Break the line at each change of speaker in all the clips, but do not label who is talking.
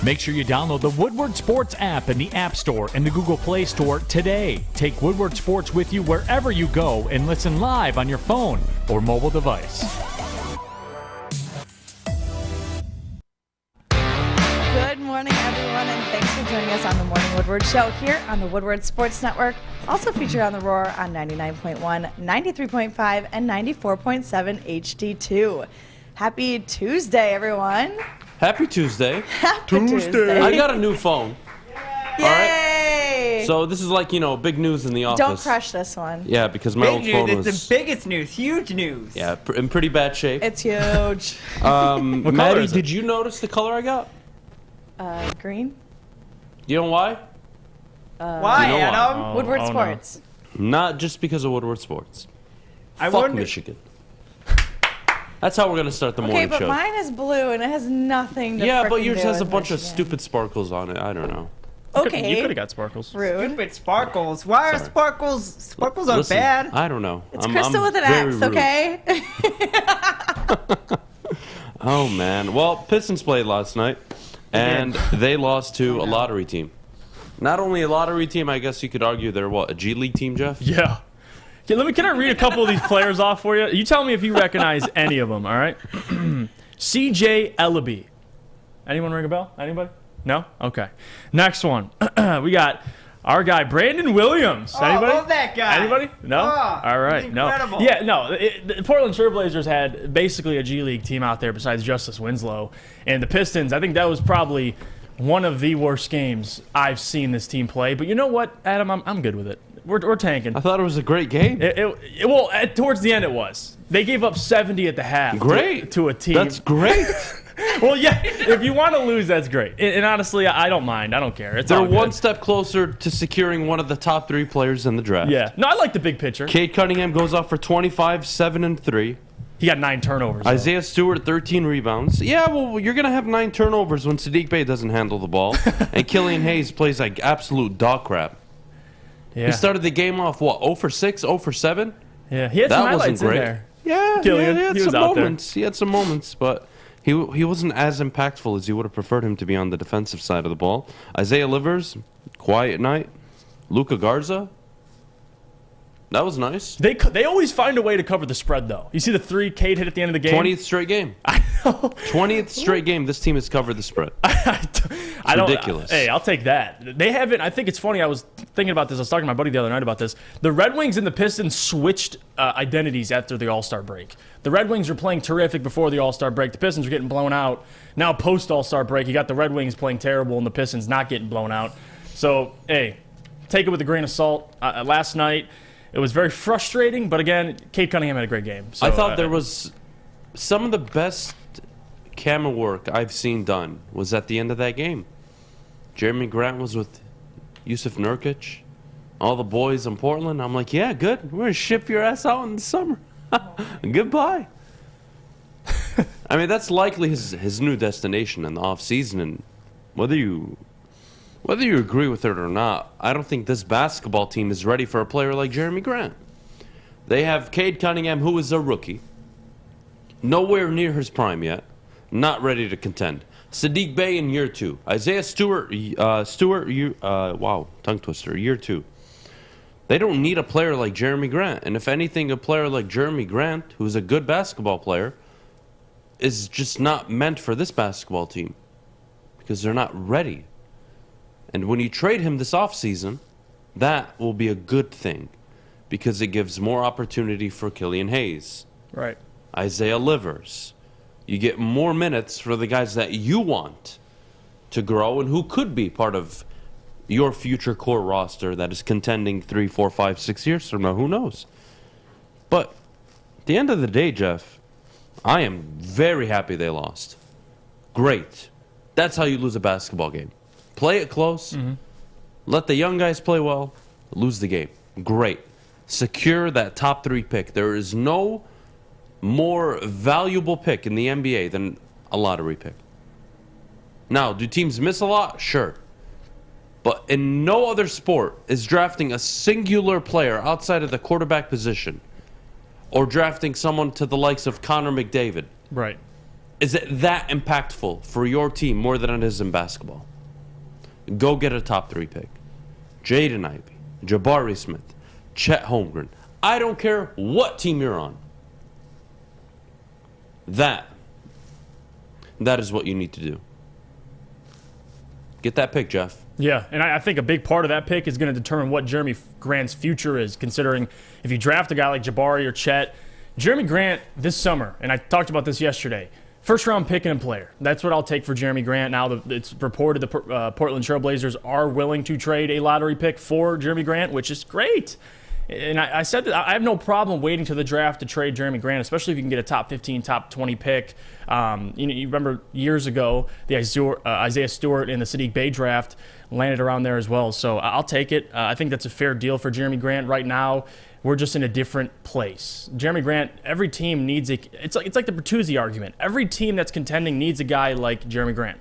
Make sure you download the Woodward Sports app in the App Store and the Google Play Store today. Take Woodward Sports with you wherever you go and listen live on your phone or mobile device.
Good morning, everyone, and thanks for joining us on the Morning Woodward Show here on the Woodward Sports Network. Also featured on the Roar on 99.1, 93.5, and 94.7 HD2. Happy Tuesday, everyone.
Happy Tuesday.
Happy Tuesday.
I got a new phone.
Yay!
All right. So this is like, big news in the office.
Don't crush this one.
Yeah, because my old phone was...
It's the biggest news. Huge news.
Yeah, in pretty bad shape.
It's huge.
Maddie, did you notice the color I got?
Green?
You know why?
Why,
You know
Adam?
why?
Woodward Sports.
Not just because of Woodward Sports.
I
Fuck
wonder-
Michigan. That's how we're going to start the
Okay,
morning
but
show.
mine is blue, and it has nothing to
Yeah, but
frickin'
yours
do
has a
with
bunch of
Michigan.
stupid sparkles on it. I don't know.
Okay.
You could have got sparkles.
Rude.
Stupid sparkles. Why are
Sorry.
sparkles? Sparkles are
Listen,
bad.
I don't know.
It's Crystal with an
very
X,
rude.
okay?
Oh, man. Well, Pistons played last night, and they lost to a lottery team. Not only a lottery team, I guess you could argue they're, a G League team, Jeff?
Yeah. Can I read a couple of these players off for you? You tell me if you recognize any of them, all right? C.J. Ellaby. Anyone ring a bell? Anybody? No? Okay. Next one. We got our guy, Brandon Williams.
Oh,
Anybody?
love that guy.
Anybody? No?
Oh,
all right.
he's
No.
incredible.
Yeah, no. The Portland Trailblazers had basically a G League team out there besides Justice Winslow. And the Pistons, I think that was probably one of the worst games I've seen this team play. But you know what, Adam? I'm good with it. We're tanking.
I thought it was a great game.
Towards the end it was. They gave up 70 at the half.
Great.
To a team.
That's great.
Well, yeah, if you want to lose, that's great. And honestly, I don't mind. I don't care. It's
They're
all good.
one step closer to securing one of the top 3 players in the draft.
Yeah. No, I like the big picture.
Cade Cunningham goes off for 25, 7, and 3.
He got 9 turnovers. though.
Isaiah Stewart, 13 rebounds. Yeah, well, you're going to have 9 turnovers when Sadiq Bey doesn't handle the ball. And Killian Hayes plays like absolute dog crap.
Yeah.
He started the game off, 0 for 6, 0 for 7?
Yeah. He had
That
some
wasn't
highlights in
great.
there.
Yeah,
Killian,
he had
he was
some
out there.
moments. He had some moments, but he wasn't as impactful as you would have preferred him to be on the defensive side of the ball. Isaiah Livers, quiet night. Luka Garza, that was nice.
They always find a way to cover the spread, though. You see the 3 Cade hit at the end of the game?
20th straight game.
I know.
20th straight game, this team has covered the spread.
I don't,
ridiculous.
Hey, I'll take that. They haven't. I think it's funny. I was thinking about this. I was talking to my buddy the other night about this. The Red Wings and the Pistons switched identities after the All-Star break. The Red Wings were playing terrific before the All-Star break. The Pistons were getting blown out. Now, post-All-Star break, you got the Red Wings playing terrible and the Pistons not getting blown out. So, hey, take it with a grain of salt. Last night, it was very frustrating. But again, Cade Cunningham had a great game. So,
I thought there was some of the best camera work I've seen done was at the end of that game. Jeremy Grant was with Yusuf Nurkic, all the boys in Portland. I'm like, yeah, good. We're going to ship your ass out in the summer. Goodbye. I mean, that's likely his new destination in the offseason. And whether you agree with it or not, I don't think this basketball team is ready for a player like Jeremy Grant. They have Cade Cunningham, who is a rookie, nowhere near his prime yet, not ready to contend. Sadiq Bey in year 2. Isaiah Stewart, wow, tongue twister, year 2. They don't need a player like Jeremy Grant. And if anything, a player like Jeremy Grant, who's a good basketball player, is just not meant for this basketball team because they're not ready. And when you trade him this offseason, that will be a good thing because it gives more opportunity for Killian Hayes,
right.
Isaiah Livers. You get more minutes for the guys that you want to grow and who could be part of your future core roster that is contending 3, 4, 5, 6 years from now. Who knows? But at the end of the day, Jeff, I am very happy they lost. Great. That's how you lose a basketball game. Play it close. Mm-hmm. Let the young guys play well. Lose the game. Great. Secure that top 3 pick. There is no more valuable pick in the NBA than a lottery pick. Now, do teams miss a lot? Sure. But in no other sport is drafting a singular player outside of the quarterback position or drafting someone to the likes of Connor McDavid
Right.
Is it that impactful for your team more than it is in basketball? Go get a top 3 pick. Jaden Ivey, Jabari Smith, Chet Holmgren. I don't care what team you're on. That is what you need to do. Get that pick, Jeff.
Yeah, and I think a big part of that pick is going to determine what Jeremy Grant's future is, considering if you draft a guy like Jabari or Chet. Jeremy Grant this summer, and I talked about this yesterday, first-round pick and player. That's what I'll take for Jeremy Grant. Now it's reported the Portland Trailblazers are willing to trade a lottery pick for Jeremy Grant, which is great. And I said that I have no problem waiting to the draft to trade Jeremy Grant, especially if you can get a top 15, top 20 pick. You remember years ago, the Isaiah Stewart and the Sadiq Bey draft landed around there as well. So I'll take it. I think that's a fair deal for Jeremy Grant right now. We're just in a different place. Jeremy Grant, every team needs it's like the Bertuzzi argument. Every team that's contending needs a guy like Jeremy Grant.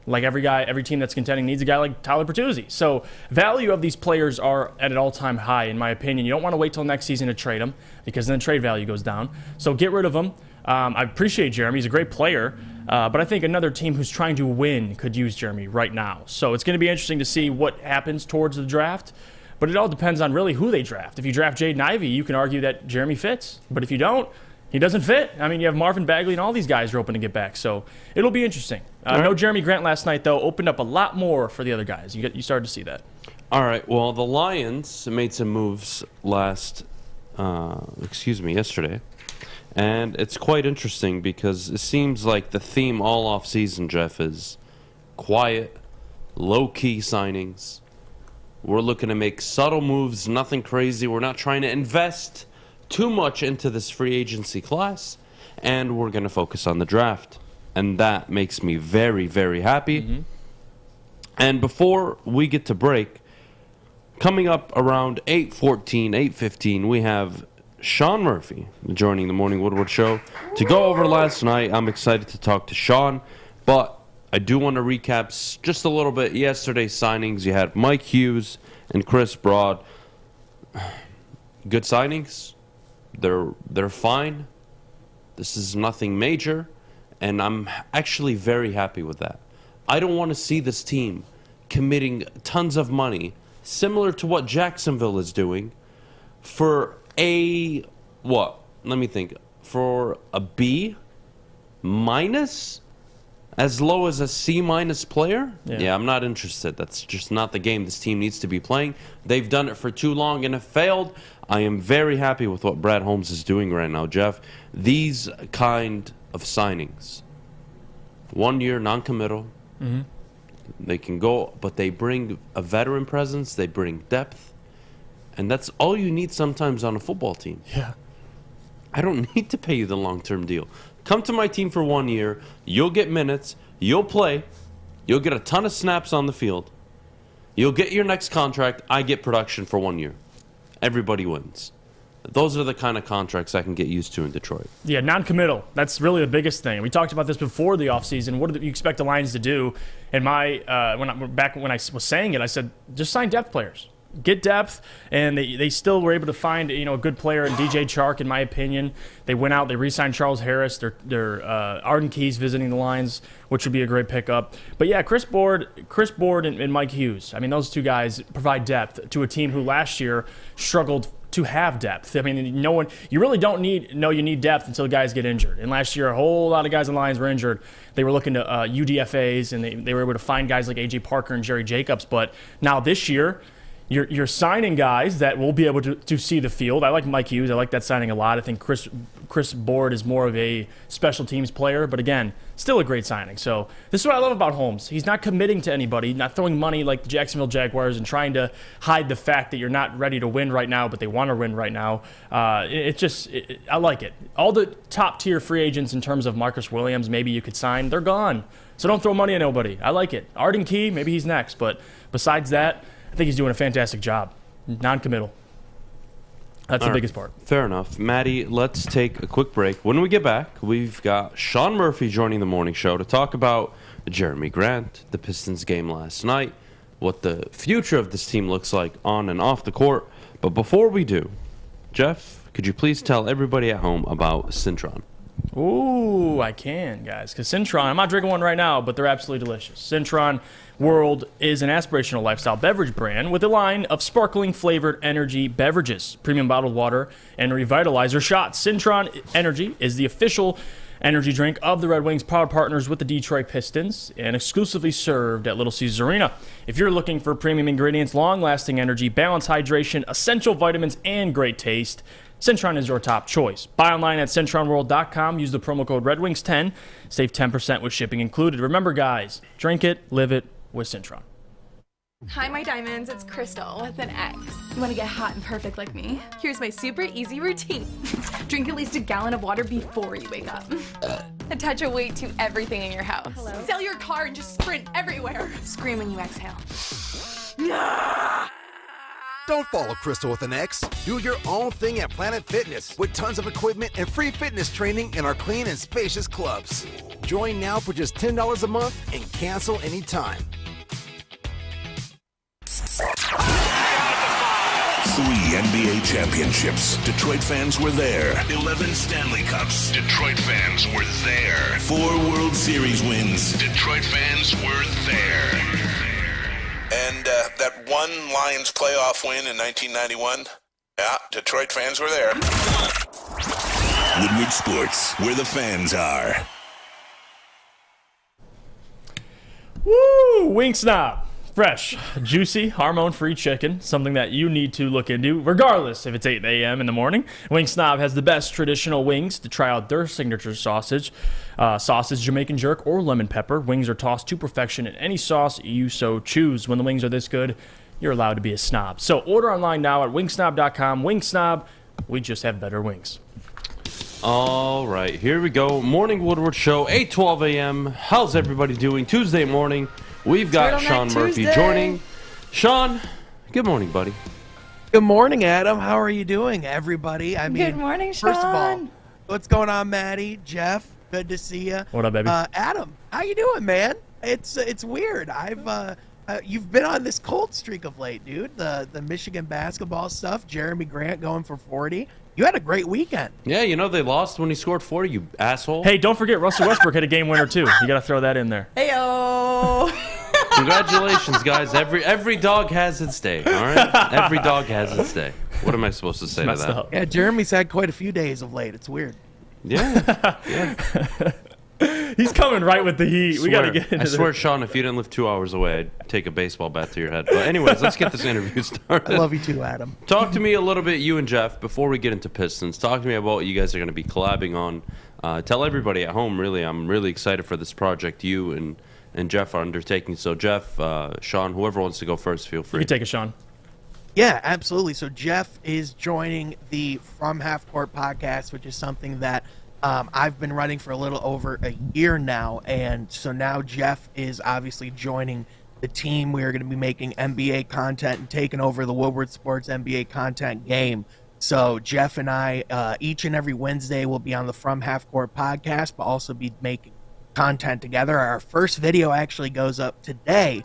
Like every team that's contending needs a guy like Tyler Bertuzzi. So value of these players are at an all-time high, in my opinion. You don't want to wait till next season to trade them because then trade value goes down. So get rid of them. I appreciate Jeremy. He's a great player. But I think another team who's trying to win could use Jeremy right now. So it's going to be interesting to see what happens towards the draft. But it all depends on really who they draft. If you draft Jaden Ivey, you can argue that Jeremy fits. But if you don't, he doesn't fit. I mean, you have Marvin Bagley and all these guys are open to get back. So it'll be interesting. No Jeremy Grant last night, though, opened up a lot more for the other guys. You started to see that.
All right. Well, the Lions made some moves yesterday. And it's quite interesting because it seems like the theme all off-season, Jeff, is quiet, low-key signings. We're looking to make subtle moves, nothing crazy. We're not trying to invest too much into this free agency class, and we're going to focus on the draft. And that makes me very, very happy. Mm-hmm. And before we get to break, coming up around 8:14, 8:15, we have Sean Murphy joining the Morning Woodward Show to go over last night. I'm excited to talk to Sean, but I do want to recap just a little bit yesterday's signings. You had Mike Hughes and Chris Broad. Good signings. They're fine. This is nothing major, and I'm actually very happy with that. I don't want to see this team committing tons of money, similar to what Jacksonville is doing, for a what? Let me think. For a B minus, as low as a C minus player? Yeah, I'm not interested. That's just not the game this team needs to be playing. They've done it for too long and have failed. I am very happy with what Brad Holmes is doing right now, Jeff. These kind of signings, 1 year non-committal, they can go, but they bring a veteran presence, they bring depth, and that's all you need sometimes on a football team.
Yeah.
I don't need to pay you the long-term deal. Come to my team for 1 year, you'll get minutes, you'll play, you'll get a ton of snaps on the field, you'll get your next contract, I get production for 1 year. Everybody wins. Those are the kind of contracts I can get used to in Detroit.
Yeah, non-committal. That's really the biggest thing. We talked about this before the offseason. What do you expect the Lions to do? And when I was saying it, I said, just sign depth players. Get depth, and they still were able to find a good player in DJ Chark, in my opinion. They went out, they re-signed Charles Harris. They're Arden Keyes visiting the Lions, which would be a great pickup. But yeah, Chris Board and Mike Hughes. I mean, those two guys provide depth to a team who last year struggled to have depth. I mean, you really don't you need depth until guys get injured. And last year, a whole lot of guys on the Lions were injured. They were looking to UDFAs, and they were able to find guys like A.J. Parker and Jerry Jacobs. But now this year, You're signing guys that will be able to see the field. I like Mike Hughes. I like that signing a lot. I think Chris Board is more of a special teams player, but again, still a great signing. So this is what I love about Holmes. He's not committing to anybody, not throwing money like the Jacksonville Jaguars and trying to hide the fact that you're not ready to win right now, but they want to win right now. I like it. All the top-tier free agents in terms of Marcus Williams, maybe you could sign, they're gone. So don't throw money at nobody. I like it. Arden Key, maybe he's next, but besides that, I think he's doing a fantastic job. Non-committal. That's the biggest part.
Fair enough. Maddie, let's take a quick break. When we get back, we've got Sean Murphy joining the morning show to talk about Jeremy Grant, the Pistons game last night, what the future of this team looks like on and off the court. But before we do, Jeff, could you please tell everybody at home about Syntron?
Ooh, I can, guys. Because Cintron, I'm not drinking one right now, but they're absolutely delicious. Cintron World is an aspirational lifestyle beverage brand with a line of sparkling flavored energy beverages, premium bottled water, and revitalizer shots. Cintron Energy is the official energy drink of the Red Wings, proud partners with the Detroit Pistons, and exclusively served at Little Caesars Arena. If you're looking for premium ingredients, long-lasting energy, balanced hydration, essential vitamins, and great taste, Cintron is your top choice. Buy online at CintronWorld.com. Use the promo code RedWings10. Save 10% with shipping included. Remember, guys, drink it, live it with Cintron.
Hi, my diamonds. It's Crystal with an X. You want to get hot and perfect like me? Here's my super easy routine. Drink at least a gallon of water before you wake up. Attach a weight to everything in your house.
Hello?
Sell your car and just sprint everywhere. Scream when you exhale.
Don't follow Crystal with an X. Do your own thing at Planet Fitness with tons of equipment and free fitness training in our clean and spacious clubs. Join now for just $10 a month and cancel anytime.
3 NBA championships. Detroit fans were there. 11 Stanley Cups. Detroit fans were there. 4 World Series wins. Detroit fans were there. And that one Lions playoff win in 1991? Yeah, Detroit fans were there. Woodward Sports, where the fans are.
Woo! Wing Snob. Fresh, juicy, hormone-free chicken, something that you need to look into, regardless if it's 8 a.m. in the morning. Wing Snob has the best traditional wings to try out their signature sausage, Jamaican jerk, or lemon pepper. Wings are tossed to perfection in any sauce you so choose. When the wings are this good, you're allowed to be a snob. So order online now at wingsnob.com. Wing Snob, we just have better wings.
All right, here we go. Morning Woodward Show, 8:12 a.m. How's everybody doing? Tuesday morning. We've got Sean Murphy joining. Sean, good morning, buddy.
Good morning, Adam. How are you doing, everybody?
Good morning, Sean.
First of all, what's going on, Maddie? Jeff, good to see you.
What up, baby?
Adam, how you doing, man? It's weird. You've been on this cold streak of late, dude. The Michigan basketball stuff. Jeremy Grant going for 40. You had a great weekend.
Yeah, you know they lost when he scored 40, you asshole.
Hey, don't forget, Russell Westbrook had a game winner, too. You got to throw that in there.
Heyo.
Congratulations, guys. Every dog has its day, all right? Every dog has its day. What am I supposed to say to that?
Up.
Yeah, Jeremy's had quite a few days of late. It's weird.
Yeah.
He's coming right with the heat. We got to get into
I swear, Sean, if you didn't live 2 hours away, I'd take a baseball bat to your head. But anyways, let's get this interview started.
I love you too, Adam.
Talk to me a little bit, you and Jeff, before we get into Pistons. Talk to me about what you guys are going to be collabing on. Tell everybody at home, really, I'm really excited for this project you and Jeff are undertaking. So, Jeff, Sean, whoever wants to go first, feel free.
You can take it, Sean.
Yeah, absolutely. So Jeff is joining the From Half Court podcast, which is something that I've been running for a little over a year now. And so now Jeff is obviously joining the team. We are going to be making NBA content and taking over the Woodward Sports NBA content game. So Jeff and I, each and every Wednesday, will be on the From Half Court podcast, but also be making content together. Our first video actually goes up today.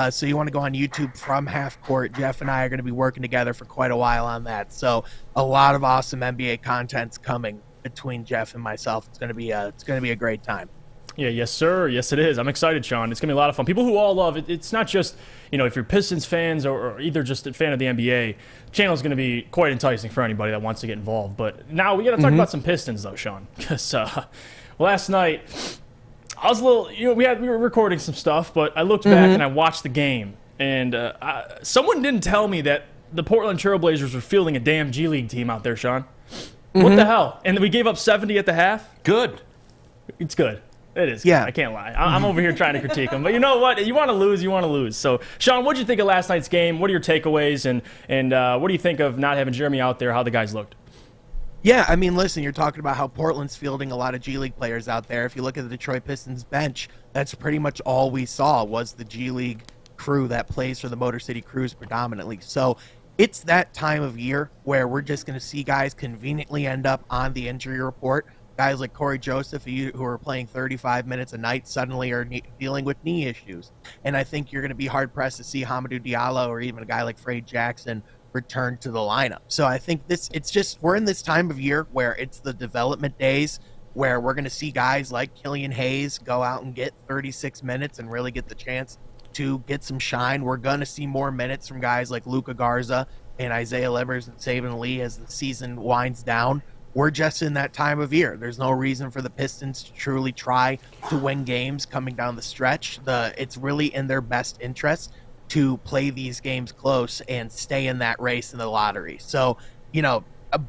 So you want to go on YouTube, From Half Court. Jeff and I are going to be working together for quite a while on that. So a lot of awesome NBA content's coming between Jeff and myself. It's going to be a great time.
Yeah, yes, sir. Yes, it is. I'm excited, Sean. It's going to be a lot of fun. People who all love it. It's not just, if you're Pistons fans or either just a fan of the NBA, the channel is going to be quite enticing for anybody that wants to get involved. But now we got to talk about some Pistons, though, Sean. Because last night, I was a little, we were recording some stuff, but I looked back and I watched the game. And someone didn't tell me that the Portland Trailblazers were fielding a damn G League team out there, Sean. What the hell? And we gave up 70 at the half?
Good.
It's good. It is.
Yeah.
I can't lie. I'm over here trying to critique them. But you know what? You want to lose, you want to lose. So, Sean, what did you think of last night's game? What are your takeaways? And what do you think of not having Jeremy out there, how the guys looked?
Yeah, I mean, listen, you're talking about how Portland's fielding a lot of G League players out there. If you look at the Detroit Pistons bench, that's pretty much all we saw was the G League crew that plays for the Motor City Crews predominantly. So it's that time of year where we're just going to see guys conveniently end up on the injury report. Guys like Corey Joseph, who are playing 35 minutes a night, suddenly are dealing with knee issues. And I think you're going to be hard-pressed to see Hamidou Diallo or even a guy like Frade Jackson return to the lineup. So I think we're in this time of year where it's the development days. where we're going to see guys like Killian Hayes go out and get 36 minutes and really get the chance to get some shine. We're going to see more minutes from guys like Luka Garza and Isaiah Livers and Saban Lee as the season winds down. We're just in that time of year. There's no reason for the Pistons to truly try to win games coming down the stretch. It's really in their best interest to play these games close and stay in that race in the lottery. So,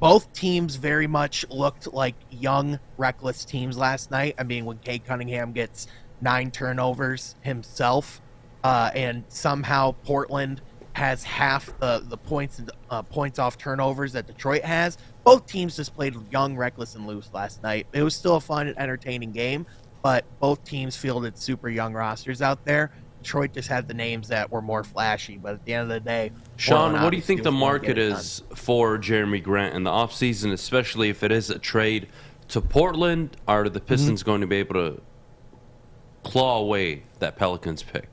both teams very much looked like young, reckless teams last night. I mean, when Cade Cunningham gets 9 turnovers himself, and somehow Portland has half the points off turnovers that Detroit has. Both teams just played young, reckless, and loose last night. It was still a fun and entertaining game, but both teams fielded super young rosters out there. Detroit just had the names that were more flashy, but at the end of the day,
Sean, what do you think the market is for Jeremy Grant in the offseason, especially if it is a trade to Portland? Are the Pistons going to be able to claw away that Pelicans pick?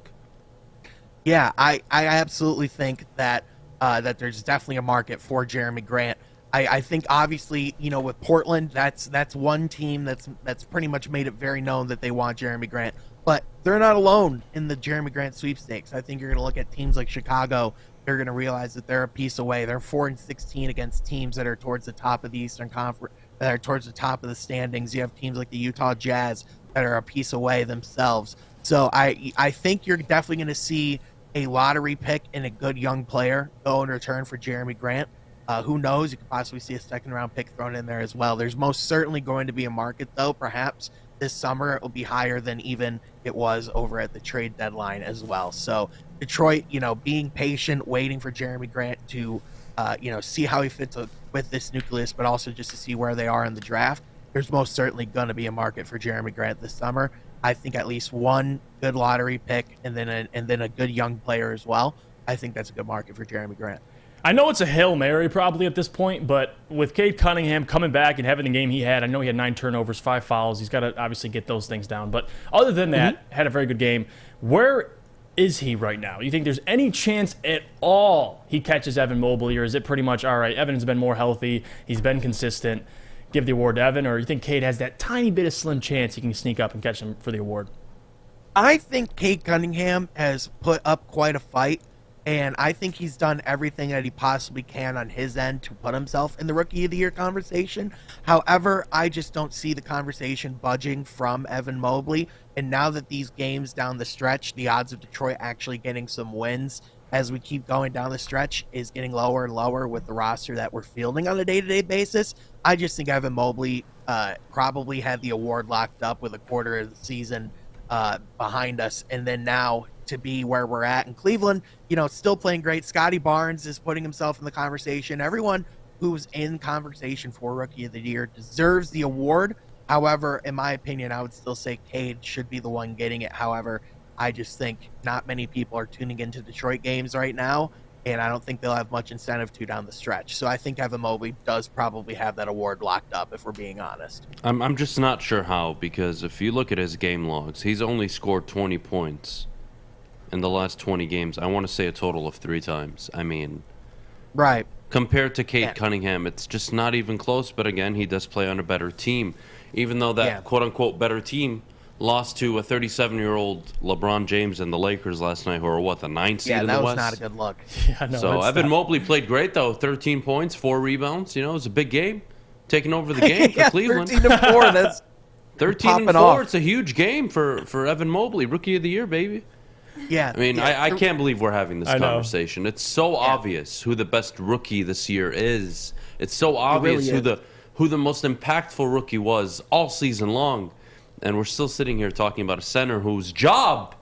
Yeah, I absolutely think that that there's definitely a market for Jeremy Grant. I think obviously, with Portland, that's one team that's pretty much made it very known that they want Jeremy Grant. But they're not alone in the Jeremy Grant sweepstakes. I think you're going to look at teams like Chicago. They're going to realize that they're a piece away. They're 4-16 against teams that are towards the top of the Eastern Conference, that are towards the top of the standings. You have teams like the Utah Jazz that are a piece away themselves. So I think you're definitely going to see a lottery pick and a good young player go in return for Jeremy Grant. Who knows? You could possibly see a second-round pick thrown in there as well. There's most certainly going to be a market, though. Perhaps this summer it will be higher than even it was over at the trade deadline as well. So Detroit, being patient, waiting for Jeremy Grant to, see how he fits with this nucleus, but also just to see where they are in the draft. There's most certainly going to be a market for Jeremy Grant this summer. I think at least one good lottery pick and then a good young player as well. I think that's a good market for Jeremy Grant.
I know it's a Hail Mary probably at this point, but with Cade Cunningham coming back and having the game he had, I know he had 9 turnovers, 5 fouls. He's got to obviously get those things down. But other than that, had a very good game. Where is he right now? You think there's any chance at all he catches Evan Mobley, or is it pretty much, all right, Evan's been more healthy, he's been consistent, give the award to Evan, or you think Cade has that tiny bit of slim chance he can sneak up and catch him for the award?
I think Cade Cunningham has put up quite a fight. And I think he's done everything that he possibly can on his end to put himself in the Rookie of the Year conversation. However, I just don't see the conversation budging from Evan Mobley. And now that these games down the stretch, the odds of Detroit actually getting some wins as we keep going down the stretch is getting lower and lower with the roster that we're fielding on a day-to-day basis. I just think Evan Mobley probably had the award locked up with a quarter of the season behind us. And then now to be where we're at in Cleveland, still playing great. Scotty Barnes is putting himself in the conversation. Everyone who's in conversation for Rookie of the Year deserves the award. However, in my opinion, I would still say Cade should be the one getting it. However, I just think not many people are tuning into Detroit games right now, and I don't think they'll have much incentive to down the stretch. So I think Evan Mobley does probably have that award locked up, if we're being honest.
I'm just not sure how, because if you look at his game logs, he's only scored 20 points in the last 20 games. I want to say a total of 3 times. I mean,
right.
Compared to Cade Cunningham, it's just not even close. But again, he does play on a better team, even though that quote-unquote better team lost to a 37-year-old LeBron James and the Lakers last night, who are the 9th seed in the West.
Yeah, that was not a good look.
So Evan Mobley played great, though. 13 points, 4 rebounds. It was a big game, taking over the game for Cleveland.
13-4. That's
13-4. It's a huge game for Evan Mobley, Rookie of the Year, baby.
Yeah.
I mean, I can't believe we're having this conversation. It's so obvious who the best rookie this year is. It's so obvious who the most impactful rookie was all season long. And we're still sitting here talking about a center whose job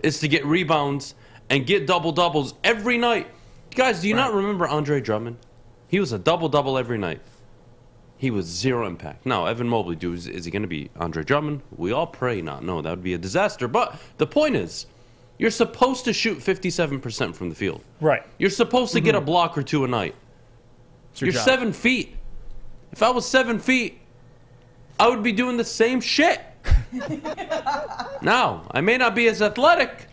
is to get rebounds and get double-doubles every night. Guys, do you not remember Andre Drummond? He was a double-double every night. He was zero impact. Now, Evan Mobley, is he going to be Andre Drummond? We all pray not. No, that would be a disaster. But the point is, you're supposed to shoot 57% from the field.
Right.
You're supposed to get a block or 2 a night. You're 7 feet. If I was 7 feet, I would be doing the same shit. Now, I may not be as athletic,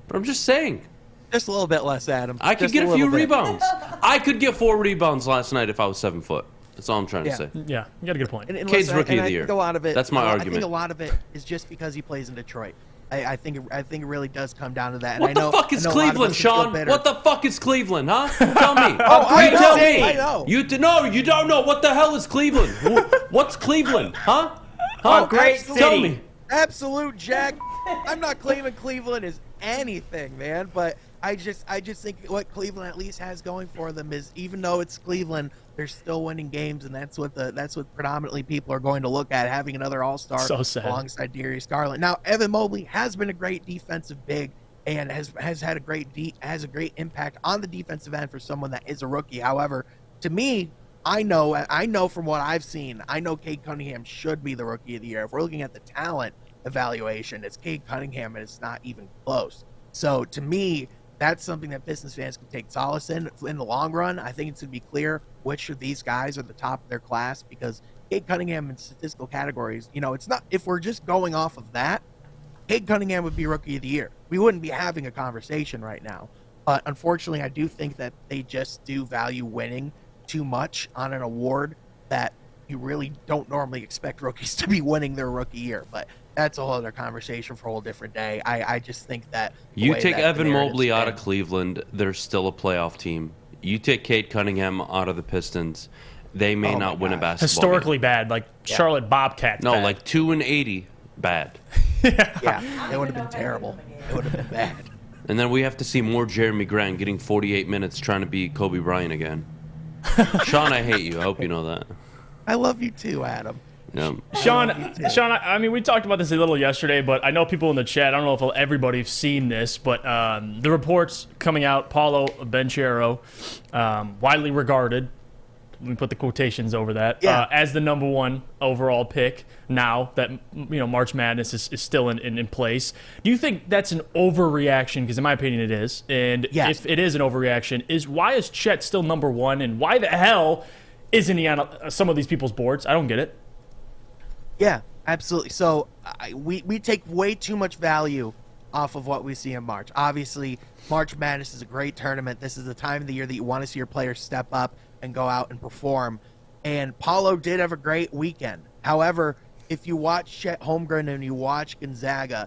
but I'm just saying.
Just a little bit less, Adam.
I could get a few rebounds. I could get 4 rebounds last night if I was 7 foot. That's all I'm trying to say.
Yeah, you got a good point.
And
Cade's
listen,
rookie
and
of
I
the year.
think a lot of it.
That's my
I
argument.
think a lot of it is just because he plays in Detroit. I think it really does come down to that. And
What the fuck is Cleveland, Sean? What the fuck is Cleveland, huh? Tell me.
I know,
Tell me.
I know.
You don't know. What the hell is Cleveland? What's Cleveland, huh?
Oh, great
Tell
city.
me.
Absolute Jack. I'm not claiming Cleveland is anything, man, but I just think what Cleveland at least has going for them is, even though it's Cleveland, they're still winning games, and that's what predominantly people are going to look at, having another All-Star alongside Darius Garland. Now, Evan Mobley has been a great defensive big and has had a great impact on the defensive end for someone that is a rookie. However, to me, I know from what I've seen, I know Cade Cunningham should be the rookie of the year. If we're looking at the talent evaluation, it's Cade Cunningham, and it's not even close. So to me, that's something that Pistons fans can take solace in the long run. I think it's going to be clear which of these guys are the top of their class, because Cade Cunningham in statistical categories, it's not, if we're just going off of that, Cade Cunningham would be rookie of the year. We wouldn't be having a conversation right now. But unfortunately, I do think that they just do value winning too much on an award that you really don't normally expect rookies to be winning their rookie year. But that's a whole other conversation for a whole different day. I just think that
you take Evan Mobley out of Cleveland, they're still a playoff team. You take Cade Cunningham out of the Pistons, they may not win a basketball
Historically
game.
bad, like Charlotte Bobcats.
No,
bad.
like 2-80 bad.
Yeah, it would have been terrible. It would have been bad.
And then we have to see more Jeremy Grant getting 48 minutes trying to be Kobe Bryant again. Sean, I hate you. I hope you know that.
I love you too, Adam.
Yeah.
Sean, I mean, we talked about this a little yesterday, but I know people in the chat, I don't know if everybody's seen this, but the reports coming out, Paulo Banchero, widely regarded, let me put the quotations over that, as the number one overall pick now that, March Madness is still in place. Do you think that's an overreaction? Because in my opinion it is. And if it is an overreaction, why is Chet still number one, and why the hell isn't he on some of these people's boards? I don't get it.
Yeah, absolutely. So we take way too much value off of what we see in March. Obviously, March Madness is a great tournament. This is the time of the year that you want to see your players step up and go out and perform. And Paulo did have a great weekend. However, if you watch Chet Holmgren and you watch Gonzaga,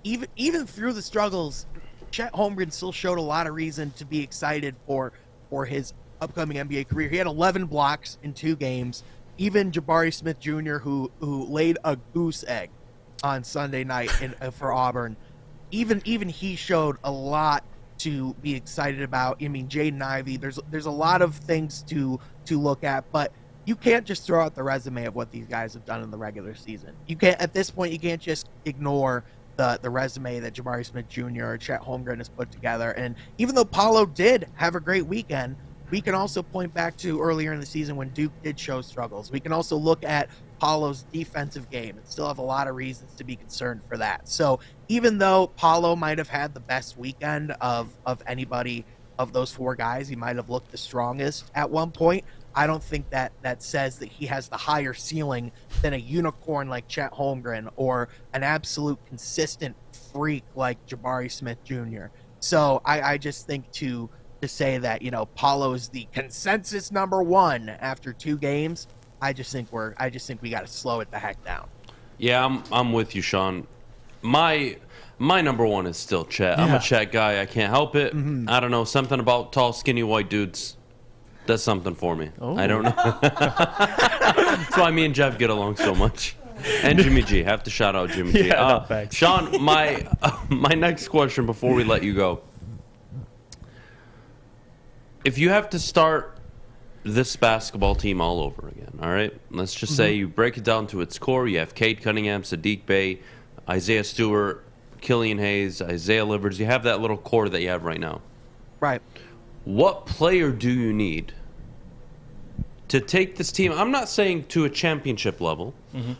even through the struggles, Chet Holmgren still showed a lot of reason to be excited for his upcoming NBA career. He had 11 blocks in 2 games. Even Jabari Smith Jr., who laid a goose egg on Sunday night for Auburn, even he showed a lot to be excited about. I mean, Jaden Ivey, there's a lot of things to look at, but you can't just throw out the resume of what these guys have done in the regular season. You can't, at this point, you can't just ignore the resume that Jabari Smith Jr. or Chet Holmgren has put together. And even though Paulo did have a great weekend, we can also point back to earlier in the season when Duke did show struggles. We can also look at Paulo's defensive game and still have a lot of reasons to be concerned for that. So even though Paulo might have had the best weekend of anybody of those 4 guys, he might have looked the strongest at one point, I don't think that says that he has the higher ceiling than a unicorn like Chet Holmgren or an absolute consistent freak like Jabari Smith Jr. So I just think to say that, Paulo is the consensus number 1 after 2 games, I just think we got to slow it the heck down.
Yeah, I'm with you, Sean. My number 1 is still Chet. I'm a Chet guy. I can't help it. Mm-hmm. I don't know, something about tall, skinny white dudes does something for me. Oh. I don't know. That's why me and Jeff get along so much. And Jimmy G. Have to shout out Jimmy G. Sean, my next question before we let you go. If you have to start this basketball team all over again, all right? Let's just say you break it down to its core. You have Cade Cunningham, Sadiq Bey, Isaiah Stewart, Killian Hayes, Isaiah Livers. You have that little core that you have right now.
Right.
What player do you need to take this team? I'm not saying to a championship level,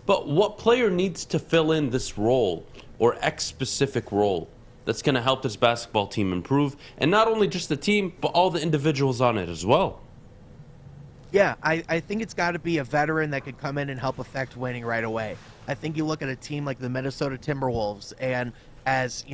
but what player needs to fill in this role or X specific role that's going to help this basketball team improve? And not only just the team, but all the individuals on it as well.
Yeah, I think it's got to be a veteran that could come in and help affect winning right away. I think you look at a team like the Minnesota Timberwolves, and as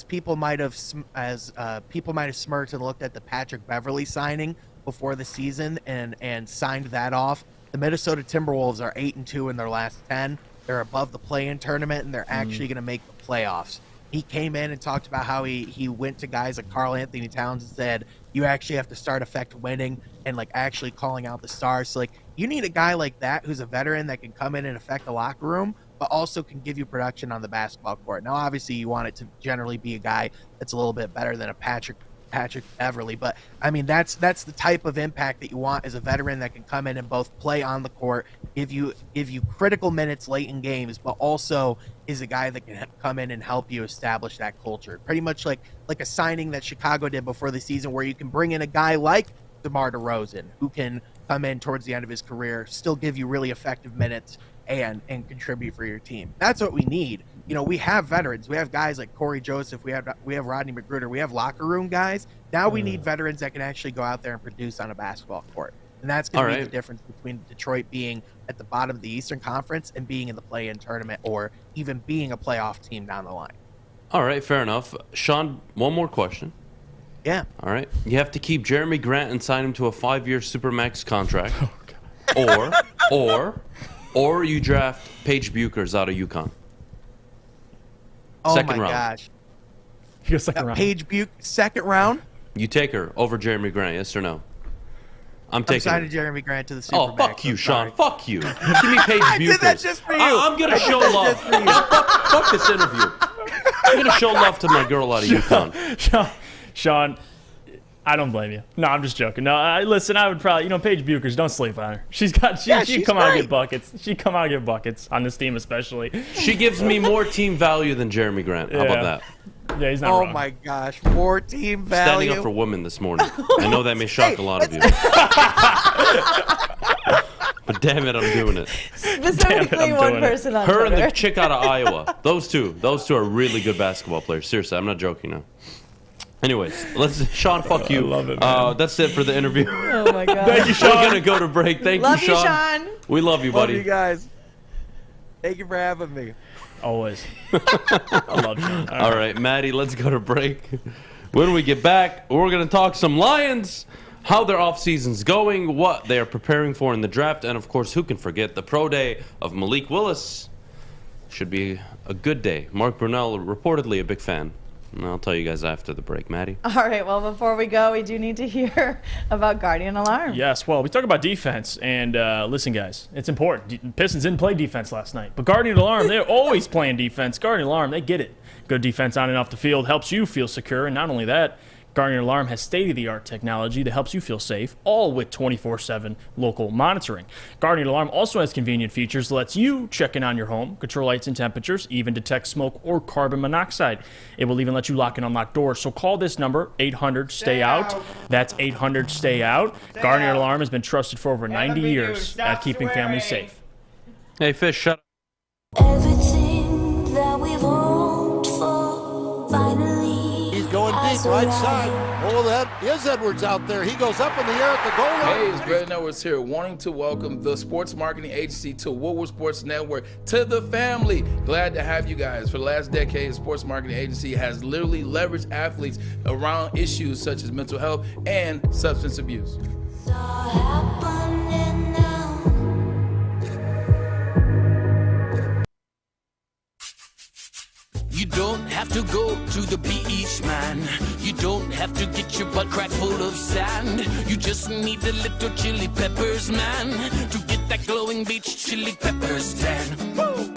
people might have smirked and looked at the Patrick Beverley signing before the season and signed that off, The Minnesota Timberwolves are 8-2 in their last 10. They're above the play-in tournament, and they're actually going to make the playoffs. He came in and talked about how he went to guys like Karl Anthony Towns and said, you actually have to start effect winning and like actually calling out the stars. So like you need a guy like that who's a veteran that can come in and affect the locker room, but also can give you production on the basketball court. Now, obviously, you want it to generally be a guy that's a little bit better than a Patrick Beverly, but I mean that's the type of impact that you want as a veteran that can come in and both play on the court, give you critical minutes late in games, but also is a guy that can come in and help you establish that culture. Pretty much like a signing that Chicago did before the season, where you can bring in a guy like DeMar DeRozan who can come in towards the end of his career, still give you really effective minutes and contribute for your team. That's what we need. You know, we have veterans. We have guys like Corey Joseph. We have Rodney McGruder. We have locker room guys. Now we need veterans that can actually go out there and produce on a basketball court. And that's going to be the difference between Detroit being at the bottom of the Eastern Conference and being in the play-in tournament, or even being a playoff team down the line. All right, fair enough. Sean, one more question. Yeah. All right. You have to keep Jeremy Grant and sign him to a 5-year Supermax contract. Or you draft Paige Buchers out of UConn. Oh, second round. Gosh.
You go second round.
Paige Buch, second round?
You take her over Jeremy Grant, yes or no? I'm taking
Jeremy Grant to the Supermax.
Oh, fuck you, Sean. Fuck you. Give me Paige Buchers. I did that just for you. I'm going to show love. Fuck this interview. I'm going to show love to my girl out of UConn.
Sean, I don't blame you. No, I'm just joking. No, listen, I would probably, Paige Buchers, don't sleep on her. She'd come out and get buckets. She'd come out and get buckets on this team especially.
She gives me more team value than Jeremy Grant. How about that?
Yeah, he's not wrong.
Oh, my gosh. More team value.
Standing up for women this morning. I know that may shock a lot of you. But damn it, I'm doing it.
Specifically one person on
Her
Twitter.
and the chick out of Iowa. Those two are really good basketball players. Seriously, I'm not joking now. Anyways, Sean, fuck you.
I love it, man.
That's it for the interview.
Oh, my God.
Thank you, Sean. We're going to go to break. Thank you, Sean. We love you, buddy.
Love you guys. Thank you for having me.
Always. I love Sean.
All right, Maddie, let's go to break. When we get back, we're going to talk some Lions, how their offseason's going, what they are preparing for in the draft, and, of course, who can forget the pro day of Malik Willis. Should be a good day. Mark Brunell, reportedly a big fan. And I'll tell you guys after the break, Maddie.
All right, well, before we go, we do need to hear about Guardian Alarm.
Yes, well, we talk about defense, and listen, guys, it's important. Pistons didn't play defense last night, but Guardian Alarm, they're always playing defense. Guardian Alarm, they get it. Good defense on and off the field helps you feel secure, and not only that, Guardian Alarm has state-of-the-art technology that helps you feel safe, all with 24/7 local monitoring. Guardian Alarm also has convenient features that lets you check in on your home, control lights and temperatures, even detect smoke or carbon monoxide. It will even let you lock and unlock doors. So call this number, 800-STAY-OUT. That's 800-STAY-OUT. Guardian Alarm has been trusted for over 90 years at keeping families safe.
Hey, Fish, shut up.
Everything that we've hoped for, finally.
Going deep, right side. Oh, that is Edwards out there. He goes up in the air at the goal line.
Hey, it's Brandon Edwards here, wanting to welcome the sports marketing agency to Woodward Sports Network, to the family. Glad to have you guys. For the last decade, the sports marketing agency has literally leveraged athletes around issues such as mental health and substance abuse.
You don't have to go to the beach, man. You don't have to get your butt crack full of sand. You just need a little chili peppers, man, to get that glowing beach chili peppers tan. Woo!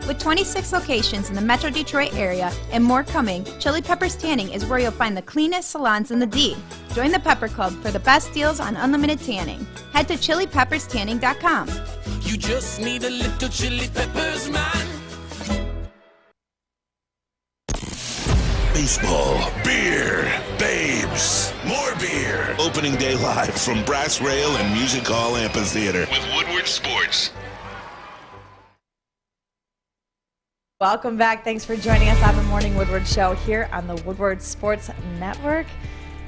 With 26 locations in the Metro Detroit area and more coming, Chili Peppers Tanning is where you'll find the cleanest salons in the D. Join the Pepper Club for the best deals on unlimited tanning. Head to chilipepperstanning.com.
You just need a little chili peppers, man.
Baseball, beer, babes, more beer. Opening day live from Brass Rail and Music Hall Amphitheater with Woodward Sports.
Welcome back. Thanks for joining us on the Morning Woodward Show here on the Woodward Sports Network.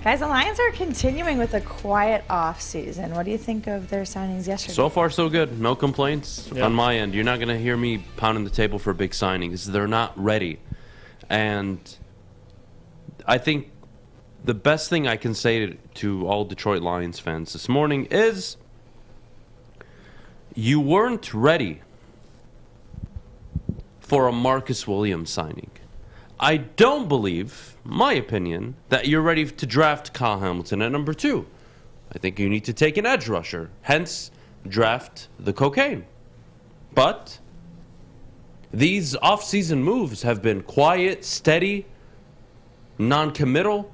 Guys, the Lions are continuing with a quiet offseason. What do you think of their signings yesterday?
So far, so good. No complaints on my end. You're not going to hear me pounding the table for big signings. They're not ready. And I think the best thing I can say to all Detroit Lions fans this morning is You weren't ready for a Marcus Williams signing. I don't believe, my opinion, that you're ready to draft Kyle Hamilton at number 2. I think you need to take an edge rusher, hence draft the cocaine. But these offseason moves have been quiet, steady, non-committal,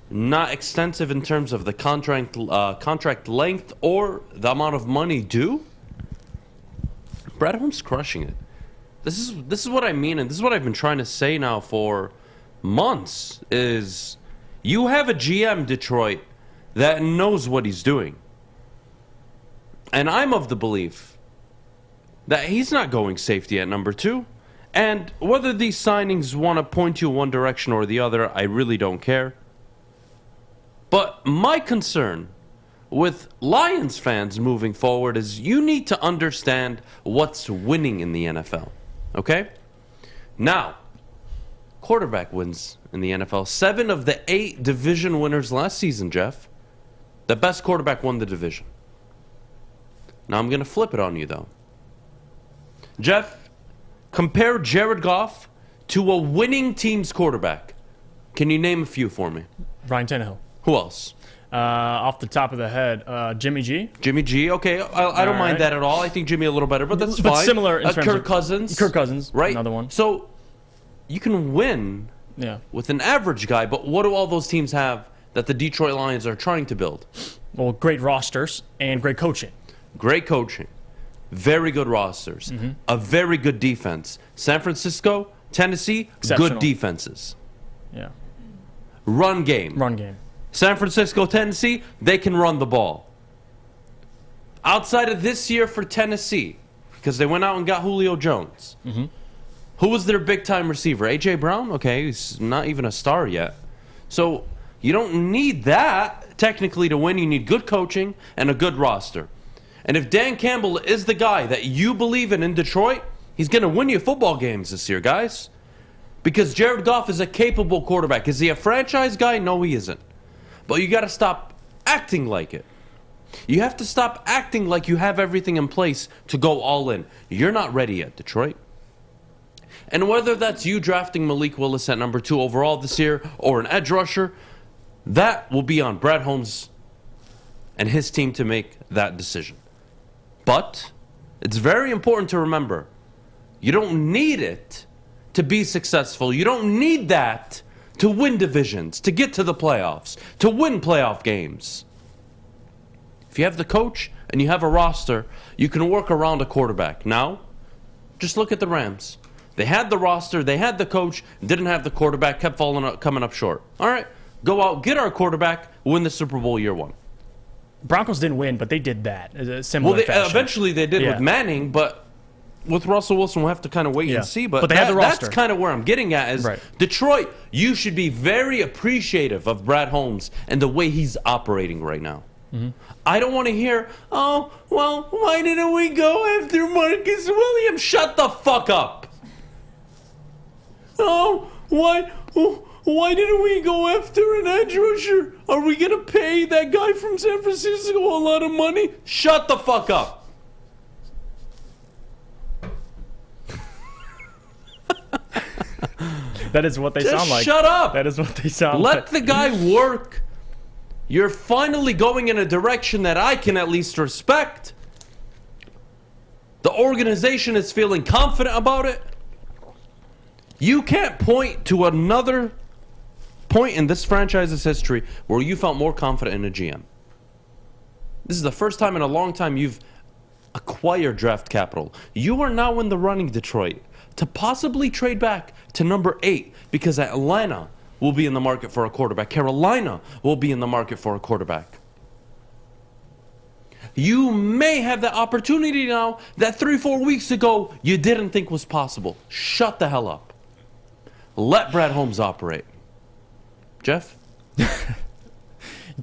not extensive in terms of the contract length or the amount of money due. Brad Holmes crushing it. This is what I mean, and this is what I've been trying to say now for months, is you have a GM, Detroit, that knows what he's doing. And I'm of the belief that he's not going safety at number 2. And whether these signings want to point you one direction or the other, I really don't care. But my concern with Lions fans moving forward is you need to understand what's winning in the NFL. Okay? Now, quarterback wins in the NFL. 7 of the 8 division winners last season, Jeff. The best quarterback won the division. Now I'm going to flip it on you, though. Jeff, compare Jared Goff to a winning team's quarterback. Can you name a few for me?
Ryan Tannehill.
Who else?
Off the top of the head, Jimmy G.
Jimmy G. Okay, I don't mind that at all. I think Jimmy a little better, but that's fine.
But similar in terms
Kirk
of
Cousins.
Kirk Cousins,
right?
Another one.
So you can win with an average guy, but what do all those teams have that the Detroit Lions are trying to build?
Well, great rosters and great coaching.
Great coaching. Very good rosters.
Mm-hmm.
A very good defense. San Francisco, Tennessee, good defenses.
Yeah.
Run game.
Run game.
San Francisco, Tennessee, they can run the ball. Outside of this year for Tennessee, because they went out and got Julio Jones.
Mm-hmm.
Who was their big-time receiver? A.J. Brown? Okay, he's not even a star yet. So you don't need that, technically, to win. You need good coaching and a good roster. And if Dan Campbell is the guy that you believe in Detroit, he's going to win you football games this year, guys. Because Jared Goff is a capable quarterback. Is he a franchise guy? No, he isn't. But you got to stop acting like it. You have to stop acting like you have everything in place to go all in. You're not ready yet, Detroit. And whether that's you drafting Malik Willis at number 2 overall this year or an edge rusher, that will be on Brad Holmes and his team to make that decision. But it's very important to remember, you don't need it to be successful. You don't need that to win divisions, to get to the playoffs, to win playoff games. If you have the coach and you have a roster, you can work around a quarterback. Now, just look at the Rams. They had the roster, they had the coach, didn't have the quarterback, kept coming up short. All right, go out, get our quarterback, win the Super Bowl year 1.
Broncos didn't win, but they did that. A similar
eventually they did with Manning, but with Russell Wilson, we'll have to kind of wait and see. But
they had the roster.
That's kind of where I'm getting at is Detroit, you should be very appreciative of Brad Holmes and the way he's operating right now.
Mm-hmm.
I don't want to hear, oh, well, why didn't we go after Marcus Williams? Shut the fuck up. Oh, why didn't we go after an edge rusher? Are we going to pay that guy from San Francisco a lot of money? Shut the fuck up.
That is what they sound like.
Shut up.
That is what they sound like.
Let the guy work. You're finally going in a direction that I can at least respect. The organization is feeling confident about it. You can't point to another point in this franchise's history where you felt more confident in a GM. This is the first time in a long time you've acquired draft capital. You are now in the running, Detroit, to possibly trade back to number 8 because Atlanta will be in the market for a quarterback. Carolina will be in the market for a quarterback. You may have that opportunity now that 3-4 weeks ago you didn't think was possible. Shut the hell up. Let Brad Holmes operate. Jeff?
You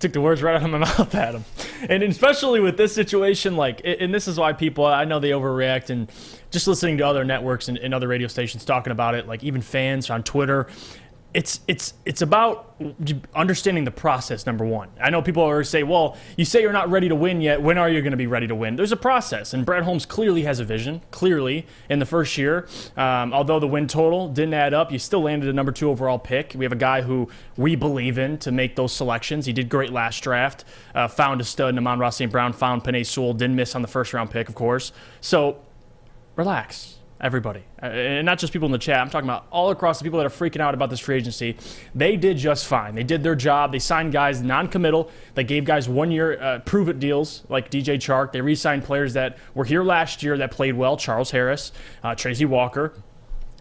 took the words right out of my mouth, Adam. And especially with this situation, like, and this is why people, I know they overreact, and just listening to other networks and other radio stations talking about it, like even fans on Twitter, it's about understanding the process, number one. I know people always say, well, you say you're not ready to win yet. When are you going to be ready to win? There's a process, and Brad Holmes clearly has a vision, clearly, in the first year. Although the win total didn't add up, you still landed a number 2 overall pick. We have a guy who we believe in to make those selections. He did great last draft, found a stud in Amon-Ra St. Brown, found Penei Sewell, didn't miss on the first-round pick, of course. So relax. Everybody, and not just people in the chat. I'm talking about all across the people that are freaking out about this free agency. They did just fine. They did their job. They signed guys non-committal. They gave guys 1-year prove-it deals like DJ Chark. They re-signed players that were here last year that played well. Charles Harris, Tracy Walker.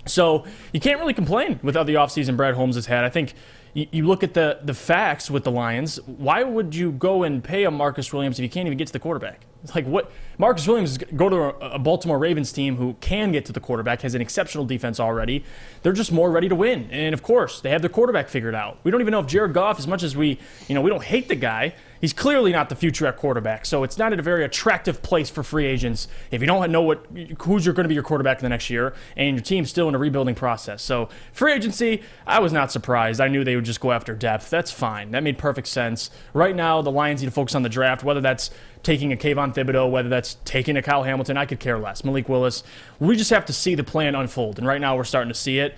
So you can't really complain with how the offseason Brad Holmes has had. I think you look at the facts with the Lions. Why would you go and pay a Marcus Williams if you can't even get to the quarterback? It's like, what? Marcus Williams go to a Baltimore Ravens team who can get to the quarterback, has an exceptional defense already. They're just more ready to win. And, of course, they have their quarterback figured out. We don't even know if Jared Goff, as much as we don't hate the guy, he's clearly not the future at quarterback. So it's not a very attractive place for free agents if you don't know who's going to be your quarterback in the next year and your team's still in a rebuilding process. So free agency, I was not surprised. I knew they would just go after depth. That's fine. That made perfect sense. Right now, the Lions need to focus on the draft, whether that's taking a Kayvon Thibodeau, whether that's taking a Kyle Hamilton, I could care less. Malik Willis. We just have to see the plan unfold, and right now we're starting to see it.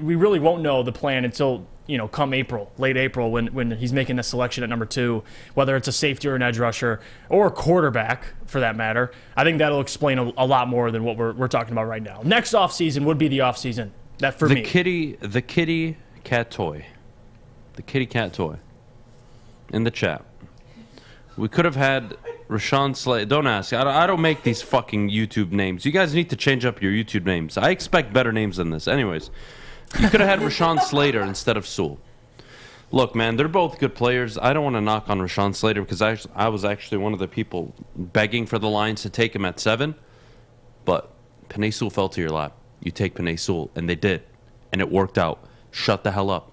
We really won't know the plan until come April, late April, when he's making the selection at number 2, whether it's a safety or an edge rusher or a quarterback for that matter. I think that'll explain a lot more than what we're talking about right now. Next offseason would be the offseason. That for me.
The kitty cat toy. The kitty cat toy. In the chat. We could have had Rashawn Slater. Don't ask. I don't make these fucking YouTube names. You guys need to change up your YouTube names. I expect better names than this. Anyways, you could have had Rashawn Slater instead of Sewell. Look, man, they're both good players. I don't want to knock on Rashawn Slater because I was actually one of the people begging for the Lions to take him at 7. But Penei Sewell fell to your lap. You take Penei Sewell, and they did. And it worked out. Shut the hell up.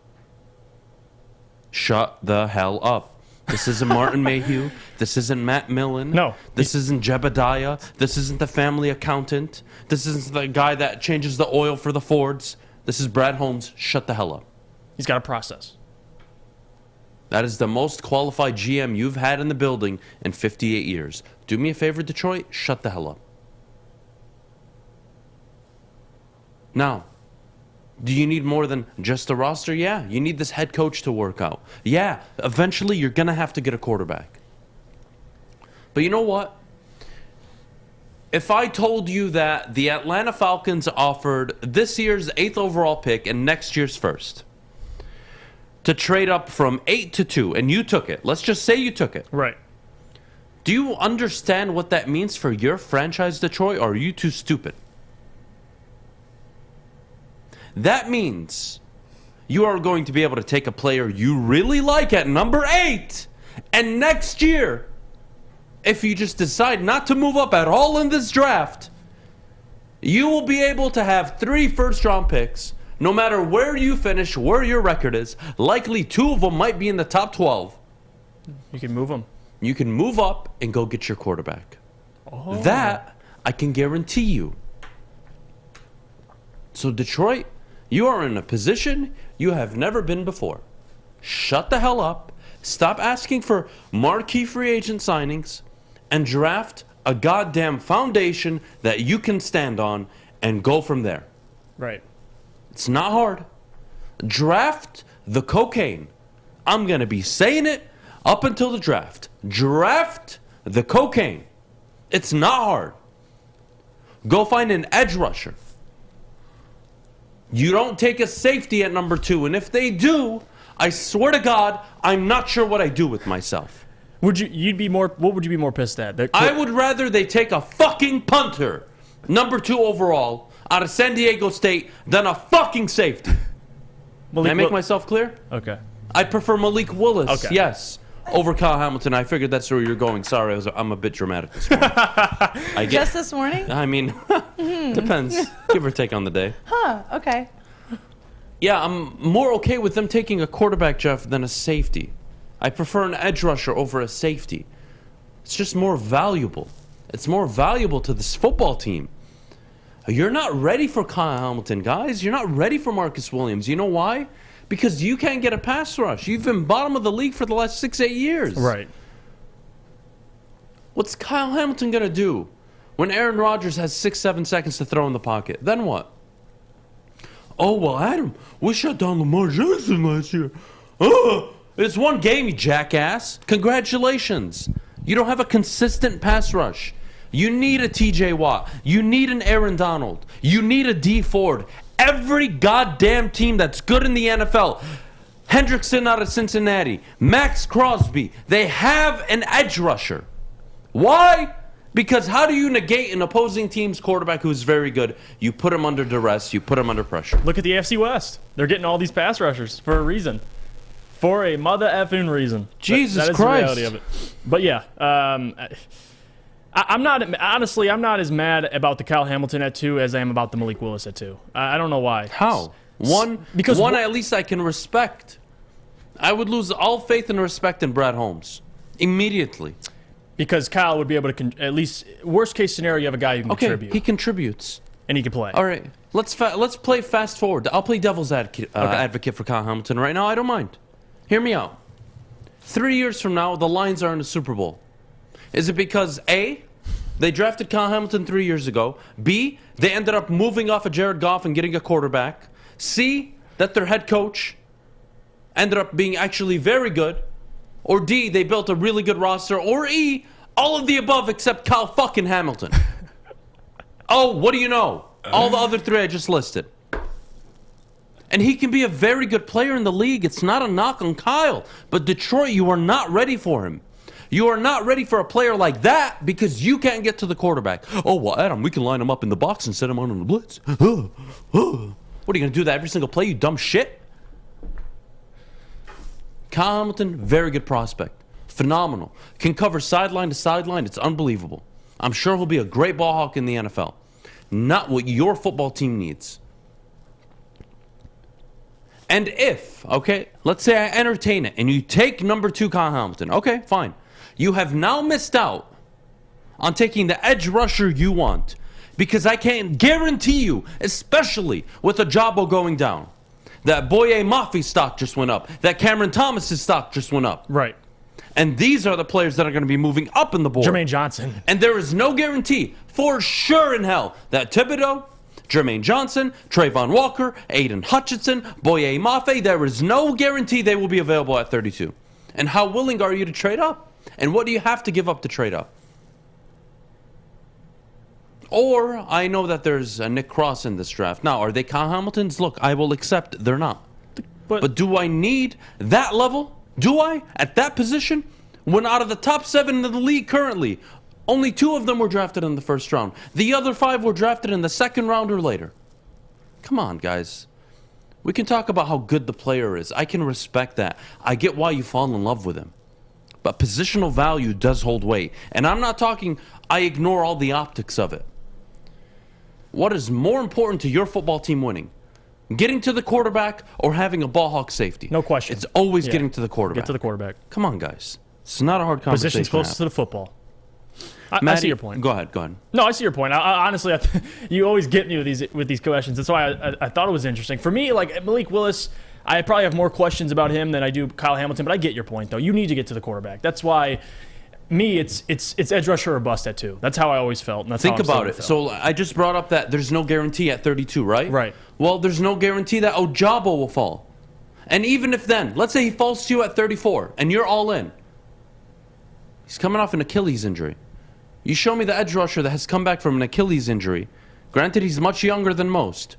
Shut the hell up. This isn't Martin Mayhew. This isn't Matt Millen.
No.
This isn't Jebediah. This isn't the family accountant. This isn't the guy that changes the oil for the Fords. This is Brad Holmes. Shut the hell up.
He's got a process.
That is the most qualified GM you've had in the building in 58 years. Do me a favor, Detroit. Shut the hell up. Now, do you need more than just a roster? Yeah. You need this head coach to work out. Yeah. Eventually, you're going to have to get a quarterback. But you know what? If I told you that the Atlanta Falcons offered this year's 8th overall pick and next year's 1st to trade up from 8 to 2, and you took it. Let's just say you took it.
Right.
Do you understand what that means for your franchise, Detroit, or are you too stupid? That means you are going to be able to take a player you really like at number 8, and next year, if you just decide not to move up at all in this draft, you will be able to have 3 first-round picks, no matter where you finish, where your record is. Likely 2 of them might be in the top 12.
You can move them.
You can move up and go get your quarterback.
Oh.
That I can guarantee you. So Detroit, you are in a position you have never been before. Shut the hell up. Stop asking for marquee free agent signings and draft a goddamn foundation that you can stand on and go from there.
Right.
It's not hard. Draft the cocaine. I'm going to be saying it up until the draft. Draft the cocaine. It's not hard. Go find an edge rusher. You don't take a safety at number 2, and if they do, I swear to God, I'm not sure what I do with myself.
What would you be more pissed at?
I would rather they take a fucking punter, number 2 overall, out of San Diego State, than a fucking safety. Can I make myself clear?
Okay.
I prefer Malik Willis,
okay.
Yes, over Kyle Hamilton. I figured that's where you're going. Sorry, I'm a bit dramatic this morning.
Just this morning?
I mean, depends. Give or take on the day.
Huh, okay.
Yeah, I'm more okay with them taking a quarterback, Jeff, than a safety. I prefer an edge rusher over a safety. It's just more valuable. It's more valuable to this football team. You're not ready for Kyle Hamilton, guys. You're not ready for Marcus Williams. You know why? Because you can't get a pass rush. You've been bottom of the league for the last 6-8 years.
Right.
What's Kyle Hamilton going to do when Aaron Rodgers has 6-7 seconds to throw in the pocket? Then what? Oh, well, Adam, we shut down Lamar Jackson last year. It's one game, you jackass. Congratulations. You don't have a consistent pass rush. You need a TJ Watt. You need an Aaron Donald. You need a D Ford. Every goddamn team that's good in the NFL, Hendrickson out of Cincinnati, Max Crosby, they have an edge rusher. Why? Because how do you negate an opposing team's quarterback who's very good? You put him under duress. You put him under pressure.
Look at the AFC West. They're getting all these pass rushers for a reason. For a mother effing reason.
Jesus
that is
Christ.
the reality of it. But yeah, I'm not as mad about the Kyle Hamilton at 2 as I am about the Malik Willis at 2. I don't know why.
How? One at least I can respect. I would lose all faith and respect in Brad Holmes immediately.
Because Kyle would be able to, at least, worst case scenario, you have a guy who can contribute.
He contributes.
And he can play.
All right, let's play fast forward. I'll play devil's advocate for Kyle Hamilton right now. I don't mind. Hear me out. 3 years from now, the Lions are in the Super Bowl. Is it because A, they drafted Kyle Hamilton 3 years ago, B, they ended up moving off of Jared Goff and getting a quarterback, C, that their head coach ended up being actually very good, or D, they built a really good roster, or E, all of the above except Kyle fucking Hamilton? Oh, what do you know? All the other 3 I just listed. And he can be a very good player in the league. It's not a knock on Kyle. But Detroit, you are not ready for him. You are not ready for a player like that because you can't get to the quarterback. Oh, well, Adam, we can line him up in the box and set him on the blitz. What are you going to do that every single play, you dumb shit? Kyle Hamilton, very good prospect. Phenomenal. Can cover sideline to sideline. It's unbelievable. I'm sure he'll be a great ball hawk in the NFL. Not what your football team needs. And if, okay, let's say I entertain it and you take number 2 Kyle Hamilton. Okay, fine. You have now missed out on taking the edge rusher you want because I can guarantee you, especially with Ajabo going down, that Boye Mafi stock just went up, that Cameron Thomas's stock just went up.
Right.
And these are the players that are going to be moving up in the board.
Jermaine Johnson.
And there is no guarantee for sure in hell that Thibodeau, Jermaine Johnson, Trayvon Walker, Aiden Hutchinson, Boye Mafe, there is no guarantee they will be available at 32. And how willing are you to trade up? And what do you have to give up to trade up? Or I know that there's a Nick Cross in this draft. Now, are they Kyle Hamiltons? Look, I will accept they're not. But do I need that level? Do I? At that position? When out of the top 7 in the league currently, only 2 of them were drafted in the first round. The other 5 were drafted in the second round or later. Come on, guys. We can talk about how good the player is. I can respect that. I get why you fall in love with him. But positional value does hold weight. And I'm not talking, I ignore all the optics of it. What is more important to your football team winning? Getting to the quarterback or having a ball hawk safety?
No question.
It's always getting to the quarterback.
Get to the quarterback.
Come on, guys. It's not a hard conversation.
Position's closest to the football.
Maddie,
I see your point.
Go ahead.
No, I see your point. Honestly, you always get me with these questions. That's why I thought it was interesting. For me, like Malik Willis, I probably have more questions about him than I do Kyle Hamilton, but I get your point, though. You need to get to the quarterback. That's why, me, it's edge rusher or bust at 2. That's how I always felt. And that's
Think
how
about it. So I just brought up that there's no guarantee at 32, right?
Right.
Well, there's no guarantee that Ojabo will fall. And even if then, let's say he falls to you at 34, and you're all in. He's coming off an Achilles injury. You show me the edge rusher that has come back from an Achilles injury. Granted, he's much younger than most.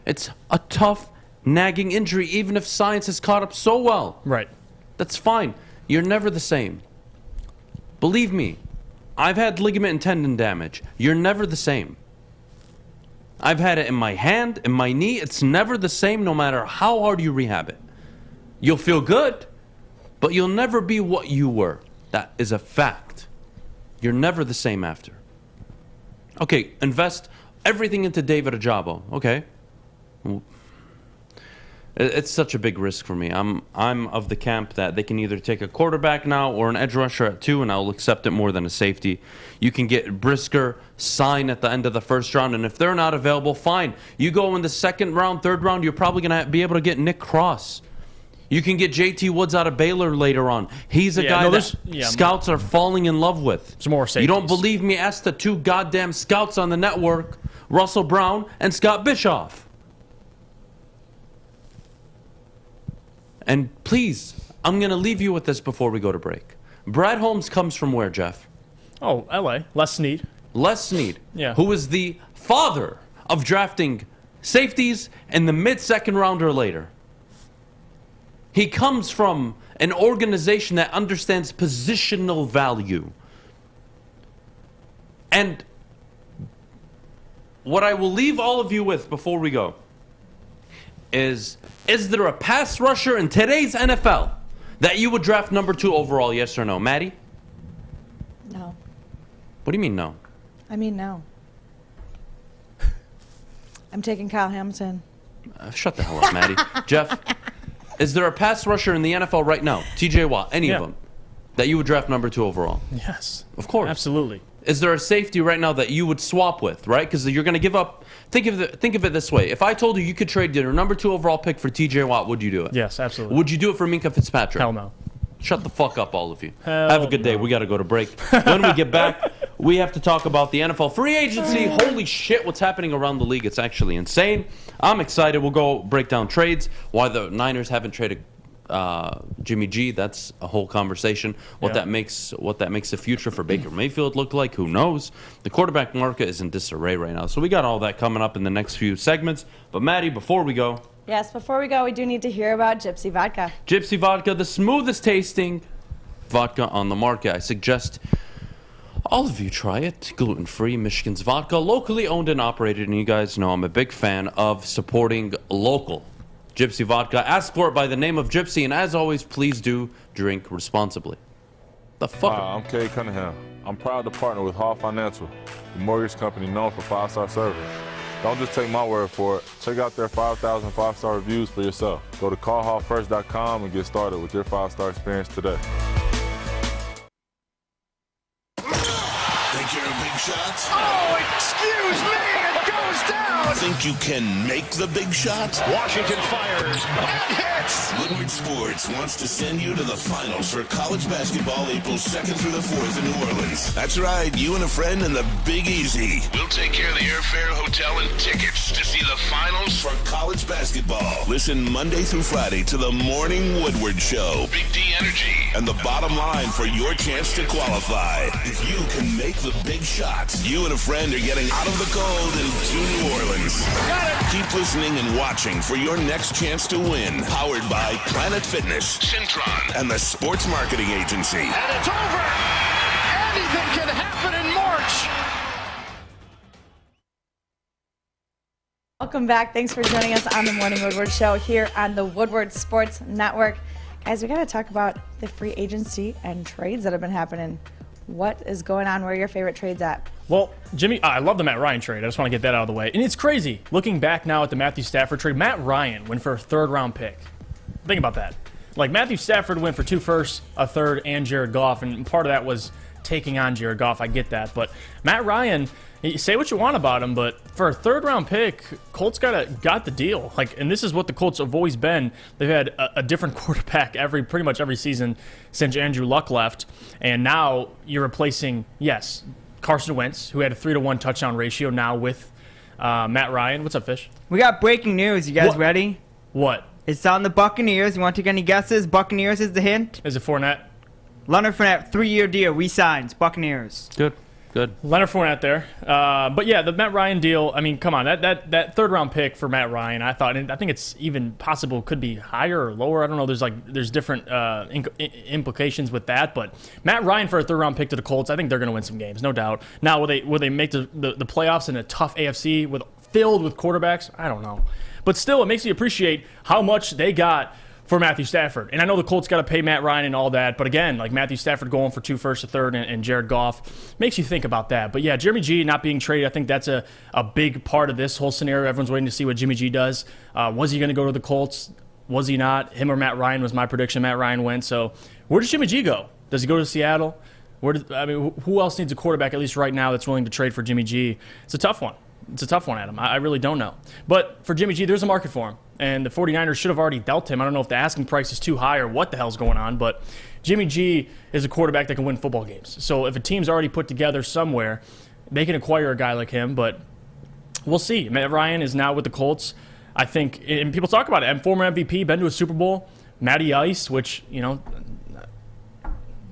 It's a tough, nagging injury, even if science has caught up so well.
Right.
That's fine. You're never the same. Believe me, I've had ligament and tendon damage. You're never the same. I've had it in my hand, in my knee. It's never the same no matter how hard you rehab it. You'll feel good, but you'll never be what you were. That is a fact. You're never the same after. Okay, invest everything into David Ajabo. Okay. It's such a big risk for me. I'm of the camp that they can either take a quarterback now or an edge rusher at 2, and I'll accept it more than a safety. You can get Brisker, sign at the end of the first round, and if they're not available, fine. You go in the second round, third round, you're probably going to be able to get Nick Cross. You can get J.T. Woods out of Baylor later on. He's a guy that scouts are falling in love with.
Some more safeties.
You don't believe me? Ask the 2 goddamn scouts on the network, Russell Brown and Scott Bischoff. And please, I'm going to leave you with this before we go to break. Brad Holmes comes from where, Jeff?
Oh, L.A. Les Snead.
Les Snead,
yeah.
Who is the father of drafting safeties in the mid-second round or later. He comes from an organization that understands positional value. And what I will leave all of you with before we go is there a pass rusher in today's NFL that you would draft number 2 overall, yes or no? Maddie?
No.
What do you mean no?
I mean no. I'm taking Kyle Hamilton.
Shut the hell up, Maddie. Jeff, is there a pass rusher in the NFL right now, TJ Watt, any of them, that you would draft number 2 overall?
Yes.
Of course.
Absolutely.
Is there a safety right now that you would swap with, right? Because you're going to give up. Think of it this way. If I told you could trade your number 2 overall pick for TJ Watt, would you do it?
Yes, absolutely.
Would you do it for Minkah Fitzpatrick?
Hell no.
Shut the fuck up, all of you.
Hell
Have a good day.
no.
We got to go to break. When we get back, we have to talk about the NFL free agency. Holy shit, what's happening around the league? It's actually insane. I'm excited. We'll go break down trades, why the Niners haven't traded Jimmy G. That's a whole conversation. What that makes the future for Baker Mayfield look like, who knows? The quarterback market is in disarray right now. So we got all that coming up in the next few segments. But Maddie, before we go,
Yes, before we go, we do need to hear about Gypsy Vodka.
Gypsy Vodka, the smoothest tasting vodka on the market. I suggest all of you try it. Gluten-free Michigan's vodka, locally owned and operated. And you guys know I'm a big fan of supporting local. Gypsy Vodka. Ask for it by the name of Gypsy. And as always, please do drink responsibly. The fuck?
Hi, I'm Kay Cunningham. I'm proud to partner with Hall Financial, the mortgage company known for 5-star service. Don't just take my word for it. Check out their 5,000 5-star reviews for yourself. Go to callhallfirst.com and get started with your 5-star experience today.
Think you're a big shot?
Oh, excuse me, it goes down!
Think you can make the big shot?
Washington fires. That hits!
Woodward Sports wants to send you to the finals for college basketball April 2nd through the 4th in New Orleans. That's right, you and a friend in the Big Easy. We'll take care of the airfare, hotel, and tickets to see the finals for college basketball. Listen Monday through Friday to the Morning Woodward Show. Big D Energy. And the bottom line for your chance to qualify. If you can make the big shot, you and a friend are getting out of the cold and to New Orleans.
Got it!
Keep listening and watching for your next chance to win. Powered by Planet Fitness, Syntron, and the Sports Marketing Agency.
And it's over! Anything can happen in March!
Welcome back. Thanks for joining us on the Morning Woodward Show here on the Woodward Sports Network. Guys, we got to talk about the free agency and trades that have been happening. What is going on? Where are your favorite trades at?
Well, Jimmy, I love the Matt Ryan trade. I just want to get that out of the way. And it's crazy. Looking back now at the Matthew Stafford trade, Matt Ryan went for a 3rd-round pick. Think about that. Like, Matthew Stafford went for 2 firsts, a 3rd, and Jared Goff, and part of that was taking on Jared Goff. I get that. But Matt Ryan, you say what you want about him, but for a 3rd-round pick, Colts got the deal. Like, and this is what the Colts have always been. They've had a different quarterback pretty much every season since Andrew Luck left, and now you're replacing, yes, Carson Wentz, who had a 3-to-1 touchdown ratio, now with Matt Ryan. What's up, Fish?
We got breaking news. You guys ready?
What?
It's on the Buccaneers. You want to take any guesses? Buccaneers is the hint.
Is it Fournette?
Leonard Fournette, 3-year deal, re-signs. Buccaneers.
Good.
Leonard Fournette there. But yeah, the Matt Ryan deal, I mean, come on. That 3rd-round pick for Matt Ryan, I think it's even possible could be higher or lower. I don't know. There's different implications with that. But Matt Ryan for a 3rd-round pick to the Colts, I think they're going to win some games, no doubt. Now, will they make the playoffs in a tough AFC filled with quarterbacks? I don't know. But still, it makes me appreciate how much they got for Matthew Stafford. And I know the Colts got to pay Matt Ryan and all that, but again, like Matthew Stafford going for 2 firsts, a 3rd, and Jared Goff makes you think about that. But yeah, Jimmy G not being traded, I think that's a big part of this whole scenario. Everyone's waiting to see what Jimmy G does. Was he going to go to the Colts? Was he not? Him or Matt Ryan was my prediction. Matt Ryan went. So where does Jimmy G go? Does he go to Seattle? Who else needs a quarterback, at least right now, that's willing to trade for Jimmy G? It's a tough one. Adam. I really don't know. But for Jimmy G, there's a market for him. And the 49ers should have already dealt him. I don't know if the asking price is too high or what the hell's going on. But Jimmy G is a quarterback that can win football games. So if a team's already put together somewhere, they can acquire a guy like him. But we'll see. Matt Ryan is now with the Colts. I think, and people talk about it. I'm former MVP, been to a Super Bowl. Matty Ice, which,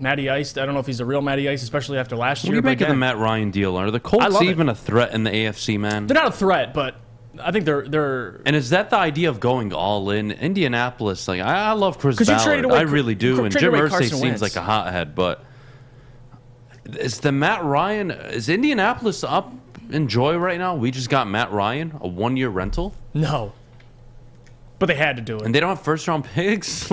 Matty Ice, I don't know if he's a real Matty Ice, especially after last year.
What do you make of the Matt Ryan deal? Are the Colts even a threat in the AFC, man?
They're not a threat, but I think they're.
And is that the idea of going all in? Indianapolis, I love Chris Ballard.
I
really do. And Jim Irsay seems like a hothead, but is Indianapolis up in joy right now? We just got Matt Ryan, a 1-year rental?
No. But they had to do it.
And they don't have first-round picks?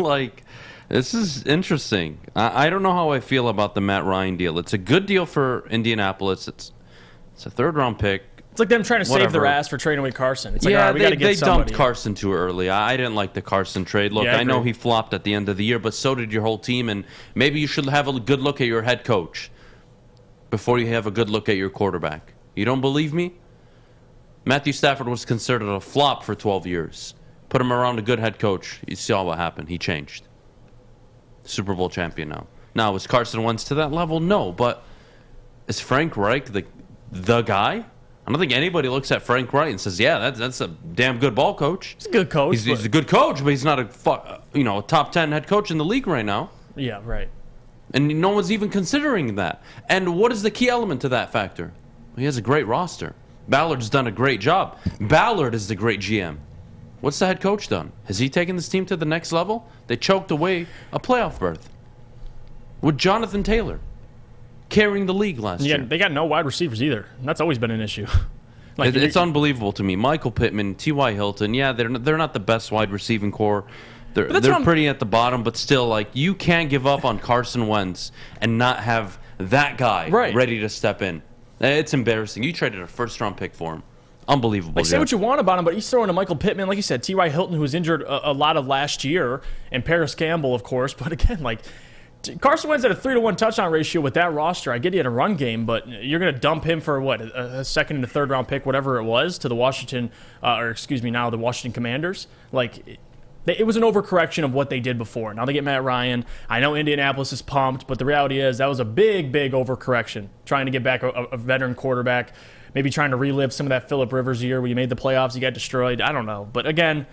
This is interesting. I don't know how I feel about the Matt Ryan deal. It's a good deal for Indianapolis. It's a third-round pick.
It's like them trying to save their ass for trading away Carson. It's like, all right, we got to get
somebody. They dumped Carson too early. I didn't like the Carson trade. Look, I know he flopped at the end of the year, but so did your whole team, and maybe you should have a good look at your head coach before you have a good look at your quarterback. You don't believe me? Matthew Stafford was considered a flop for 12 years. Put him around a good head coach. You saw what happened. He changed. Super Bowl champion now. Now, is Carson Wentz to that level? No, but is Frank Reich the guy? I don't think anybody looks at Frank Reich and says, yeah, that's a damn good ball coach.
He's a good coach.
He's a good coach, but he's not a top 10 head coach in the league right now.
Yeah, right.
And no one's even considering that. And what is the key element to that factor? He has a great roster. Ballard's done a great job. Ballard is the great GM. What's the head coach done? Has he taken this team to the next level? They choked away a playoff berth with Jonathan Taylor carrying the league last year.
They got no wide receivers either. That's always been an issue.
It's unbelievable to me. Michael Pittman, T.Y. Hilton, they're not the best wide receiving core. They're pretty at the bottom, but still, you can't give up on Carson Wentz and not have that guy ready to step in. It's embarrassing. You traded a first-round pick for him. Unbelievable.
Say what you want about him, but he's throwing to Michael Pittman, like you said, T.Y. Hilton, who was injured a lot of last year, and Paris Campbell, of course. But again, Carson Wentz had a 3-to-1 touchdown ratio with that roster. I get he had a run game, but you're going to dump him for what, a second and a third round pick, whatever it was, to the Washington, the Washington Commanders. It was an overcorrection of what they did before. Now they get Matt Ryan. I know Indianapolis is pumped, but the reality is that was a big, big overcorrection, trying to get back a veteran quarterback. Maybe trying to relive some of that Phillip Rivers year where you made the playoffs, you got destroyed. I don't know. But again,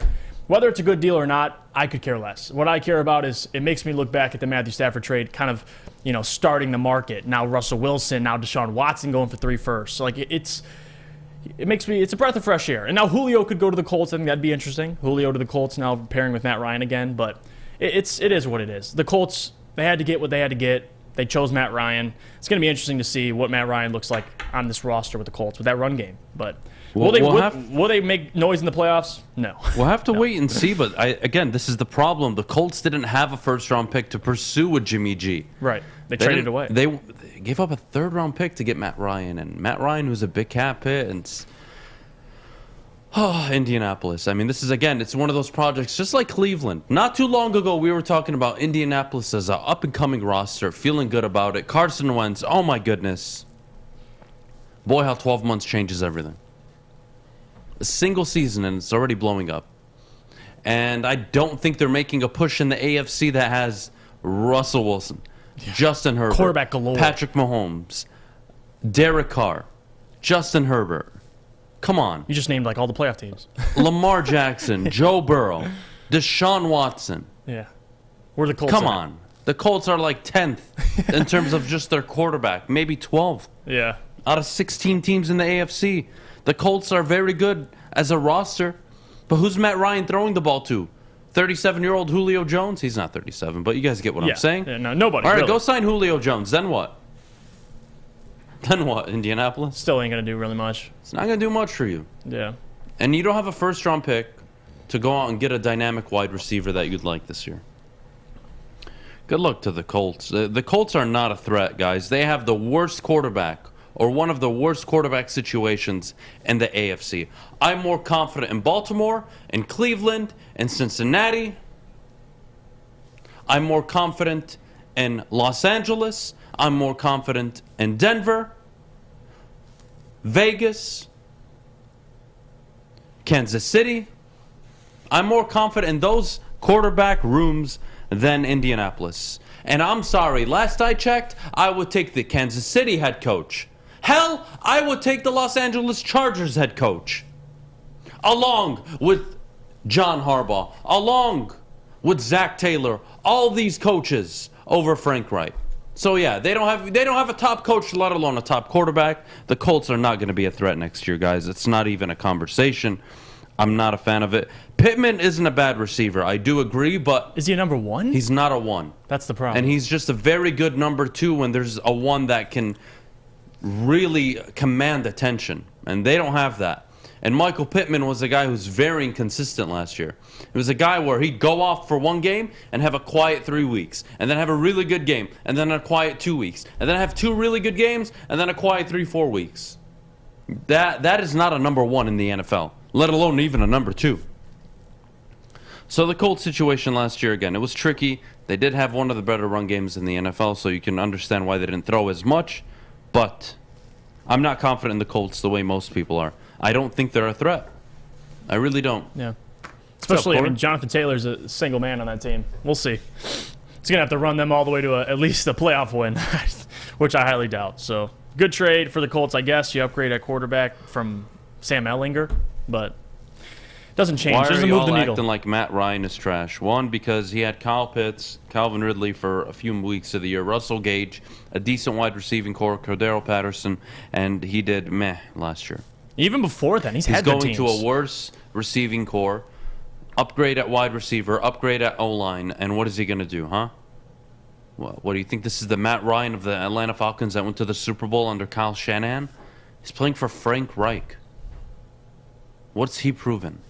whether it's a good deal or not, I could care less. What I care about is it makes me look back at the Matthew Stafford trade, kind of, starting the market. Now Russell Wilson, now Deshaun Watson going for 3 firsts. It's a breath of fresh air. And now Julio could go to the Colts. I think that'd be interesting. Julio to the Colts now pairing with Matt Ryan again. But it is what it is. The Colts, they had to get what they had to get. They chose Matt Ryan. It's going to be interesting to see what Matt Ryan looks like on this roster with the Colts with that run game. But will they make noise in the playoffs? No.
We'll have to wait and see. But again, this is the problem. The Colts didn't have a first-round pick to pursue with Jimmy G.
Right. They traded away.
They gave up a third-round pick to get Matt Ryan. And Matt Ryan was a big cap hit. And Indianapolis. I mean, this is, again, it's one of those projects just like Cleveland. Not too long ago, we were talking about Indianapolis as an up-and-coming roster, feeling good about it. Carson Wentz, oh my goodness. Boy, how 12 months changes everything. A single season, and it's already blowing up. And I don't think they're making a push in the AFC that has Russell Wilson, Justin Herbert,
quarterback galore,
Patrick Mahomes, Derek Carr, Justin Herbert. Come on.
You just named all the playoff teams.
Lamar Jackson, Joe Burrow, Deshaun Watson.
Yeah. Where the Colts
Come on. The Colts are 10th in terms of just their quarterback, maybe 12th.
Yeah.
Out of 16 teams in the AFC. The Colts are very good as a roster. But who's Matt Ryan throwing the ball to? 37-year-old Julio Jones? He's not 37, but you guys get what I'm saying?
Yeah, no, nobody.
All right,
really.
Go sign Julio Jones. Then what? Indianapolis?
Still ain't going to do really much.
It's not going to do much for you.
Yeah.
And you don't have a first-round pick to go out and get a dynamic wide receiver that you'd like this year. Good luck to the Colts. The Colts are not a threat, guys. They have the worst quarterback or one of the worst quarterback situations in the AFC. I'm more confident in Baltimore, in Cleveland, in Cincinnati. I'm more confident in Los Angeles. I'm more confident in Denver, Vegas, Kansas City. I'm more confident in those quarterback rooms than Indianapolis. And I'm sorry, last I checked, I would take the Kansas City head coach. Hell, I would take the Los Angeles Chargers head coach. Along with John Harbaugh, along with Zach Taylor, all these coaches over Frank Reich. So yeah, they don't have a top coach, let alone a top quarterback. The Colts are not going to be a threat next year, guys. It's not even a conversation. I'm not a fan of it. Pittman isn't a bad receiver. I do agree, but...
Is he a number 1?
He's not a 1.
That's the problem.
And he's just a very good number 2 when there's a 1 that can really command attention. And they don't have that. And Michael Pittman was a guy who's very inconsistent last year. He was a guy where he'd go off for 1 game and have a quiet 3 weeks. And then have a really good game. And then a quiet 2 weeks. And then have 2 really good games. And then a quiet 3-4 weeks. That is not a number 1 in the NFL. Let alone even a number 2. So the Colts situation last year, again, it was tricky. They did have one of the better run games in the NFL, so you can understand why they didn't throw as much. But I'm not confident in the Colts the way most people are. I don't think they're a threat. I really don't.
Yeah. Especially, Jonathan Taylor's a single man on that team. We'll see. He's going to have to run them all the way to at least a playoff win, which I highly doubt. So, good trade for the Colts, I guess. You upgrade at quarterback from Sam Ehlinger. But doesn't change.
Why
doesn't
are you
move the
all
needle.
acting like Matt Ryan is trash? 1, because he had Kyle Pitts, Calvin Ridley for a few weeks of the year, Russell Gage, a decent wide receiving core, Cordero Patterson, and he did meh last year.
Even before then, he's had
going
teams.
to a worse receiving core, upgrade at wide receiver, upgrade at O-line, and what is he going to do, huh? What do you think? This is the Matt Ryan of the Atlanta Falcons that went to the Super Bowl under Kyle Shanahan? He's playing for Frank Reich. What's he proven?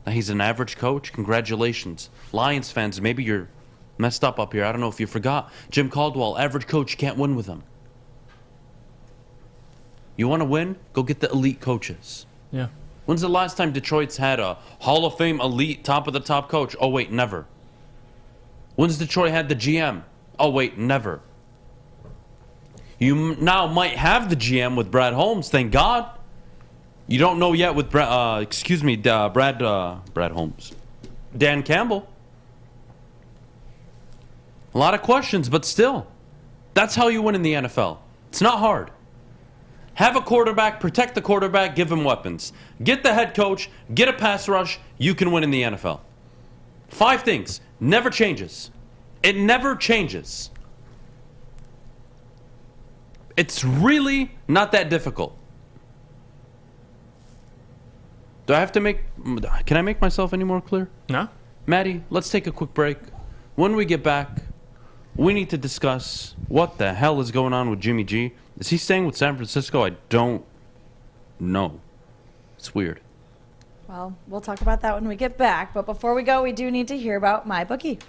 That he's an average coach? Congratulations. Lions fans, maybe you're messed up here. I don't know if you forgot. Jim Caldwell, average coach, you can't win with him. You want to win? Go get the elite coaches.
Yeah.
When's the last time Detroit's had a Hall of Fame elite top of the top coach? Oh, wait, never. When's Detroit had the GM? Oh, wait, never. You now might have the GM with Brad Holmes, thank God. You don't know yet with Brad Holmes. Dan Campbell. A lot of questions, but still. That's how you win in the NFL. It's not hard. Have a quarterback, protect the quarterback, give him weapons. Get the head coach, get a pass rush, you can win in the NFL. 5 things. Never changes. It never changes. It's really not that difficult. Do I have to can I make myself any more clear?
No.
Maddie, let's take a quick break. When we get back, we need to discuss what the hell is going on with Jimmy G. Is he staying with San Francisco? I don't know. It's weird.
Well, we'll talk about that when we get back. But before we go, we do need to hear about MyBookie.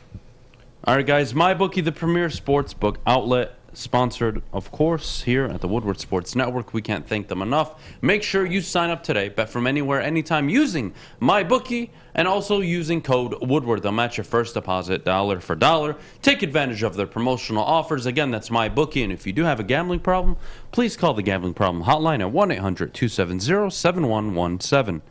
All right, guys. MyBookie, the premier sports book outlet, sponsored, of course, here at the Woodward Sports Network. We can't thank them enough. Make sure you sign up today. Bet from anywhere, anytime, using MyBookie and also using code Woodward. They'll match your first deposit $1 for $1. Take advantage of their promotional offers. Again, that's MyBookie. And if you do have a gambling problem, please call the Gambling Problem Hotline at 1-800-270-7117.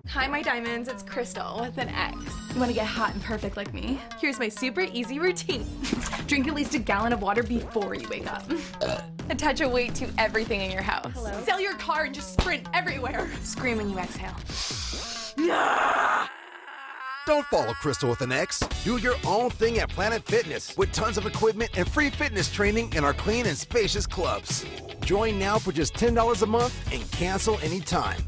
Hi, my diamonds, it's Crystal with an X. You want to get hot and perfect like me? Here's my super easy routine. Drink at least a gallon of water before you wake up. Attach a weight to everything in your house.
Hello?
Sell your car and just sprint everywhere. Scream when you exhale.
Don't follow Crystal with an X. Do your own thing at Planet Fitness with tons of equipment and free fitness training in our clean and spacious clubs. Join now for just $10 a month and cancel anytime.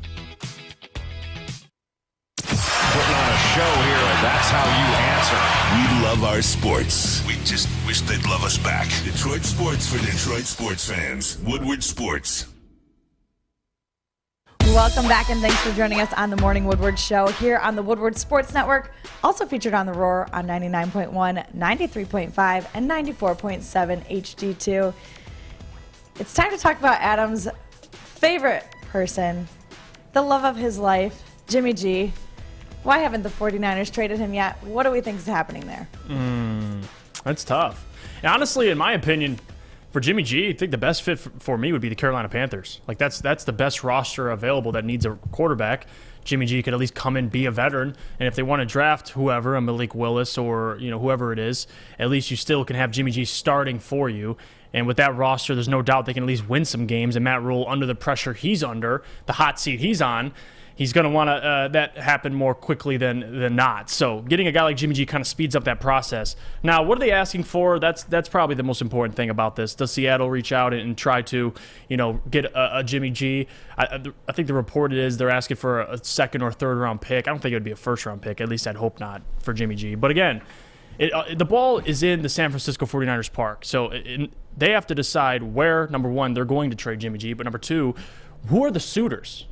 Whiplash.
show here. That's how you answer.
We love our sports. We just wish they'd love us back. Detroit sports for Detroit sports fans. Woodward Sports.
Welcome back, and thanks for joining us on the Morning Woodward Show here on the Woodward Sports Network. Also featured on the Roar on 99.1, 93.5, and 94.7 HD2. It's time to talk about Adam's favorite person, the love of his life, Jimmy G. Why haven't the 49ers traded him yet? What do we think is happening there?
That's tough. And honestly, in my opinion, for Jimmy G, I think the best fit for me would be the Carolina Panthers. Like that's the best roster available that needs a quarterback. Jimmy G could at least come in, be a veteran, and if they want to draft whoever, a Malik Willis or whoever it is, at least you still can have Jimmy G starting for you. And with that roster, there's no doubt they can at least win some games. And Matt Rule, under the pressure he's under, the hot seat he's on, he's going to want that happen more quickly than not. So getting a guy like Jimmy G kind of speeds up that process. Now, what are they asking for? That's probably the most important thing about this. Does Seattle reach out and try to get a Jimmy G? I think the report is they're asking for a second or third round pick. I don't think it would be a first round pick. At least I'd hope not for Jimmy G. But again, the ball is in the San Francisco 49ers park. So they have to decide where, number one, they're going to trade Jimmy G. But number two, who are the suitors?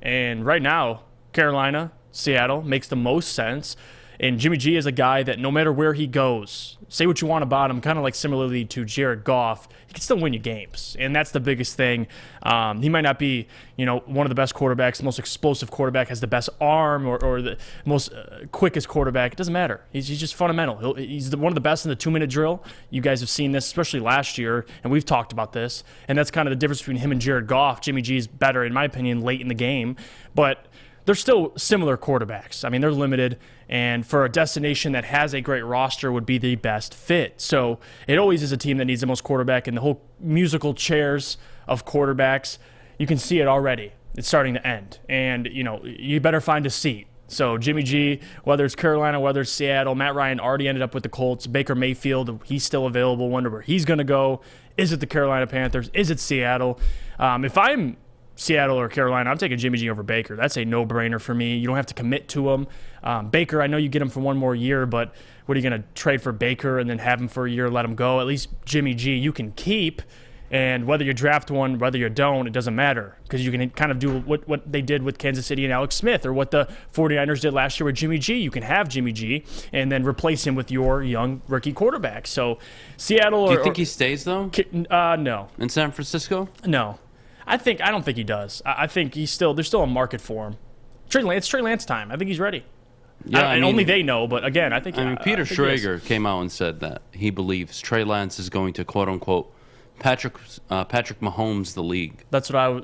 And right now, Carolina, Seattle makes the most sense. And Jimmy G is a guy that no matter where he goes, say what you want about him, kind of like similarly to Jared Goff, he can still win you games. And that's the biggest thing. He might not be, one of the best quarterbacks, the most explosive quarterback, has the best arm or the most quickest quarterback. It doesn't matter. He's just fundamental. He's one of the best in the 2-minute drill. You guys have seen this, especially last year, and we've talked about this. And that's kind of the difference between him and Jared Goff. Jimmy G is better, in my opinion, late in the game. But they're still similar quarterbacks. I mean, they're limited, and for a destination that has a great roster would be the best fit. So it always is a team that needs the most quarterback, and the whole musical chairs of quarterbacks, you can see it already. It's starting to end, and you better find a seat. So Jimmy G, whether it's Carolina, whether it's Seattle, Matt Ryan already ended up with the Colts. Baker Mayfield, he's still available. Wonder where he's going to go. Is it the Carolina Panthers? Is it Seattle? If I'm Seattle or Carolina, I'm taking Jimmy G over Baker. That's a no-brainer for me. You don't have to commit to him. Baker, I know you get him for one more year, but what are you going to trade for Baker and then have him for a year, let him go? At least Jimmy G you can keep, and whether you draft one, whether you don't, it doesn't matter because you can kind of do what they did with Kansas City and Alex Smith, or what the 49ers did last year with Jimmy G. You can have Jimmy G and then replace him with your young rookie quarterback. So Seattle.
Do you think he stays, though?
No.
In San Francisco?
No. I don't think he does. I think there's still a market for him. Trey Lance time. I think he's ready.
Yeah,
only they know, but again, I think.
Peter Schrager came out and said that he believes Trey Lance is going to quote unquote Patrick Mahomes the league.
That's what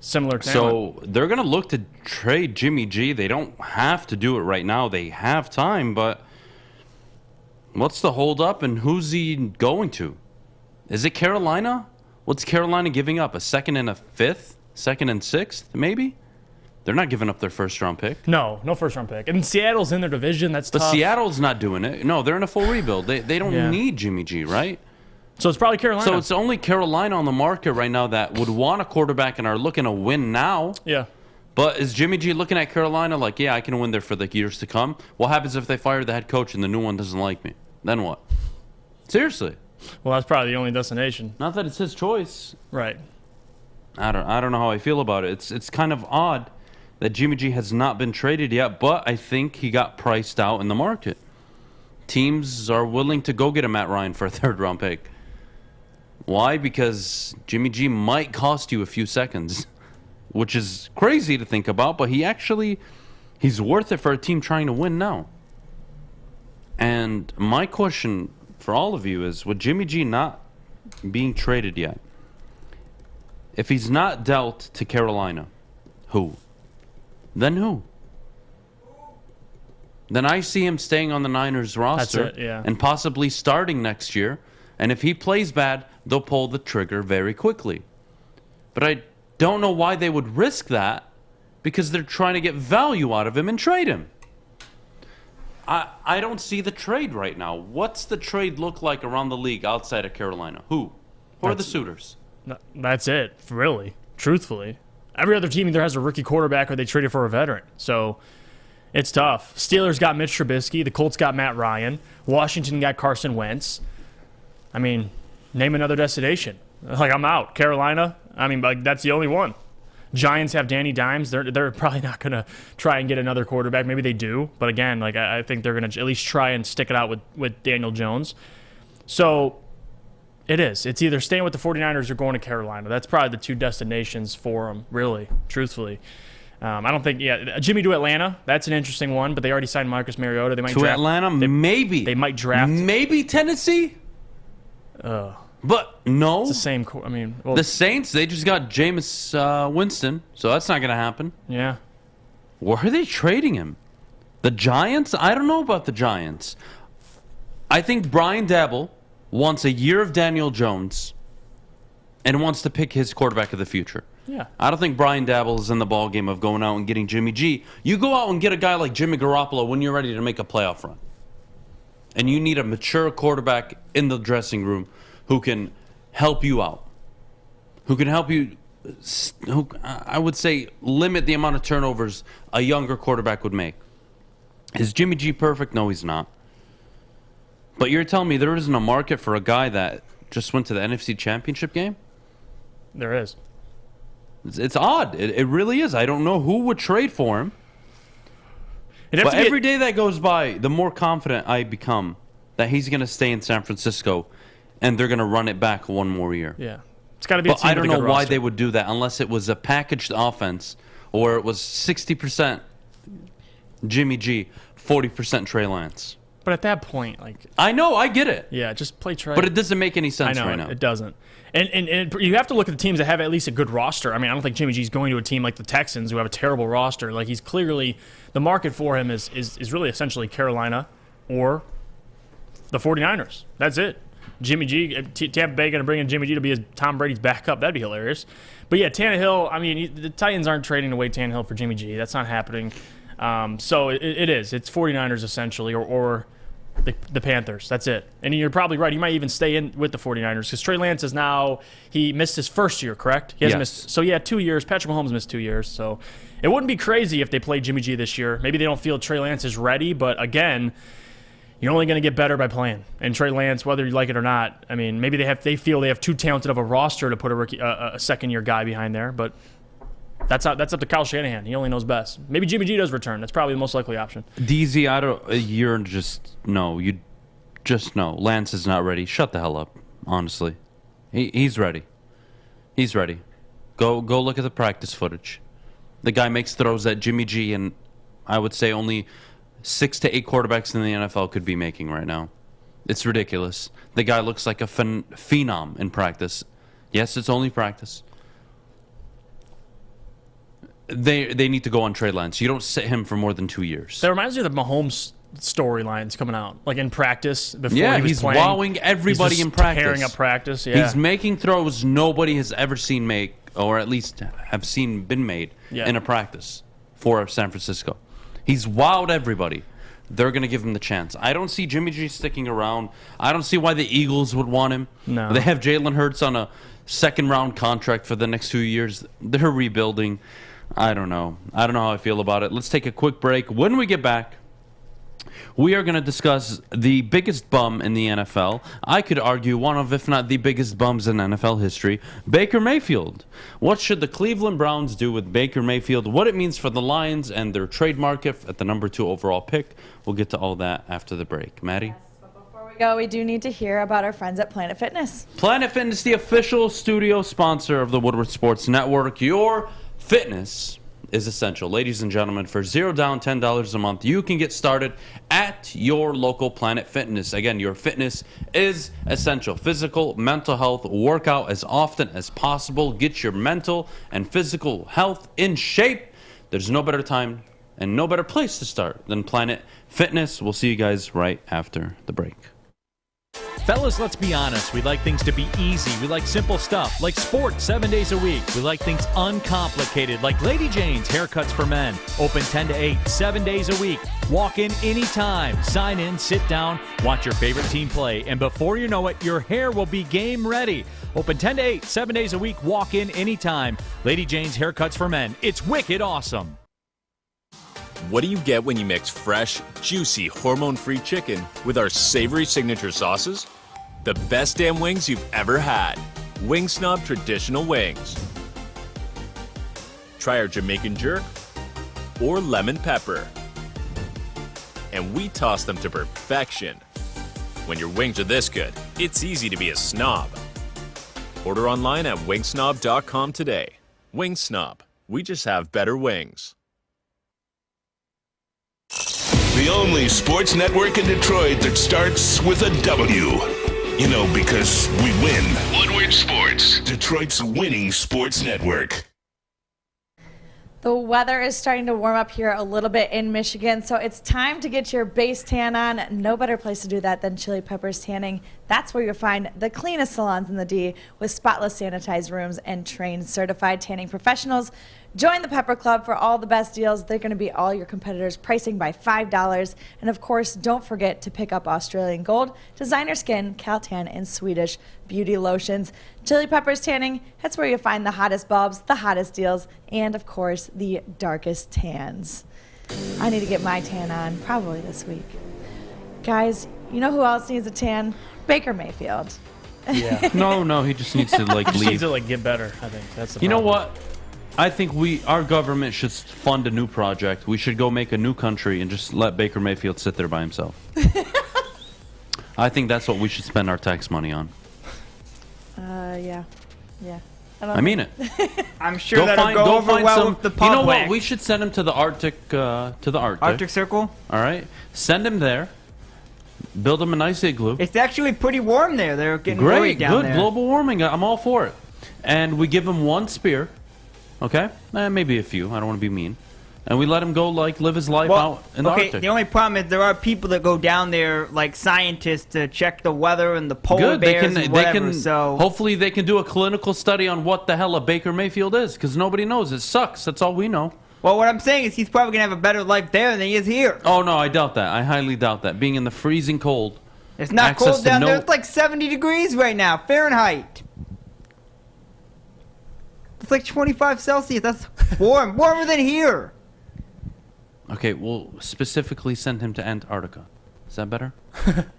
similar talent.
So they're gonna look to trade Jimmy G. They don't have to do it right now. They have time, but what's the hold up and who's he going to? Is it Carolina? What's Carolina giving up? A second and a fifth? Second and sixth, maybe? They're not giving up their first-round pick.
No first-round pick. And Seattle's in their division. That's tough.
But Seattle's not doing it. No, they're in a full rebuild. They don't need Jimmy G, right?
So it's probably Carolina.
So it's only Carolina on the market right now that would want a quarterback and are looking to win now.
Yeah.
But is Jimmy G looking at Carolina like, yeah, I can win there for the years to come? What happens if they fire the head coach and the new one doesn't like me? Then what? Seriously.
Well, that's probably the only destination.
Not that it's his choice.
Right.
I don't know how I feel about it. It's kind of odd that Jimmy G has not been traded yet, but I think he got priced out in the market. Teams are willing to go get a Matt Ryan for a third-round pick. Why? Because Jimmy G might cost you a few seconds, which is crazy to think about, but he's worth it for a team trying to win now. And my question for all of you is, with Jimmy G not being traded yet, if he's not dealt to Carolina, who? Then who? Then I see him staying on the Niners roster and possibly starting next year. And if he plays bad, they'll pull the trigger very quickly. But I don't know why they would risk that, because they're trying to get value out of him and trade him. I don't see the trade right now. What's the trade look like around the league outside of Carolina? Who are the suitors?
That's it, really, truthfully. Every other team either has a rookie quarterback or they traded for a veteran. So It's tough. Steelers got Mitch Trubisky. The Colts got Matt Ryan. Washington got Carson Wentz. I mean, name another destination. Like, I'm out. Carolina, I mean, like, that's the only one. Giants have Danny Dimes. They're probably not going to try and get another quarterback. Maybe they do. But again, like, I think they're going to at least try and stick it out with Daniel Jones. So it is. It's either staying with the 49ers or going to Carolina. That's probably the two destinations for them, really, truthfully. I don't think, Jimmy to Atlanta. That's an interesting one, but they already signed Marcus Mariota. They might draft
Atlanta, maybe.
They might draft.
Maybe Tennessee? But no.
It's the same.
The Saints, they just got Jameis Winston, so that's not going to happen.
Yeah.
Where are they trading him? The Giants? I don't know about the Giants. I think Brian Daboll wants a year of Daniel Jones and wants to pick his quarterback of the future.
Yeah.
I don't think Brian Daboll is in the ballgame of going out and getting Jimmy G. You go out and get a guy like Jimmy Garoppolo when you're ready to make a playoff run. And you need a mature quarterback in the dressing room who can help you out. Who can help you, I would say, limit the amount of turnovers a younger quarterback would make. Is Jimmy G perfect? No, he's not. But you're telling me there isn't a market for a guy that just went to the NFC Championship game?
There is.
It's odd. It really is. I don't know who would trade for him. But every day that goes by, the more confident I become that he's going to stay in San Francisco and they're going to run it back one more year.
Yeah. It's got to be a team
I don't know why
roster.
they would do that unless it was a packaged offense or it was 60% Jimmy G, 40% Trey Lance.
But at that point, like...
I know, I get it.
Yeah, just play Trey.
But it doesn't make any sense
right
now.
It doesn't. And you have to look at the teams that have at least a good roster. I mean, I don't think Jimmy G's going to a team like the Texans who have a terrible roster. Like, he's clearly... The market for him is really essentially Carolina or the 49ers. That's it. Jimmy G... Tampa Bay going to bring in Jimmy G to be Tom Brady's backup. That'd be hilarious. But yeah, Tannehill... I mean, the Titans aren't trading away Tannehill for Jimmy G. That's not happening. So it is. It's 49ers essentially or the Panthers. That's it. And you're probably right. He might even stay in with the 49ers because Trey Lance is now, he missed his first year, correct? He hasn't missed. So, 2 years. Patrick Mahomes missed 2 years. So it wouldn't be crazy if they played Jimmy G this year. Maybe they don't feel Trey Lance is ready, but again, you're only going to get better by playing. And Trey Lance, whether you like it or not, I mean, maybe they feel they have too talented of a roster to put a second-year guy behind there, but that's up to Kyle Shanahan. He only knows best. Maybe Jimmy G does return. That's probably the most likely option.
DZ, you're just no. You just know Lance is not ready. Shut the hell up. Honestly, he's ready. He's ready. Go look at the practice footage. The guy makes throws that Jimmy G and I would say only 6 to 8 quarterbacks in the NFL could be making right now. It's ridiculous. The guy looks like a phenom in practice. Yes, it's only practice. They need to go on Trey Lance. You don't sit him for more than 2 years.
That reminds me of the Mahomes storylines coming out, like in practice before
he was
he's
playing. Wowing everybody in practice.
Tearing up practice. Yeah,
he's making throws nobody has ever seen make, or at least have seen been made in a practice for San Francisco. He's wowed everybody. They're going to give him the chance. I don't see Jimmy G sticking around. I don't see why the Eagles would want him.
No,
they have Jalen Hurts on a second-round contract for the next 2 years. They're rebuilding. I don't know how I feel about it. Let's take a quick break. When we get back, we are going to discuss the biggest bum in the NFL. I could argue one of, if not the biggest bums in NFL history, Baker Mayfield. What should the Cleveland Browns do with Baker Mayfield? What it means for the Lions and their trade market at the number 2 overall pick. We'll get to all that after the break. Maddie?
Yes, but before we go, we do need to hear about our friends at Planet Fitness.
Planet Fitness, the official studio sponsor of the Woodward Sports Network. Your fitness is essential. Ladies and gentlemen, for $0 down, $10 a month, you can get started at your local Planet Fitness. Again, your fitness is essential. Physical, mental health, workout as often as possible. Get your mental and physical health in shape. There's no better time and no better place to start than Planet Fitness. We'll see you guys right after the break.
Fellas, let's be honest. We like things to be easy. We like simple stuff, like sports 7 days a week. We like things uncomplicated, like Lady Jane's Haircuts for Men. Open 10 to 8, 7 days a week. Walk in anytime. Sign in, sit down, watch your favorite team play, and before you know it, your hair will be game ready. Open 10 to 8, 7 days a week. Walk in anytime. Lady Jane's Haircuts for Men. It's wicked awesome.
What do you get when you mix fresh, juicy, hormone-free chicken with our savory signature sauces? The best damn wings you've ever had. Wing Snob Traditional Wings. Try our Jamaican jerk or lemon pepper. And we toss them to perfection. When your wings are this good, it's easy to be a snob. Order online at wingsnob.com today. Wing Snob. We just have better wings.
The only sports network in Detroit that starts with a W. You know, because we win. Woodward Sports, Detroit's winning sports network.
The weather is starting to warm up here a little bit in Michigan, so it's time to get your base tan on. No better place to do that than Chili Peppers Tanning. That's where you'll find the cleanest salons in the D with spotless sanitized rooms and trained certified tanning professionals. Join the Pepper Club for all the best deals. They're going to beat all your competitors' pricing by $5. And of course, don't forget to pick up Australian Gold, Designer Skin, Caltan, and Swedish beauty lotions. Chili Peppers Tanning, that's where you'll find the hottest bulbs, the hottest deals, and of course, the darkest tans. I need to get my tan on probably this week. Guys, you know who else needs a tan? Baker Mayfield.
Yeah.
No, he just needs to
He
leave.
just needs to get better. I think that's the
You know
problem.
what? I think our government should fund a new project. We should go make a new country and just let Baker Mayfield sit there by himself. I think that's what we should spend our tax money on.
Yeah.
I mean it.
I'm sure that'll go over well with the public.
You know what? We should send him to the Arctic.
Arctic Circle?
All right. Send him there. Build him a nice igloo.
It's actually pretty warm there. They're getting worried down there.
Good global warming. I'm all for it. And we give him one spear. Okay? Maybe a few. I don't want to be mean. And we let him go, live his life out in the Arctic.
The only problem is there are people that go down there, like scientists, to check the weather and the polar bears and whatever. So
hopefully they can do a clinical study on what the hell a Baker Mayfield is, because nobody knows. It sucks. That's all we know.
Well, what I'm saying is he's probably going to have a better life there than he is here.
Oh, no, I doubt that. I highly doubt that. Being in the freezing cold.
It's not cold down there. It's like 70 degrees right now, Fahrenheit. It's like 25 Celsius. That's warm. Warmer than here.
Okay, we'll specifically send him to Antarctica. Is that better?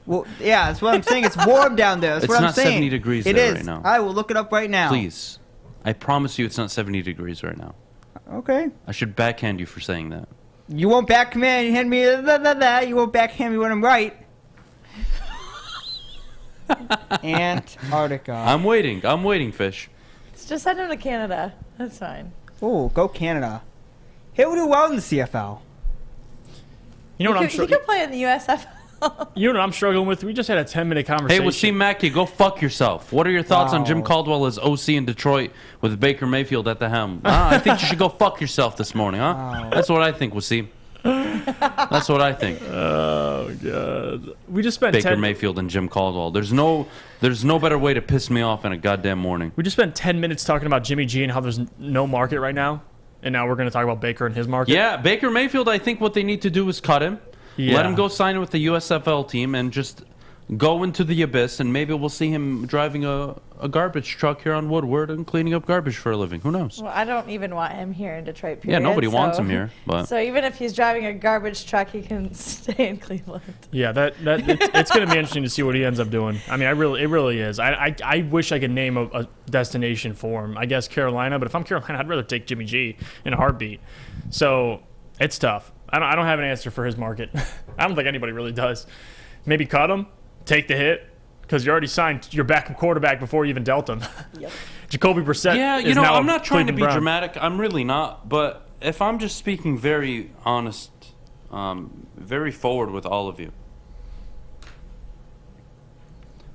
Well, yeah, that's what I'm saying. It's warm down there. That's what I'm saying.
It's not 70 degrees
it
there
is.
right now.
I will look it up right now.
Please. I promise you it's not 70 degrees right now.
Okay.
I should backhand you for saying that.
You won't backhand me. You won't backhand me when I'm right. Antarctica.
I'm waiting, Fish.
Just send him to Canada. That's fine.
Oh, go Canada. He'll do well in the CFL.
You know what I'm
He could play in the USFL.
You know what I'm struggling with? We just had a 10-minute conversation.
Hey, Wasim Mackey, go fuck yourself. What are your thoughts on Jim Caldwell as OC in Detroit with Baker Mayfield at the helm? I think you should go fuck yourself this morning, huh? Wow. That's what I think, Wasim. That's what I think.
Oh, God. We just spent
Baker Mayfield and Jim Caldwell. There's no better way to piss me off in a goddamn morning.
We just spent 10 minutes talking about Jimmy G and how there's no market right now. And now we're going to talk about Baker and his market.
Yeah, Baker Mayfield, I think what they need to do is cut him. Yeah. Let him go sign with the USFL team and just go into the abyss, and maybe we'll see him driving a garbage truck here on Woodward and cleaning up garbage for a living. Who knows?
Well, I don't even want him here in Detroit, period.
Yeah, nobody wants him here. But
so even if he's driving a garbage truck, he can stay in Cleveland.
Yeah, it's going to be interesting to see what he ends up doing. I mean, it really is. I wish I could name a destination for him. I guess Carolina, but if I'm Carolina, I'd rather take Jimmy G in a heartbeat. So it's tough. I don't have an answer for his market. I don't think anybody really does. Maybe cut him, take the hit, because you already signed your backup quarterback before you even dealt him. Yep. Jacoby Brissett.
Yeah,
is now
I'm not trying to be
Brown.
dramatic. I'm really not. But if I'm just speaking very honest, very forward with all of you,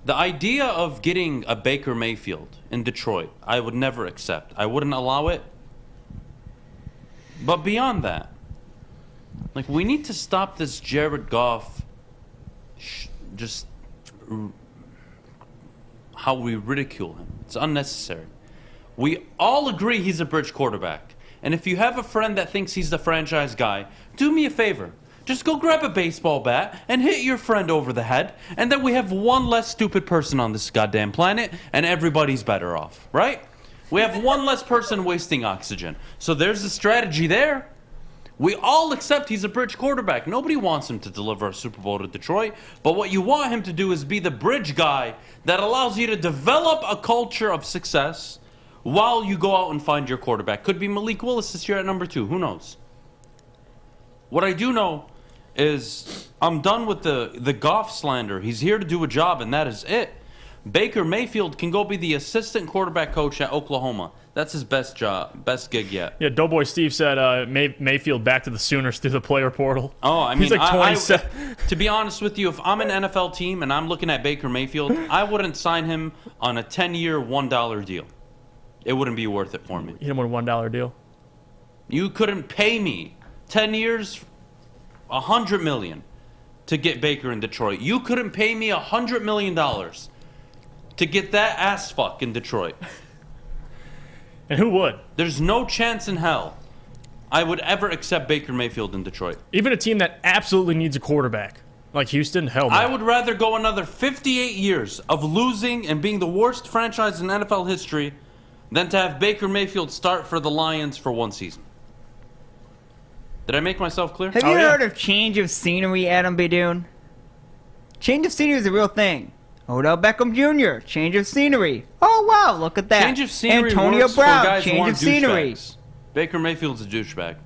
the idea of getting a Baker Mayfield in Detroit, I would never accept. I wouldn't allow it. But beyond that, like, we need to stop this Jared Goff, just how we ridicule him. It's unnecessary. We all agree he's a bridge quarterback. And if you have a friend that thinks he's the franchise guy, do me a favor. Just go grab a baseball bat and hit your friend over the head, and then we have one less stupid person on this goddamn planet, and everybody's better off, right? We have one less person wasting oxygen. So there's a strategy there. We all accept he's a bridge quarterback. Nobody wants him to deliver a Super Bowl to Detroit. But what you want him to do is be the bridge guy that allows you to develop a culture of success while you go out and find your quarterback. Could be Malik Willis this year at number 2. Who knows? What I do know is I'm done with the Goff slander. He's here to do a job, and that is it. Baker Mayfield can go be the assistant quarterback coach at Oklahoma. That's his best job, best gig yet.
Yeah, Doughboy Steve said Mayfield back to the Sooners through the player portal.
Oh, I mean,
he's like 27.
to be honest with you, if I'm an NFL team and I'm looking at Baker Mayfield, I wouldn't sign him on a 10-year, $1 deal. It wouldn't be worth it for me.
You hit him with a $1 deal?
You couldn't pay me 10 years, $100 million to get Baker in Detroit. You couldn't pay me $100 million to get that ass fuck in Detroit.
And who would?
There's no chance in hell I would ever accept Baker Mayfield in Detroit.
Even a team that absolutely needs a quarterback, like Houston, hell no.
I would rather go another 58 years of losing and being the worst franchise in NFL history than to have Baker Mayfield start for the Lions for one season. Did I make myself clear?
Have you heard of change of scenery, Adham Beydoun? Change of scenery is a real thing. Odell Beckham Jr., change of scenery. Oh, wow, look at that.
Change of scenery
Antonio
works
Brown,
for guys
change
who
of
aren't
scenery.
douchebags. Baker Mayfield's a douchebag.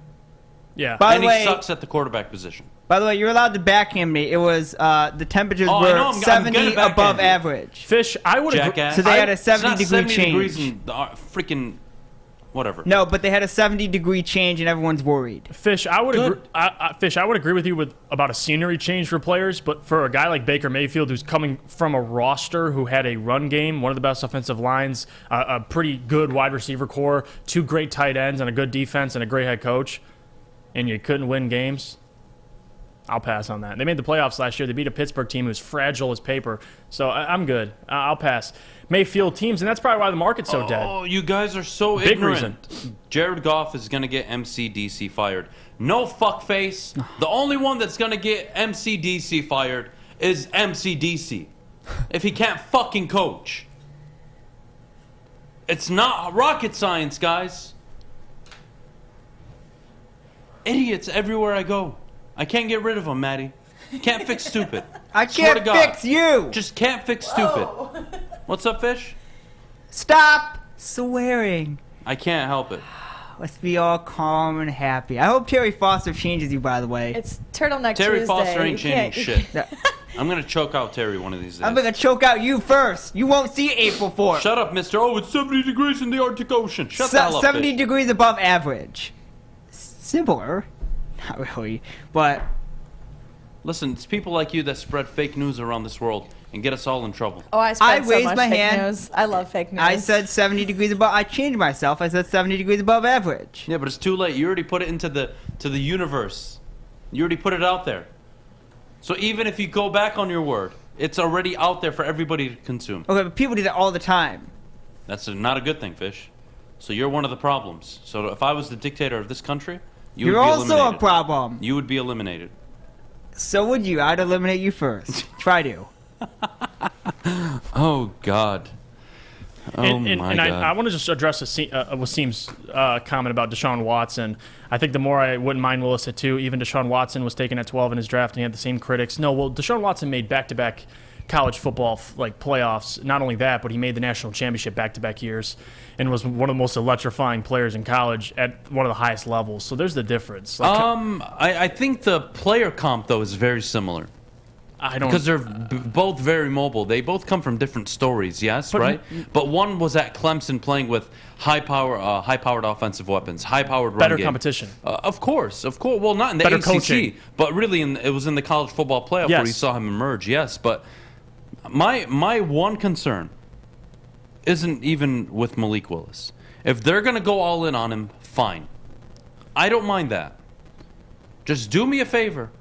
Yeah.
By
and
the way,
he sucks at the quarterback position.
By the way, you're allowed to backhand me. It was, the temperatures
I
were
know, I'm
70
gonna backhand
above
you.
average.
Fish, I would have...
Jackass.
So they had a
It's not
70-degree
70
change.
degrees in the freaking... Whatever.
No, but they had a 70-degree change, and everyone's worried.
Fish, I would agree. Fish, I would agree with you about a scenery change for players, but for a guy like Baker Mayfield, who's coming from a roster who had a run game, one of the best offensive lines, a pretty good wide receiver core, 2 great tight ends, and a good defense, and a great head coach, and you couldn't win games, I'll pass on that. They made the playoffs last year. They beat a Pittsburgh team who's fragile as paper, so I'm good. I'll pass. Mayfield teams, and that's probably why the market's so dead.
Oh, you guys are so
Big
ignorant.
reason.
Jared Goff is going to get MCDC fired. No fuckface. The only one that's going to get MCDC fired is MCDC. If he can't fucking coach. It's not rocket science, guys. Idiots everywhere I go. I can't get rid of them, Maddie. Can't fix stupid.
I
Swear to
can't
God.
fix you.
Just can't fix stupid. What's up, Fish?
Stop swearing.
I can't help it.
Let's be all calm and happy. I hope Terry Foster changes you, by the way.
It's Turtleneck
Terry
Tuesday.
Foster ain't
You can't-
changing shit. I'm going to choke out Terry one of these days.
I'm going to choke out you first. You won't see April 4th.
Shut up, mister. Oh, it's 70 degrees in the Arctic Ocean. Shut the hell up,
70
Fish.
degrees above average. Similar. Not really. But
Listen, it's people like you that spread fake news around this world and get us all in trouble.
Oh, I spread so
raised
much
my
fake
hand.
news. I love fake news.
I said 70 degrees above. I changed myself. I said 70 degrees above average.
Yeah, but it's too late. You already put it into the universe. You already put it out there. So even if you go back on your word, it's already out there for everybody to consume.
Okay, but people do that all the time.
That's not a good thing, Fish. So you're one of the problems. So if I was the dictator of this country, you
You're
would be
also
eliminated.
a problem.
You would be eliminated.
So would you. I'd eliminate you first. Try to.
Oh, God. Oh, my God.
I want to just address Wasim's comment about Deshaun Watson. I think the more I wouldn't mind Willis at 2, even Deshaun Watson was taken at 12 in his draft and he had the same critics. No, well, Deshaun Watson made back-to-back college football playoffs. Not only that, but he made the national championship back-to-back years and was one of the most electrifying players in college at one of the highest levels. So there's the difference.
I think the player comp, though, is very similar.
I don't...
Because they're both very mobile. They both come from different stories, yes, right? But one was at Clemson playing with high-powered offensive weapons, high-powered run
better
game.
competition.
Of course. Well, not in the
Better
ACC,
coaching.
but really it was in the college football playoff
Yes.
where you saw him emerge, yes. But my one concern isn't even with Malik Willis. If they're going to go all in on him, fine. I don't mind that. Just do me a favor.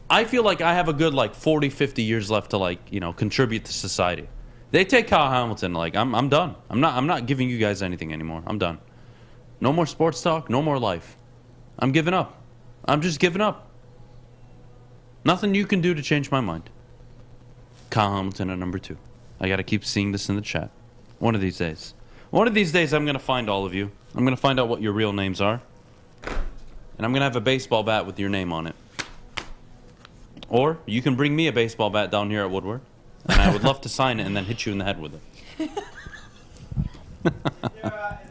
I feel like I have a good 40, 50 years left to contribute to society. They take Kyle Hamilton, I'm done. I'm not giving you guys anything anymore. I'm done. No more sports talk, no more life. I'm giving up. I'm just giving up. Nothing you can do to change my mind. Kyle Hamilton at number 2. I got to keep seeing this in the chat. One of these days I'm going to find all of you. I'm going to find out what your real names are. and I'm going to have a baseball bat with your name on it. Or you can bring me a baseball bat down here at Woodward, and I would love to sign it and then hit you in the head with it.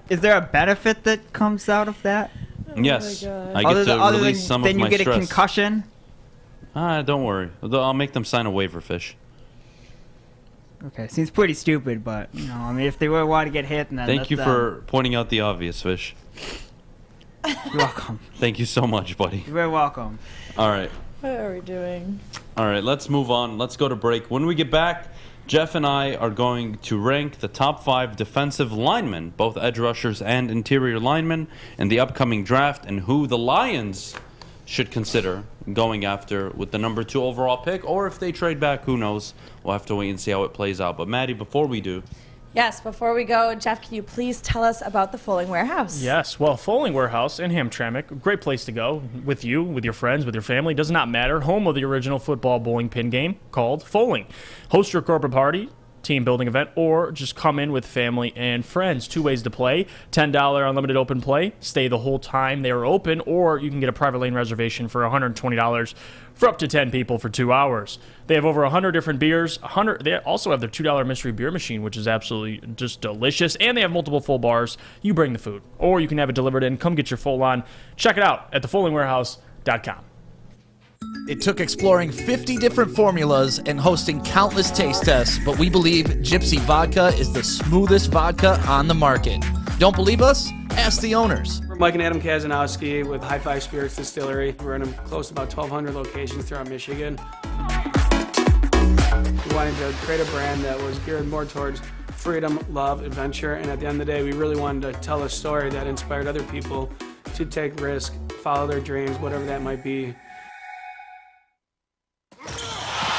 Is there a benefit that comes out of that?
Yes.
Oh
I get to release some of my stress.
Then you get a concussion?
Don't worry. I'll make them sign a waiver, Fish.
Okay, seems pretty stupid, but, if they really want to get hit, then
Thank you for pointing out the obvious, Fish.
You're welcome.
Thank you so much, buddy.
You're very welcome.
All right.
What are we doing?
All right, let's move on. Let's go to break. When we get back, Jeff and I are going to rank the top 5 defensive linemen, both edge rushers and interior linemen, in the upcoming draft, and who the Lions should consider going after with the number 2 overall pick, or if they trade back, who knows? We'll have to wait and see how it plays out. But Maddie, before we do...
Yes, before we go, Jeff, can you please tell us about the Fulling Warehouse?
Yes, well, Fulling Warehouse in Hamtramck, great place to go with you, with your friends, with your family, does not matter. Home of the original football bowling pin game called Fulling. Host your corporate party, team building event, or just come in with family and friends. 2 ways to play. $10 unlimited open play. Stay the whole time they are open, or you can get a private lane reservation for $120 for up to 10 people for 2 hours. They have over 100 different beers. They also have their $2 mystery beer machine, which is absolutely just delicious. And they have multiple full bars. You bring the food, or you can have it delivered in. Come get your full on. Check it out at thefullingwarehouse.com.
It took exploring 50 different formulas and hosting countless taste tests, but we believe Gypsy Vodka is the smoothest vodka on the market. Don't believe us? Ask the owners.
We're Mike and Adam Kazanowski with High Five Spirits Distillery. We're in close to about 1,200 locations throughout Michigan. We wanted to create a brand that was geared more towards freedom, love, adventure, and at the end of the day, we really wanted to tell a story that inspired other people to take risk, follow their dreams, whatever that might be.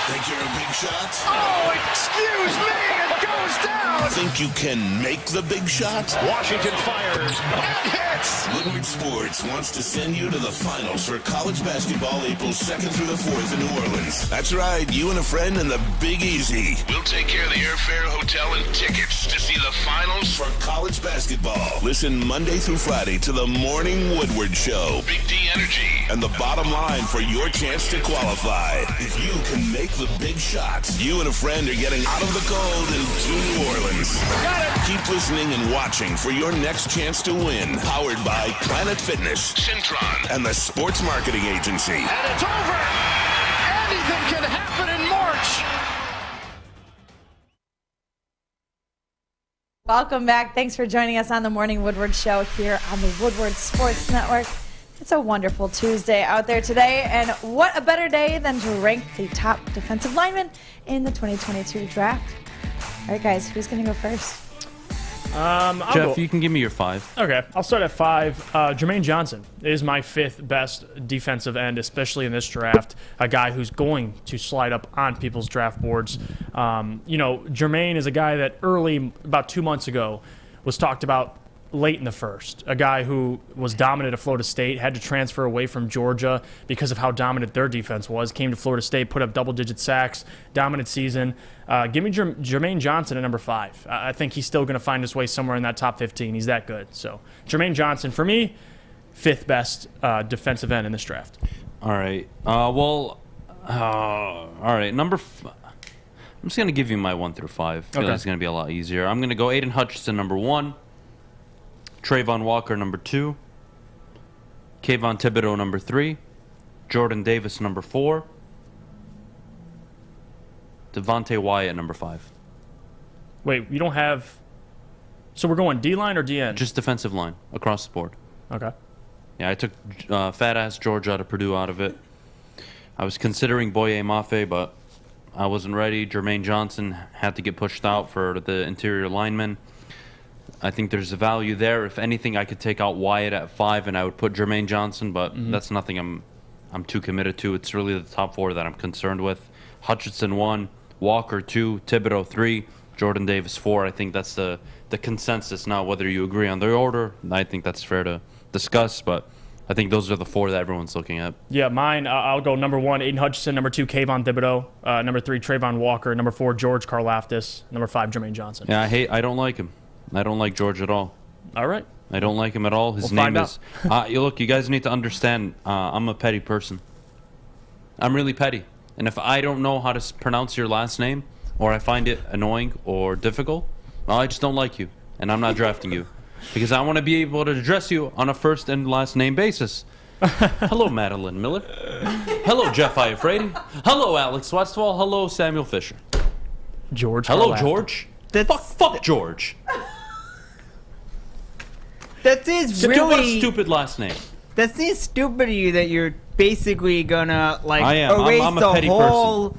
Think you're a big shot?
Oh, excuse me, it goes down!
Think you can make the big shot?
Washington fires and hits!
Woodward Sports wants to send you to the finals for college basketball April 2nd through the 4th in New Orleans. That's right, you and a friend in the Big Easy. We'll take care of the airfare, hotel, and tickets to see the finals for college basketball. Listen Monday through Friday to the Morning Woodward Show. Big D Energy. And the bottom line for your chance to qualify. If you can make the big shot, you and a friend are getting out of the cold and to New Orleans.
Got it!
Keep listening and watching for your next chance to win. Powered by Planet Fitness, Syntron, and the Sports Marketing Agency.
And it's over! Anything can happen in March!
Welcome back. Thanks for joining us on the Morning Woodward Show here on the Woodward Sports Network. It's a wonderful Tuesday out there today, and what a better day than to rank the top defensive linemen in the 2022 draft. All right, guys, who's going to go first?
Jeff, you can give me your 5.
Okay, I'll start at 5. Jermaine Johnson is my 5th best defensive end, especially in this draft. A guy who's going to slide up on people's draft boards. Jermaine is a guy that early, about 2 months ago, was talked about late in the first. A guy who was dominant at Florida State, had to transfer away from Georgia because of how dominant their defense was. Came to Florida State, put up double-digit sacks, dominant season. Give me Jermaine Johnson at number 5. I think he's still going to find his way somewhere in that top 15. He's that good. So Jermaine Johnson, for me, 5th best defensive end in this draft.
All right. All right. I'm just going to give you my 1 through 5. I feel like it's going to be a lot easier. I'm going to go Aiden Hutchinson, number 1. Trayvon Walker, number 2. Kayvon Thibodeau, number 3. Jordan Davis, number 4. Devontae Wyatt, number 5.
Wait, you don't have... So we're going D-line or DN?
Just defensive line, across the board.
Okay.
Yeah, I took fat-ass Georgia out of Purdue out of it. I was considering Boye Mafe, but I wasn't ready. Jermaine Johnson had to get pushed out for the interior lineman. I think there's a value there. If anything, I could take out Wyatt at 5, and I would put Jermaine Johnson, but that's nothing I'm too committed to. It's really the top 4 that I'm concerned with. Hutchinson 1, Walker 2, Thibodeau 3, Jordan Davis 4. I think that's the consensus. Now, whether you agree on the order, I think that's fair to discuss, but I think those are the 4 that everyone's looking at.
Yeah, mine, I'll go number 1, Aiden Hutchinson, number 2, Kayvon Thibodeau, number 3, Trayvon Walker, number 4, George Karlaftis, number 5, Jermaine Johnson.
Yeah, I don't like him. I don't like George at all.
All right.
I don't like him at all. His
We'll
name
find
is... look, you guys need to understand, I'm a petty person. I'm really petty. And if I don't know how to pronounce your last name, or I find it annoying or difficult, well, I just don't like you. And I'm not drafting you. Because I want to be able to address you on a first and last name basis. Hello, Madeline Miller. Hello, Jeff Iafrate. Hello, Alex Westfall. Hello, Samuel Fisher.
George.
Hello,
Karlaftis.
George. Fuck George.
That seems
Except you've got a
really
stupid last name.
That seems stupid of you that you're basically gonna like
I am.
erase
I'm a
the
petty
whole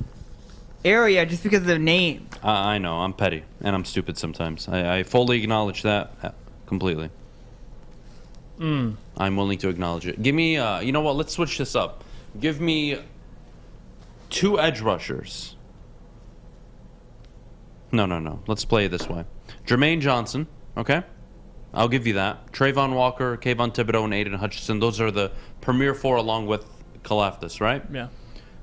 area just because of the name.
I know. I'm petty. And I'm stupid sometimes. I fully acknowledge that completely. I'm willing to acknowledge it. Give me, you know what? Let's switch this up. Give me 2 edge rushers. No. Let's play it this way. Jermaine Johnson, okay? I'll give you that. Trayvon Walker, Kayvon Thibodeau, and Aiden Hutchinson. Those are the premier 4 along with Karlaftis, right?
Yeah.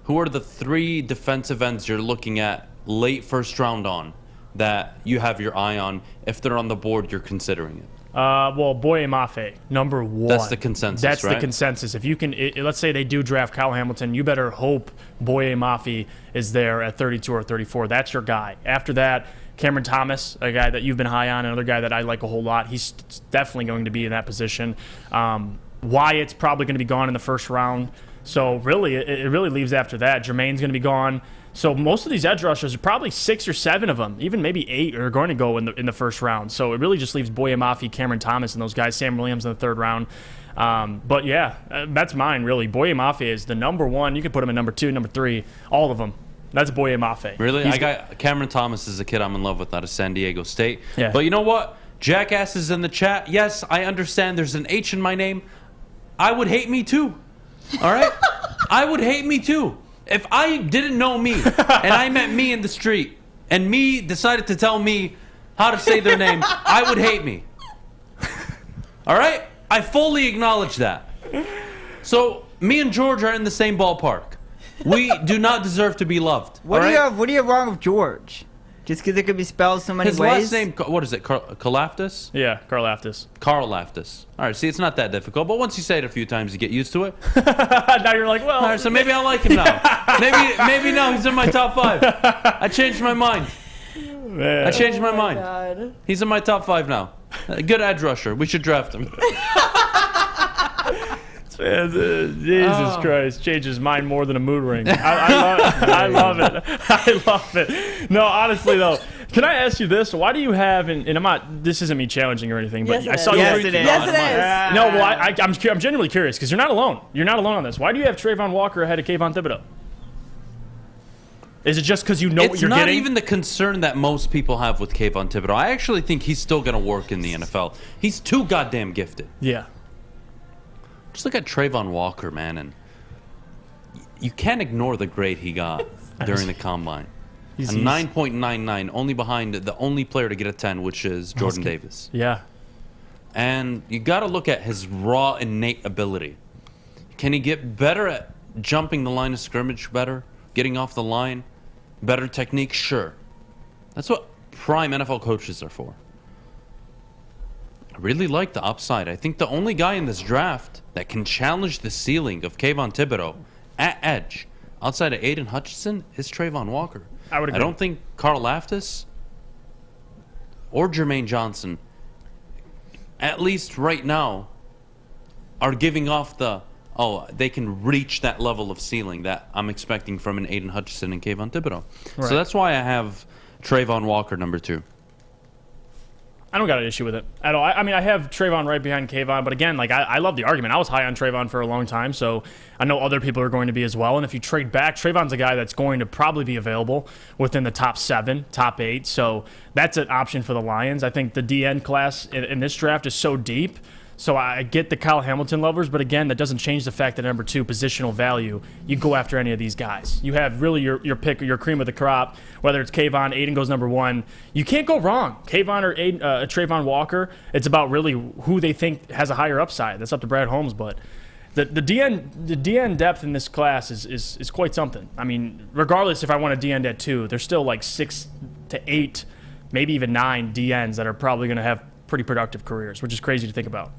Who are the 3 defensive ends you're looking at late first round on that you have your eye on? If they're on the board, you're considering it.
Well, Boye Mafe, number 1.
That's the consensus,
That's
right?
the consensus. If you can, let's say they do draft Kyle Hamilton, you better hope Boye Mafe is there at 32 or 34. That's your guy. After that, Cameron Thomas, a guy that you've been high on, another guy that I like a whole lot. He's definitely going to be in that position. Wyatt's probably going to be gone in the first round. So really, it really leaves after that. Jermaine's going to be gone. So most of these edge rushers, probably 6 or 7 of them, even maybe 8, are going to go in the first round. So it really just leaves Boye Mafe, Cameron Thomas, and those guys. Sam Williams in the 3rd round. But yeah, that's mine really. Boye Mafe is the number 1. You can put him in number 2, number 3, all of them. That's Boye Mafe.
Really? I got Cameron Thomas is a kid I'm in love with out of San Diego State.
Yeah.
But you know what? Jackass is in the chat. Yes, I understand there's an H in my name. I would hate me too. All right? I would hate me too. If I didn't know me and I met me in the street and me decided to tell me how to say their name, I would hate me. All right? I fully acknowledge that. So me and George are in the same ballpark. We do not deserve to be loved.
What do you have wrong with George? Just because it could be spelled so many
His
ways?
last name, what is it, Karlaftis?
Yeah, Karlaftis.
Karlaftis. All right, see, it's not that difficult, but once you say it a few times, you get used to it.
Now you're like, well.
All right, so maybe I like him now. maybe now he's in my top 5. I changed my mind.
Man.
I changed my mind.
God.
He's in my top 5 now. Good edge rusher. We should draft him.
Jesus Christ, changes his mind more than a mood ring. I love it. I love it. No, honestly though, can I ask you this? Why do you have? And I'm not. This isn't me challenging or anything, but
Yes, it
I saw
is.
you.
Yes, it is. Yes, it is.
No, well, I'm genuinely curious because you're not alone. You're not alone on this. Why do you have Trayvon Walker ahead of Kayvon Thibodeau? Is it just because you know what you're
getting? It's not
getting?
even the concern that most people have with Kayvon Thibodeau. I actually think he's still going to work in the NFL. He's too goddamn gifted.
Yeah.
Just look at Trayvon Walker, man, and you can't ignore the grade he got during the combine. A 9.99, only behind the only player to get a 10, which is Jordan Davis.
Yeah.
And you got to look at his raw, innate ability. Can he get better at jumping the line of scrimmage better, getting off the line, better technique? Sure. That's what prime NFL coaches are for. I really like the upside. I think the only guy in this draft that can challenge the ceiling of Kayvon Thibodeau at edge, outside of Aiden Hutchinson, is Trayvon Walker.
I would agree.
I don't think Karlaftis or Jermaine Johnson, at least right now, are giving off the, they can reach that level of ceiling that I'm expecting from an Aiden Hutchinson and Kayvon Thibodeau.
Right.
So that's why I have Trayvon Walker number 2.
I don't got an issue with it at all. I mean, I have Trayvon right behind Kayvon, but again, like I love the argument. I was high on Trayvon for a long time, so I know other people are going to be as well. And if you trade back, Trayvon's a guy that's going to probably be available within the top 7, top 8. So that's an option for the Lions. I think the DN class in this draft is so deep. So I get the Kyle Hamilton lovers, but again, that doesn't change the fact that number 2, positional value, you go after any of these guys. You have really your pick, your cream of the crop, whether it's Kayvon, Aiden goes number 1. You can't go wrong. Kayvon or Trayvon Walker, it's about really who they think has a higher upside. That's up to Brad Holmes, but the DN depth in this class is quite something. I mean, regardless if I want a DN at 2, there's still like 6 to 8, maybe even 9 DNs that are probably going to have pretty productive careers, which is crazy to think about.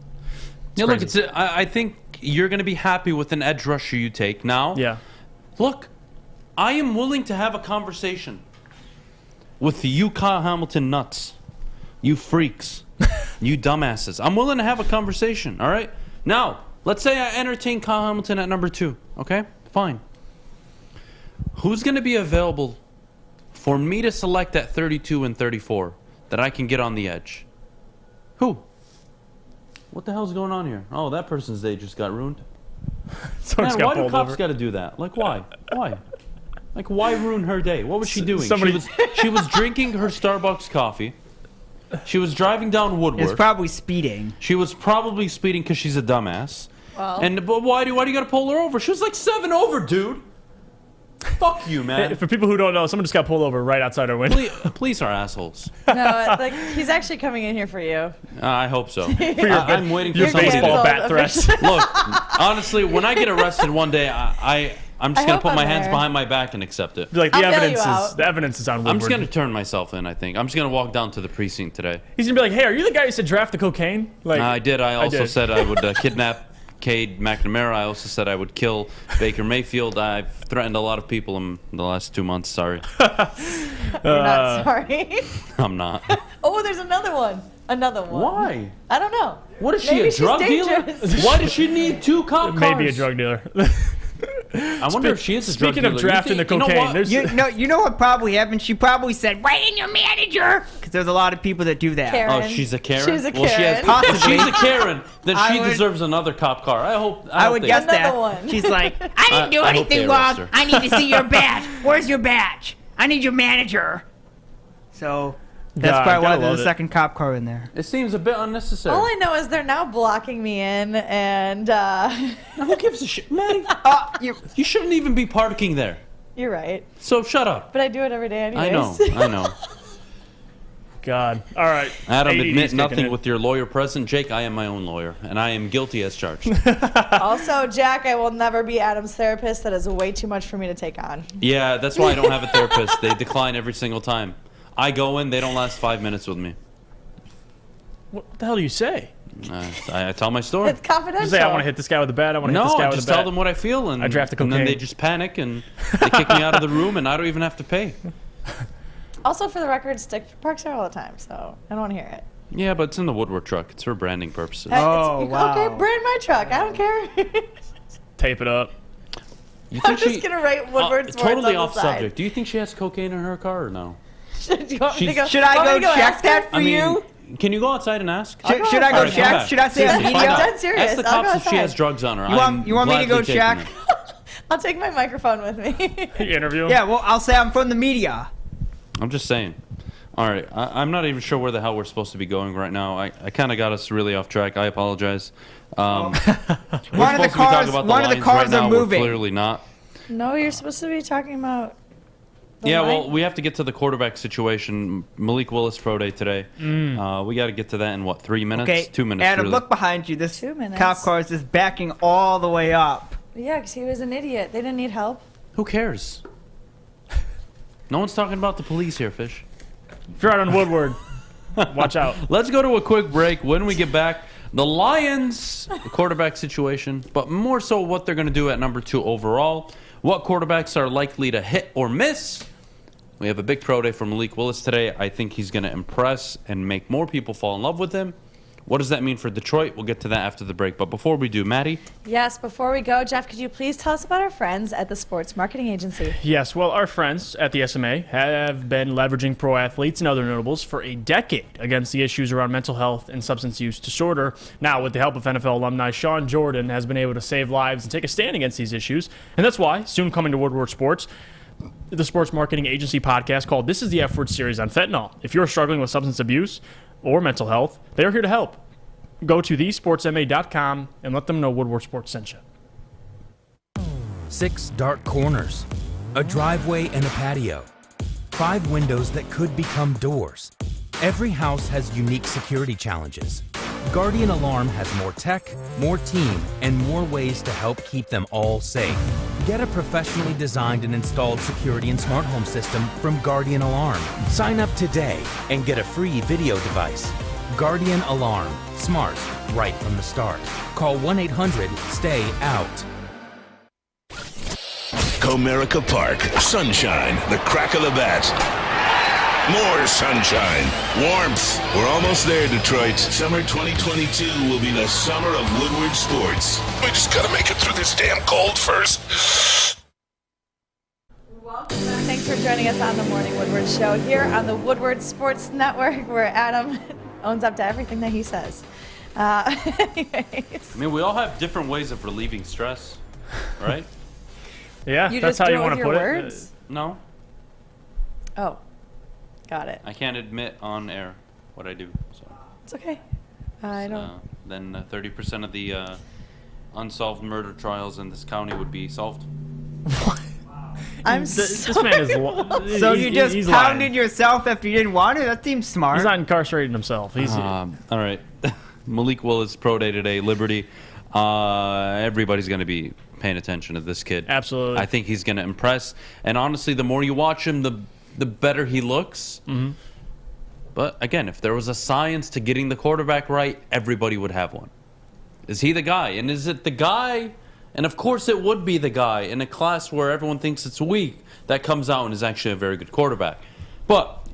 Yeah, look, I think you're going to be happy with an edge rusher you take now.
Yeah.
Look, I am willing to have a conversation with you Kyle Hamilton nuts, you freaks, you dumbasses. I'm willing to have a conversation, all right? Now, let's say I entertain Kyle Hamilton at number 2, okay? Fine. Who's going to be available for me to select at 32 and 34 that I can get on the edge? Who? What the hell's going on here? Oh, that person's day just got ruined. Man, why do cops got to do that? Like, why? Why? Like, why ruin her day? What was she doing? She was drinking her Starbucks coffee. She was driving down Woodward.
It's probably speeding.
She was probably speeding because she's a dumbass.
Well.
But why do you got to pull her over? She was like 7 over, dude. Fuck you, man.
For people who don't know, someone just got pulled over right outside our window.
Police are assholes.
No, like he's actually coming in here for you.
I hope so.
I'm
waiting for
your
somebody
baseball bat threats.
Look, honestly, when I get arrested one day, I'm just going to put my hands behind my back and accept it.
Like the evidence is on Woodward.
I'm just going to turn myself in, I think. I'm just going to walk down to the precinct today.
He's going to be like, hey, are you the guy who said draft the cocaine? Like
I did. I also said I would kidnap Cade McNamara. I also said I would kill Baker Mayfield. I've threatened a lot of people in the last 2 months. Sorry.
You're not sorry.
I'm not.
Oh, there's another one. Another one.
Why?
I don't know.
What is she, a drug dealer? Why does she need 2 cop cars?
Maybe a drug dealer.
I wonder if she is a drug dealer.
Speaking of drafting the cocaine,
you know what probably happened? She probably said, "Write in your manager," because there's a lot of people that do that.
Karen.
Oh, she's a Karen.
She's a Karen.
Well, if she's a Karen, then she deserves another cop car. I would
guess that.
One.
She's like, I didn't do anything wrong. I need to see your badge. Where's your badge? I need your manager. So that's probably why there's a second cop car in there.
It seems a bit unnecessary.
All I know is they're now blocking me in, and
who gives a shit, man? You shouldn't even be parking there.
You're right.
So shut up.
But I do it every day anyways.
I know.
God. All right.
Adam, admit nothing with your lawyer present. Jake, I am my own lawyer, and I am guilty as charged.
Also, Jack, I will never be Adam's therapist. That is way too much for me to take on.
Yeah, that's why I don't have a therapist. They decline every single time. I go in, they don't last 5 minutes with me.
What the hell do you say?
I tell my story.
It's confidential.
You say, I want to hit this guy with a bat. I want to hit this guy with a bat.
No, just tell them what I feel, and
I draft the cocaine.
And then they just panic, and they kick me out of the room, and I don't even have to pay.
Also, for the record, Stick parks there all the time, so I don't want to hear it.
Yeah, but it's in the Woodward truck. It's for branding purposes.
Wow.
Okay, brand my truck. I don't care.
Tape it up.
I'm just going to write Woodward Sports
totally
on
off
the side.
subject. Do you think she has cocaine in her car or no?
Should
I go check that for you?
Can you go outside and ask?
Should I go check? Should I say
I'm dead serious.
Ask the cops if she has drugs on her.
You want me to go check?
I'll take my microphone with me.
Interview?
Yeah, well, I'll say I'm from the media.
I'm just saying. All right, I'm not even sure where the hell we're supposed to be going right now. I kind of got us really off track. I apologize.
One of the cars are moving.
We're clearly not.
No, you're supposed to be talking about...
Well, we have to get to the quarterback situation. Malik Willis pro day today. We got to get to that in, 3 minutes?
Okay,
2 minutes,
Adam,
really.
look behind you. This
2 minutes.
cop car is just backing all the way up.
Yeah, because he was an idiot. They didn't need help.
Who cares? No one's talking about the police here, Fish.
If you're out on Woodward, watch out.
Let's go to a quick break. When we get back, the Lions, the quarterback situation, but more so what they're going to do at number 2 overall. What quarterbacks are likely to hit or miss. We have a big pro day for Malik Willis today. I think he's going to impress and make more people fall in love with him. What does that mean for Detroit? We'll get to that after the break. But before we do, Maddie?
Yes, before we go, Jeff, could you please tell us about our friends at the Sports Marketing Agency?
Yes, well, our friends at the SMA have been leveraging pro athletes and other notables for a decade against the issues around mental health and substance use disorder. Now, with the help of NFL alumni Sean Jordan, has been able to save lives and take a stand against these issues. And that's why, soon coming to Woodward Sports, the Sports Marketing Agency podcast called This is the F Word series on fentanyl. If you're struggling with substance abuse or mental health, they're here to help. Go to thesportsma.com and let them know Woodward Sports sent you.
6 dark corners, a driveway and a patio, 5 windows that could become doors. Every house has unique security challenges. Guardian Alarm has more tech, more team, and more ways to help keep them all safe. Get a professionally designed and installed security and smart home system from Guardian Alarm. Sign up today and get a free video device. Guardian Alarm. Smart, right from the start. Call 1-800-STAY-OUT.
Comerica Park. Sunshine. The crack of the bat. More sunshine. Warmth. We're almost there, Detroit. Summer 2022 will be the summer of Woodward sports. We just gotta make it through this damn cold first.
Thanks for joining us on the Morning Woodward Show here on the Woodward Sports Network, where Adam owns up to everything that he says. Anyways.
I mean, we all have different ways of relieving stress, right?
Yeah,
You
that's
just
how you
do it
want
with
to
your
put
words?
No,
Oh, got it.
I can't admit on air what I do. So
It's okay. I don't.
then 30% of the unsolved murder trials in this county would be solved.
I'm
This man is.
So you just
he's
pounded
lying.
yourself after you didn't want to? That seems smart.
He's not incarcerating himself. He's
all right. Malik Willis pro day today, Liberty. Everybody's going to be paying attention to this kid.
Absolutely.
I think he's going to impress. And honestly, the more you watch him, the better he looks.
Mm-hmm.
But again, if there was a science to getting the quarterback right, everybody would have one. Is he the guy? And is it the guy? And of course it would be the guy in a class where everyone thinks it's weak that comes out and is actually a very good quarterback. But,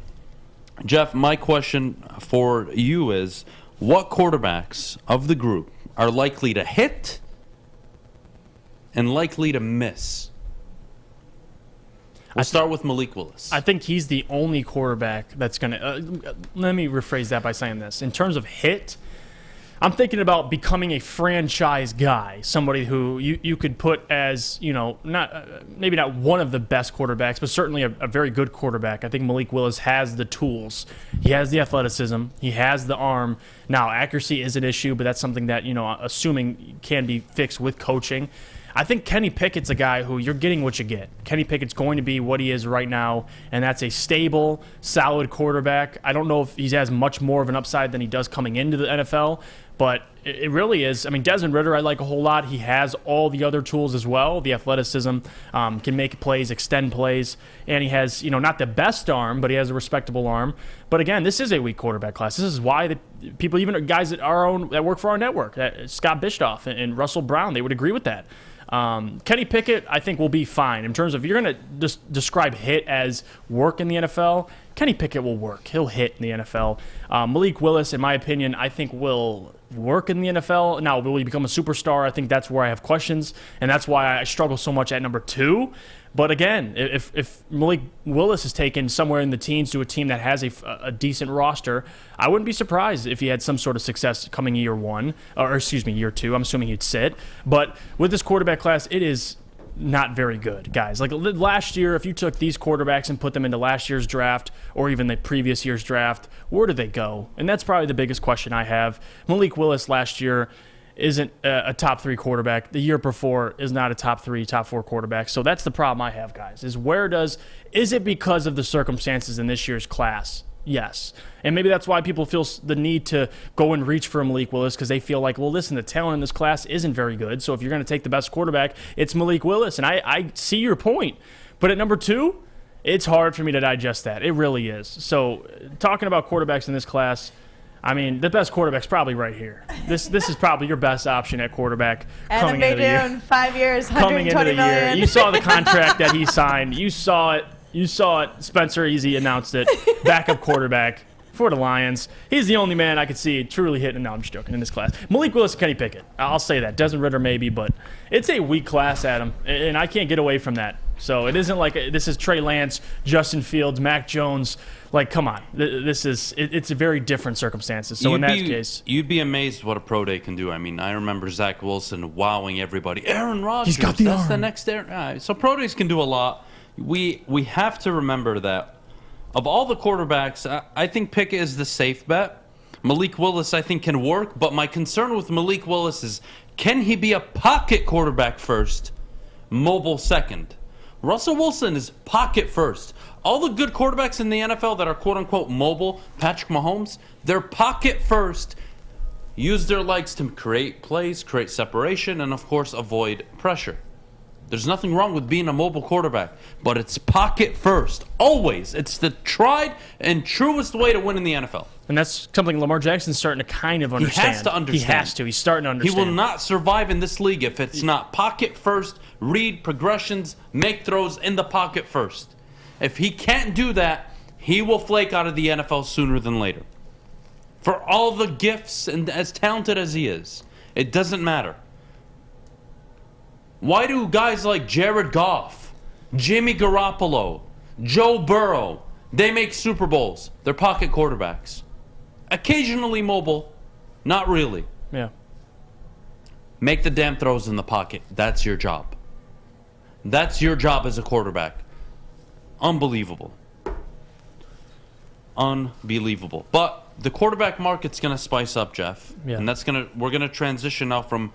Jeff, my question for you is, what quarterbacks of the group are likely to hit and likely to miss? We'll start with Malik Willis.
I think he's the only quarterback that's going to let me rephrase that by saying this. In terms of hit, I'm thinking about becoming a franchise guy, somebody who you could put as, maybe not one of the best quarterbacks, but certainly a very good quarterback. I think Malik Willis has the tools. He has the athleticism. He has the arm. Now, accuracy is an issue, but that's something that, assuming can be fixed with coaching. I think Kenny Pickett's a guy who you're getting what you get. Kenny Pickett's going to be what he is right now, and that's a stable, solid quarterback. I don't know if he has much more of an upside than he does coming into the NFL, but it really is. I mean, Desmond Ridder I like a whole lot. He has all the other tools as well. The athleticism, can make plays, extend plays, and he has, not the best arm, but he has a respectable arm. But again, this is a weak quarterback class. This is why the people, even guys that work for our network, Scott Bischoff and Russell Brown, they would agree with that. Kenny Pickett, I think, will be fine. In terms of, if you're going to describe hit as work in the NFL, Kenny Pickett will work. He'll hit in the NFL. Malik Willis, in my opinion, I think will work in the NFL. Now, will he become a superstar? I think that's where I have questions, and that's why I struggle so much at number 2. But again, if Malik Willis is taken somewhere in the teens to a team that has a decent roster, I wouldn't be surprised if he had some sort of success coming year 1, or year 2. I'm assuming he'd sit. But with this quarterback class, it is not very good, guys. Like last year, if you took these quarterbacks and put them into last year's draft or even the previous year's draft, where do they go? And that's probably the biggest question I have. Malik Willis last year isn't a top 3 quarterback. The year before is not a top 3, top 4 quarterback. So that's the problem I have, guys, is it because of the circumstances in this year's class? Yes. And maybe that's why people feel the need to go and reach for Malik Willis, because they feel like, well, listen, the talent in this class isn't very good. So if you're going to take the best quarterback, it's Malik Willis. And I see your point. But at number 2, it's hard for me to digest that. It really is. So talking about quarterbacks in this class, I mean, the best quarterback's probably right here. This is probably your best option at quarterback
Adham Beydoun, 5 years, $120 million.
You saw the contract that he signed. You saw it. Spencer Easy announced it. Backup quarterback for the Lions. He's the only man I could see truly hitting. No, I'm just joking. In this class, Malik Willis and Kenny Pickett. I'll say that. Desmond Ridder maybe, but it's a weak class, Adam, and I can't get away from that. So it isn't like this is Trey Lance, Justin Fields, Mac Jones. Like, come on. It's a very different circumstances. So in that case,
you'd be amazed what a pro day can do. I mean, I remember Zach Wilson wowing everybody. Aaron Rodgers.
He's got the arm.
The next Aaron. So pro days can do a lot. We have to remember that of all the quarterbacks, I think Pickett is the safe bet. Malik Willis, I think, can work. But my concern with Malik Willis is, can he be a pocket quarterback first, mobile second? Russell Wilson is pocket first. All the good quarterbacks in the NFL that are quote-unquote mobile, Patrick Mahomes, they're pocket first. Use their legs to create plays, create separation, and, of course, avoid pressure. There's nothing wrong with being a mobile quarterback, but it's pocket first. Always. It's the tried and truest way to win in the NFL.
And that's something Lamar Jackson's starting to kind of understand.
He has to understand.
He has to. He's starting to understand.
He will not survive in this league if it's not pocket first, read progressions, make throws in the pocket first. If he can't do that, he will flake out of the NFL sooner than later. For all the gifts and as talented as he is, it doesn't matter. Why do guys like Jared Goff, Jimmy Garoppolo, Joe Burrow, they make Super Bowls? They're pocket quarterbacks. Occasionally mobile, not really.
Yeah.
Make the damn throws in the pocket. That's your job. That's your job as a quarterback. Unbelievable. Unbelievable. But the quarterback market's going to spice up, Jeff.
Yeah.
And we're going to transition now from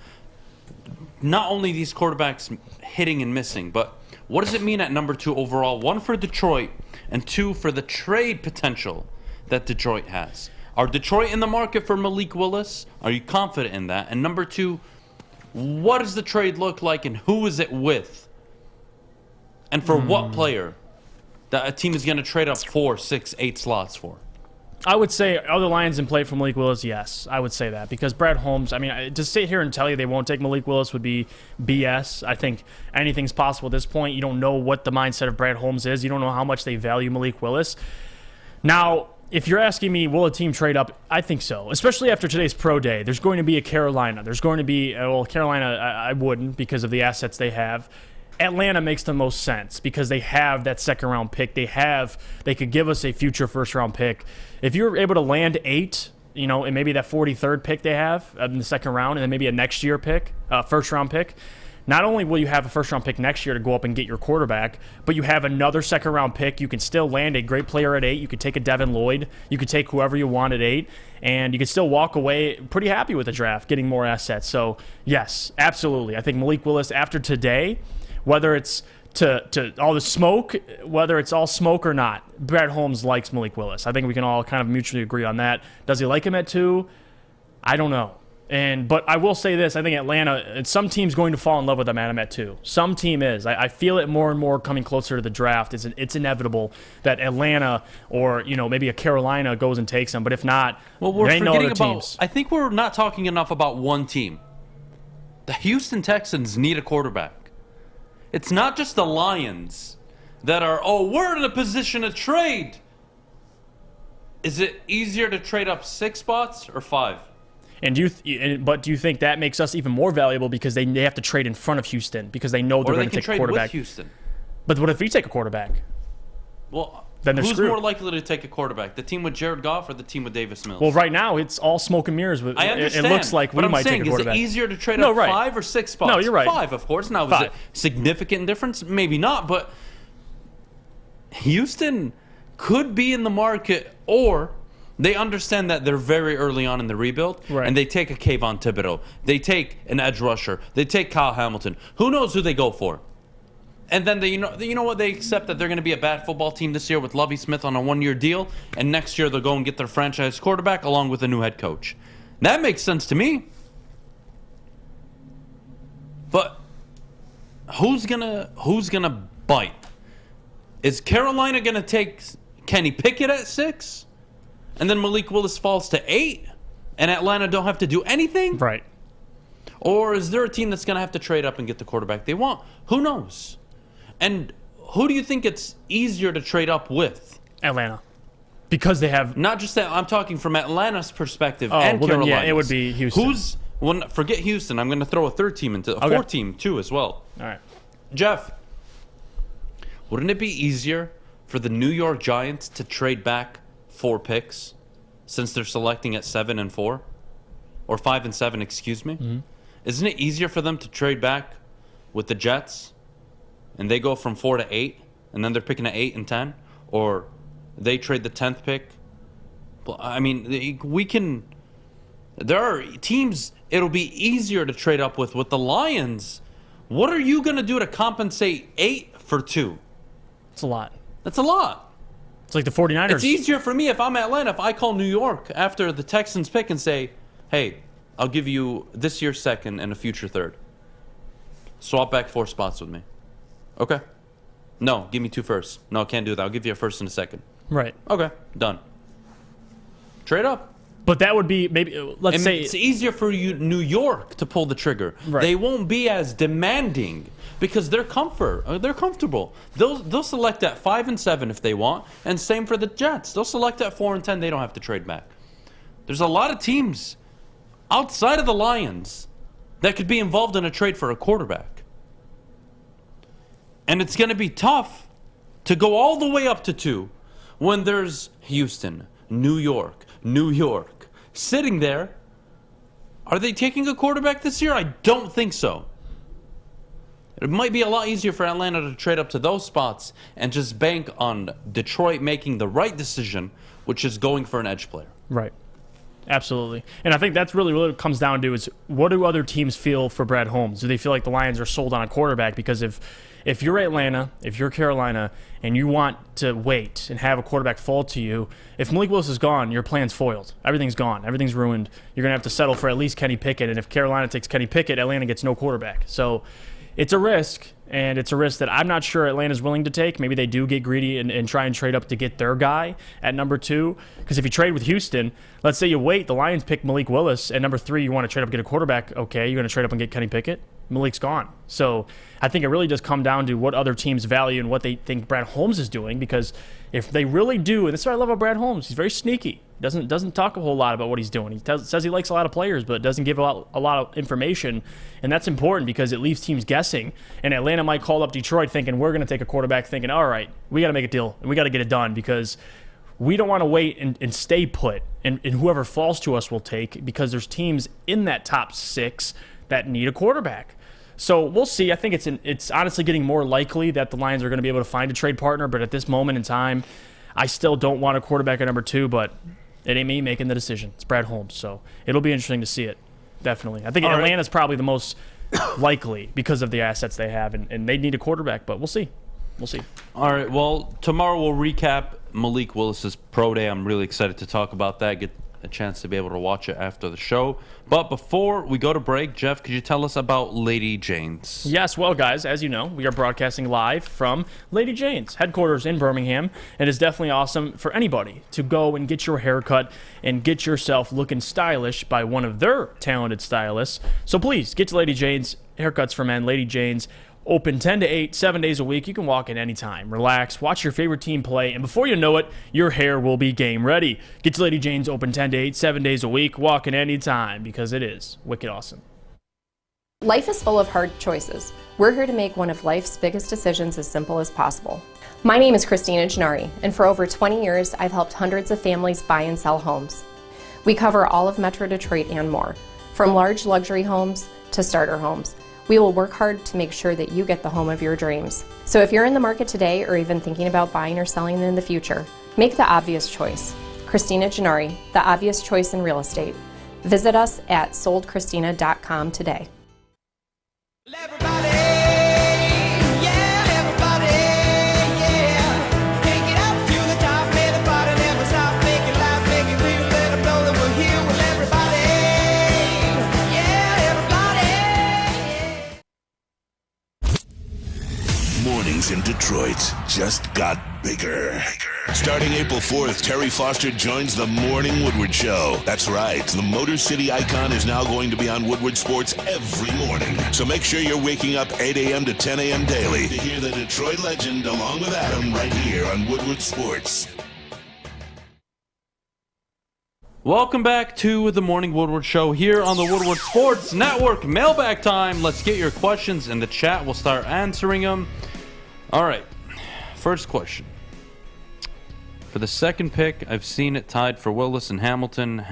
not only these quarterbacks hitting and missing, but what does it mean at number 2 overall? 1 for Detroit and 2 for the trade potential that Detroit has. Are Detroit in the market for Malik Willis? Are you confident in that? And number 2, what does the trade look like and who is it with? And for what player that a team is going to trade up 4, 6, 8 slots for?
I would say, are the Lions in play for Malik Willis? Yes, I would say that. Because Brad Holmes, I mean, to sit here and tell you they won't take Malik Willis would be BS. I think anything's possible at this point. You don't know what the mindset of Brad Holmes is. You don't know how much they value Malik Willis. Now, if you're asking me, will a team trade up? I think so, especially after today's pro day. There's going to be a Carolina. There's going to be, Carolina, I wouldn't because of the assets they have. Atlanta makes the most sense because they have that second-round pick. They could give us a future first-round pick. If you're able to land 8, and maybe that 43rd pick they have in the second round, and then maybe a next year pick, first-round pick, not only will you have a first-round pick next year to go up and get your quarterback, but you have another second-round pick. You can still land a great player at 8. You could take a Devin Lloyd. You could take whoever you want at 8, and you could still walk away pretty happy with the draft, getting more assets. So, yes, absolutely. I think Malik Willis, after today, whether it's to all the smoke, whether it's all smoke or not, Brad Holmes likes Malik Willis. I think we can all kind of mutually agree on that. Does he like him at 2? I don't know. But I will say this. I think Atlanta, some team's going to fall in love with him at 2. Some team is. I feel it more and more coming closer to the draft. It's inevitable that Atlanta or, maybe a Carolina goes and takes him. But if not, there ain't no other teams.
I think we're not talking enough about one team. The Houston Texans need a quarterback. It's not just the Lions that are, we're in a position to trade. Is it easier to trade up 6 spots or 5?
And do you think that makes us even more valuable because they have to trade in front of Houston because they know they're going to take a quarterback?
With Houston.
But what if we take a quarterback?
Well,
then they're
who's
screwed.
more likely to take a quarterback? The team with Jared Goff or the team with Davis Mills?
Well, right now it's all smoke and mirrors.
I understand.
It looks like we might take a quarterback.
Is it easier to trade up 5 or 6 spots?
No, you're right.
5, of course. Now, is it significant difference? Maybe not, but Houston could be in the market, or they understand that they're very early on in the rebuild, and they take a Kayvon Thibodeau. They take an edge rusher. They take Kyle Hamilton. Who knows who they go for? And then you know what? They accept that they're going to be a bad football team this year with Lovie Smith on a 1-year deal, and next year they'll go and get their franchise quarterback along with a new head coach. That makes sense to me. But who's gonna bite? Is Carolina gonna take Kenny Pickett at 6, and then Malik Willis falls to 8, and Atlanta don't have to do anything?
Right.
Or is there a team that's gonna have to trade up and get the quarterback they want? Who knows? And who do you think it's easier to trade up with?
Atlanta. Because they have...
Not just that. I'm talking from Atlanta's perspective and Carolina's.
Then, yeah, it would be Houston.
Forget Houston. I'm going to throw a third team into... A fourth team, too, as well.
All right.
Jeff, wouldn't it be easier for the New York Giants to trade back 4 picks since they're selecting at 7 and 4? Or 5 and 7, excuse me?
Mm-hmm.
Isn't it easier for them to trade back with the Jets and they go from 4 to 8 and then they're picking at 8 and 10? Or they trade the 10th pick? I mean, we can... There are teams it'll be easier to trade up with. With the Lions, what are you going to do to compensate 8 for 2?
It's a lot.
That's a lot.
It's like the 49ers.
It's easier for me if I'm Atlanta, if I call New York after the Texans pick and say, hey, I'll give you this year's second and a future third. Swap back 4 spots with me. Okay. No, give me 2 firsts. No, I can't do that. I'll give you a first and a second.
Right.
Okay, done. Trade up.
But that would be maybe, let's say...
It's easier for New York to pull the trigger.
Right.
They won't be as demanding because they're comfortable. They'll select at 5 and 7 if they want, and same for the Jets. They'll select at 4 and 10. They don't have to trade back. There's a lot of teams outside of the Lions that could be involved in a trade for a quarterback. And it's going to be tough to go all the way up to 2 when there's Houston, New York, sitting there. Are they taking a quarterback this year? I don't think so. It might be a lot easier for Atlanta to trade up to those spots and just bank on Detroit making the right decision, which is going for an edge player.
Right. Absolutely. And I think that's really what it comes down to is what do other teams feel for Brad Holmes? Do they feel like the Lions are sold on a quarterback? Because if you're Atlanta, if you're Carolina, and you want to wait and have a quarterback fall to you, if Malik Willis is gone, your plan's foiled. Everything's gone. Everything's ruined. You're going to have to settle for at least Kenny Pickett. And if Carolina takes Kenny Pickett, Atlanta gets no quarterback. So it's a risk, and it's a risk that I'm not sure Atlanta's willing to take. Maybe they do get greedy and try and trade up to get their guy at number 2. Because if you trade with Houston, let's say you wait, the Lions pick Malik Willis, and number 3, you want to trade up and get a quarterback, okay, you're going to trade up and get Kenny Pickett? Malik's gone. So I think it really does come down to what other teams value and what they think Brad Holmes is doing, because if they really do, and this is what I love about Brad Holmes, he's very sneaky. Doesn't talk a whole lot about what he's doing. He says he likes a lot of players, but doesn't give a lot of information, and that's important because it leaves teams guessing. And Atlanta might call up Detroit thinking we're going to take a quarterback, thinking, all right, we got to make a deal and we got to get it done because we don't want to wait and stay put, and whoever falls to us will take, because there's teams in that top 6 that need a quarterback. So we'll see. I think it's honestly getting more likely that the Lions are going to be able to find a trade partner, but at this moment in time, I still don't want a quarterback at number 2, but it ain't me making the decision. It's Brad Holmes, so it'll be interesting to see it, definitely. I think Atlanta's probably the most likely because of the assets they have, and they need a quarterback, but we'll see. We'll see.
All right, well, tomorrow we'll recap Malik Willis's pro day. I'm really excited to talk about that, get a chance to be able to watch it after the show. But before we go to break, Jeff, could you tell us about Lady Jane's?
Yes, well, guys, as you know, we are broadcasting live from Lady Jane's headquarters in Birmingham. It is definitely awesome for anybody to go and get your haircut and get yourself looking stylish by one of their talented stylists. So please, get to Lady Jane's, haircuts for men. Lady Jane's, open 10 to 8, 7 days a week. You can walk in anytime. Relax, watch your favorite team play, and before you know it, your hair will be game ready. Get to Lady Jane's, open 10 to 8, 7 days a week. Walk in anytime because it is wicked awesome.
Life is full of hard choices. We're here to make one of life's biggest decisions as simple as possible. My name is Christina Gennari, and for over 20 years, I've helped hundreds of families buy and sell homes. We cover all of Metro Detroit and more, from large luxury homes to starter homes. We will work hard to make sure that you get the home of your dreams. So if you're in the market today or even thinking about buying or selling in the future, make the obvious choice. Christina Gennari, the obvious choice in real estate. Visit us at soldchristina.com today.
Mornings in Detroit just got bigger. Starting April 4th, Terry Foster joins the Morning Woodward Show. That's right, the Motor City icon is now going to be on Woodward Sports every morning. So make sure you're waking up 8 a.m. to 10 a.m. daily to hear the Detroit legend along with Adham right here on Woodward Sports.
Welcome back to the Morning Woodward Show here on the Woodward Sports Network. Mailbag time. Let's get your questions in the chat. We'll start answering them. All right, first question. For the second pick, I've seen it tied for Willis and Hamilton.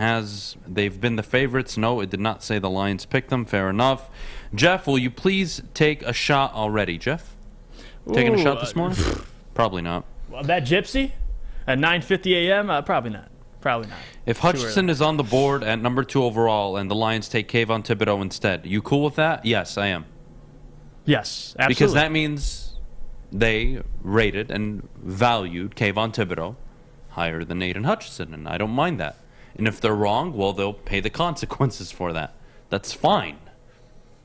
They've been the favorites? No, it did not say the Lions picked them. Fair enough. Jeff, will you please take a shot already? Jeff? Taking a shot this morning? Probably not.
Well, that gypsy at 9:50 a.m.? Probably not. Probably not.
If Hutchinson is on the board at number 2 overall and the Lions take Kayvon Thibodeau instead, you cool with that? Yes, I am.
Yes, absolutely.
Because that means they rated and valued Kayvon Thibodeau higher than Nathan Hutchinson, and I don't mind that. And if they're wrong, well, they'll pay the consequences for that. That's fine.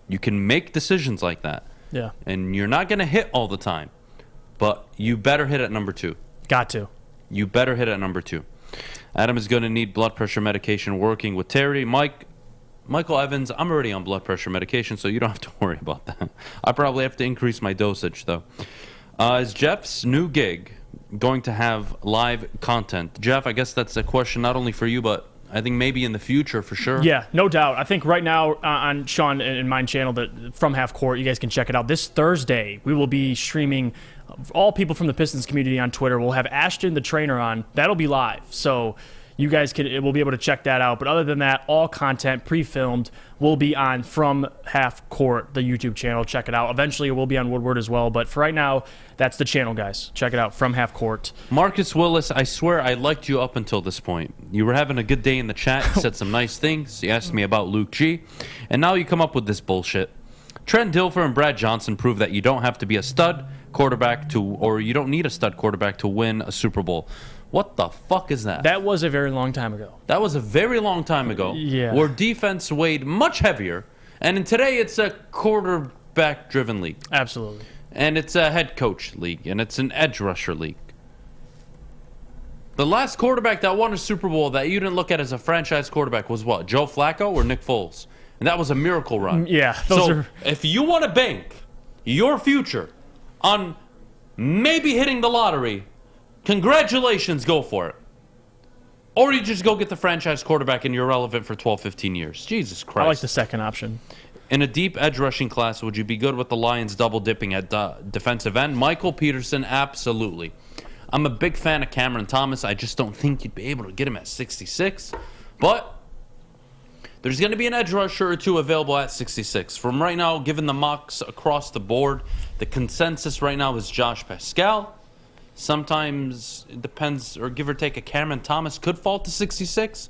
You can make decisions like that.
Yeah.
And you're not going to hit all the time, but you better hit at number 2.
Got to.
You better hit at number 2. Adam is going to need blood pressure medication working with Terry. Michael Evans, I'm already on blood pressure medication, so you don't have to worry about that. I probably have to increase my dosage, though. Is Jeff's new gig going to have live content? Jeff, I guess that's a question not only for you, but I think maybe in the future for sure.
Yeah, no doubt. I think right now on Sean and mine channel, that From Half Court, you guys can check it out. This Thursday, we will be streaming all people from the Pistons community on Twitter. We'll have Ashton, the trainer, on. That'll be live. So you guys will be able to check that out. But other than that, all content pre-filmed will be on From Half Court, the YouTube channel. Check it out. Eventually, it will be on Woodward as well. But for right now, that's the channel, guys. Check it out, From Half Court.
Marcus Willis, I swear I liked you up until this point. You were having a good day in the chat. You said some nice things. You asked me about Luke G. And now you come up with this bullshit. Trent Dilfer and Brad Johnson prove that you don't have to be a stud quarterback or you don't need a stud quarterback to win a Super Bowl. What the fuck is that?
That was a very long time ago.
That was a very long time ago.
Yeah.
Where defense weighed much heavier. And today it's a quarterback-driven league.
Absolutely.
And it's a head coach league. And it's an edge rusher league. The last quarterback that won a Super Bowl that you didn't look at as a franchise quarterback was what? Joe Flacco or Nick Foles? And that was a miracle run.
Yeah.
If you want to bank your future on maybe hitting the lottery, congratulations, go for it. Or you just go get the franchise quarterback and you're relevant for 12, 15 years. Jesus Christ.
I like the second option.
In a deep edge rushing class, would you be good with the Lions double dipping at defensive end? Michael Peterson, absolutely. I'm a big fan of Cameron Thomas. I just don't think you'd be able to get him at 66. But there's going to be an edge rusher or two available at 66. From right now, given the mocks across the board, the consensus right now is Josh Pascal. Sometimes it depends, or give or take, a Cameron Thomas could fall to 66.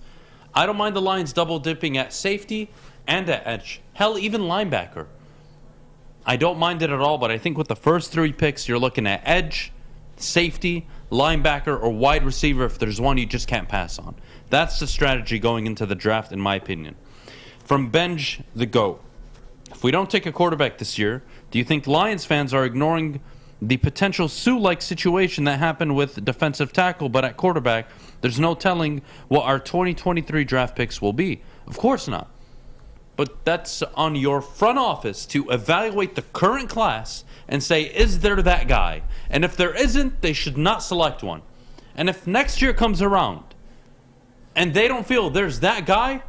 I don't mind the Lions double dipping at safety and at edge. Hell, even linebacker. I don't mind it at all, but I think with the first 3 picks, you're looking at edge, safety, linebacker, or wide receiver if there's one you just can't pass on. That's the strategy going into the draft, in my opinion. From Benj the GOAT. If we don't take a quarterback this year, do you think Lions fans are ignoring the potential Sue-like situation that happened with defensive tackle, but at quarterback, there's no telling what our 2023 draft picks will be? Of course not. But that's on your front office to evaluate the current class and say, is there that guy? And if there isn't, they should not select one. And if next year comes around and they don't feel there's that guy,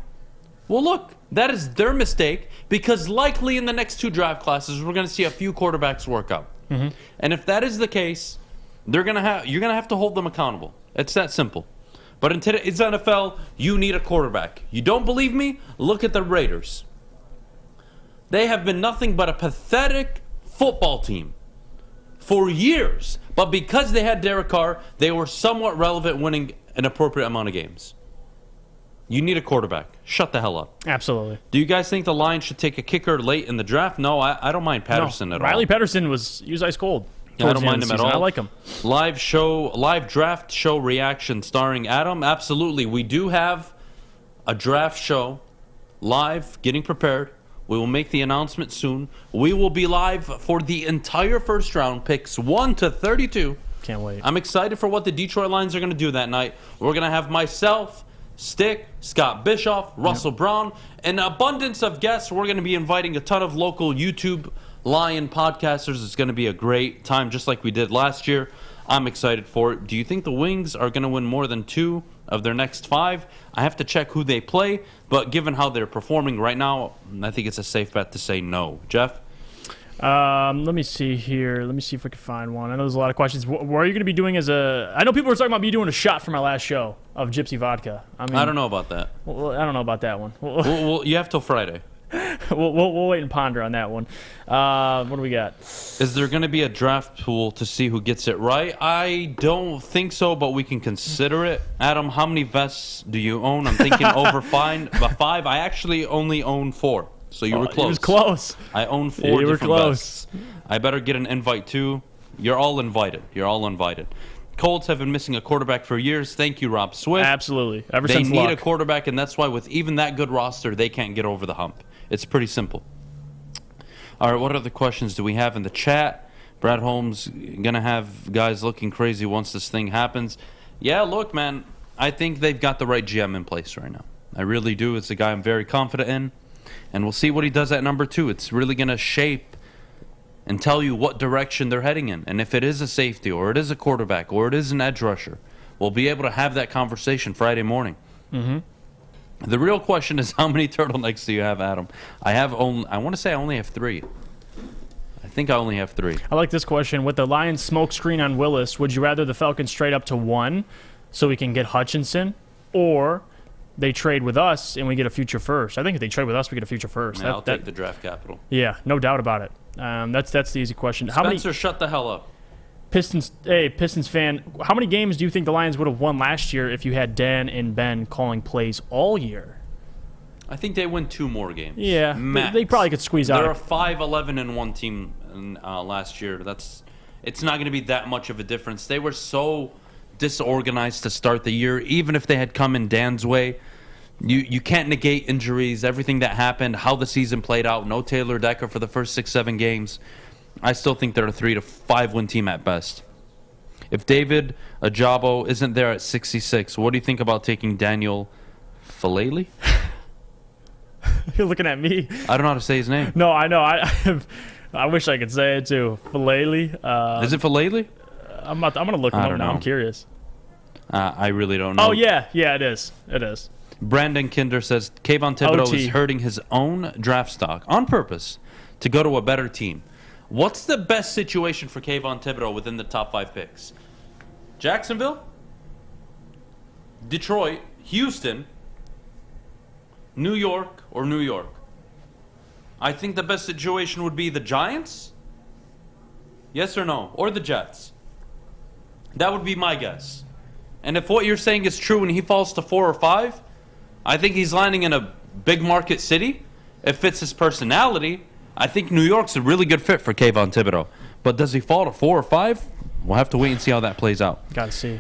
well, look, that is their mistake, because likely in the next 2 draft classes, we're going to see a few quarterbacks work out. Mm-hmm. And if that is the case, you're going to have to hold them accountable. It's that simple. But in today's NFL, you need a quarterback. You don't believe me? Look at the Raiders. They have been nothing but a pathetic football team for years. But because they had Derek Carr, they were somewhat relevant, winning an appropriate amount of games. You need a quarterback. Shut the hell up.
Absolutely.
Do you guys think the Lions should take a kicker late in the draft? No, I don't mind Patterson at all.
Riley Patterson he was ice cold.
Yeah, I don't mind him at all.
I like him.
Live draft show reaction starring Adam. Absolutely. We do have a draft show live, getting prepared. We will make the announcement soon. We will be live for the entire first round, picks 1 to 32.
Can't wait.
I'm excited for what the Detroit Lions are going to do that night. We're going to have myself, Stick, Scott Bischoff, Russell Brown, an abundance of guests. We're going to be inviting a ton of local YouTube Lion podcasters. It's going to be a great time, just like we did last year. I'm excited for it. Do you think the Wings are going to win more than 2 of their next 5? I have to check who they play, but given how they're performing right now, I think it's a safe bet to say no. Jeff?
Let me see here. Let me see if I can find one. I know there's a lot of questions. What are you going to be doing I know people were talking about me doing a shot for my last show of Gypsy Vodka.
I don't know about that.
Well, I don't know about that one.
Well, you have till Friday.
We'll wait and ponder on that one. What do we got?
Is there going to be a draft pool to see who gets it right? I don't think so, but we can consider it. Adam, how many vests do you own? I'm thinking over 5. I actually only own 4. So you were close.
It was close.
I own 4
you
different
were close.
vests. I better get an invite too. You're all invited. Colts have been missing a quarterback for years. Thank you, Rob Swift.
Absolutely.
They need a quarterback, and that's why with even that good roster, they can't get over the hump. It's pretty simple. All right, what other questions do we have in the chat? Brad Holmes going to have guys looking crazy once this thing happens. Yeah, look, man, I think they've got the right GM in place right now. I really do. It's a guy I'm very confident in. And we'll see what he does at number 2. It's really going to shape and tell you what direction they're heading in. And if it is a safety or it is a quarterback or it is an edge rusher, we'll be able to have that conversation Friday morning.
Mm-hmm.
The real question is, how many turtlenecks do you have, Adam? I want to say I only have 3. I think I only have 3.
I like this question. With the Lions smoke screen on Willis, would you rather the Falcons trade up to 1 so we can get Hutchinson, or they trade with us and we get a future first? I think if they trade with us, we get a future first.
Yeah, I'll take the draft capital.
Yeah, no doubt about it. That's the easy question.
Spencer, shut the hell up.
Pistons fan, how many games do you think the Lions would have won last year if you had Dan and Ben calling plays all year?
I think they win 2 more games.
Yeah, they probably could squeeze out.
They're a 5-11-1 team last year. It's not going to be that much of a difference. They were so disorganized to start the year. Even if they had come in Dan's way, you can't negate injuries, everything that happened, how the season played out. No Taylor Decker for the first 6-7 games. I still think they're a 3 to 5 win team at best. If David Ajabo isn't there at 66, what do you think about taking Daniel Falele?
You're looking at me.
I don't know how to say his name.
No, I know. I wish I could say it too. Falele.
Is it Falele?
I'm gonna look him up now. I'm curious.
I really don't know.
Oh yeah, it is. It is.
Brandon Kinder says Kayvon Thibodeau is hurting his own draft stock on purpose to go to a better team. What's the best situation for Kayvon Thibodeau within the top 5 picks? Jacksonville, Detroit, Houston, New York, or New York? I think the best situation would be the Giants. Yes or no? Or the Jets. That would be my guess. And if what you're saying is true and he falls to 4 or 5, I think he's landing in a big market city. It fits his personality. I think New York's a really good fit for Kayvon Thibodeau. But does he fall to 4 or 5? We'll have to wait and see how that plays out.
Gotta see.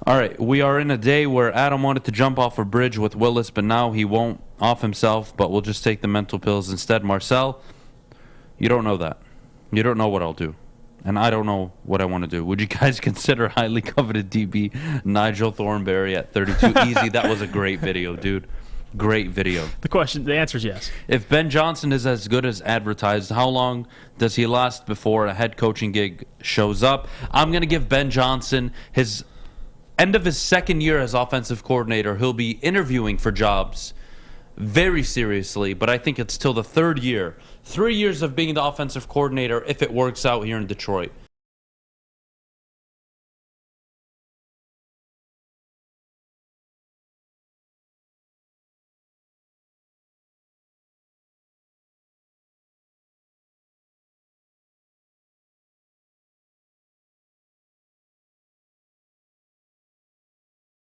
All right, we are in a day where Adam wanted to jump off a bridge with Willis, but now he won't off himself, but we'll just take the mental pills instead. Marcel, you don't know that. You don't know what I'll do. And I don't know what I want to do. Would you guys consider highly coveted DB Nigel Thornberry at 32? Easy. That was a great video, dude. Great video.
The answer is yes.
If Ben Johnson is as good as advertised, how long does he last before a head coaching gig shows up? I'm going to give Ben Johnson his end of his 2nd year as offensive coordinator. He'll be interviewing for jobs very seriously, but I think it's till the 3rd year. 3 years of being the offensive coordinator if it works out here in Detroit.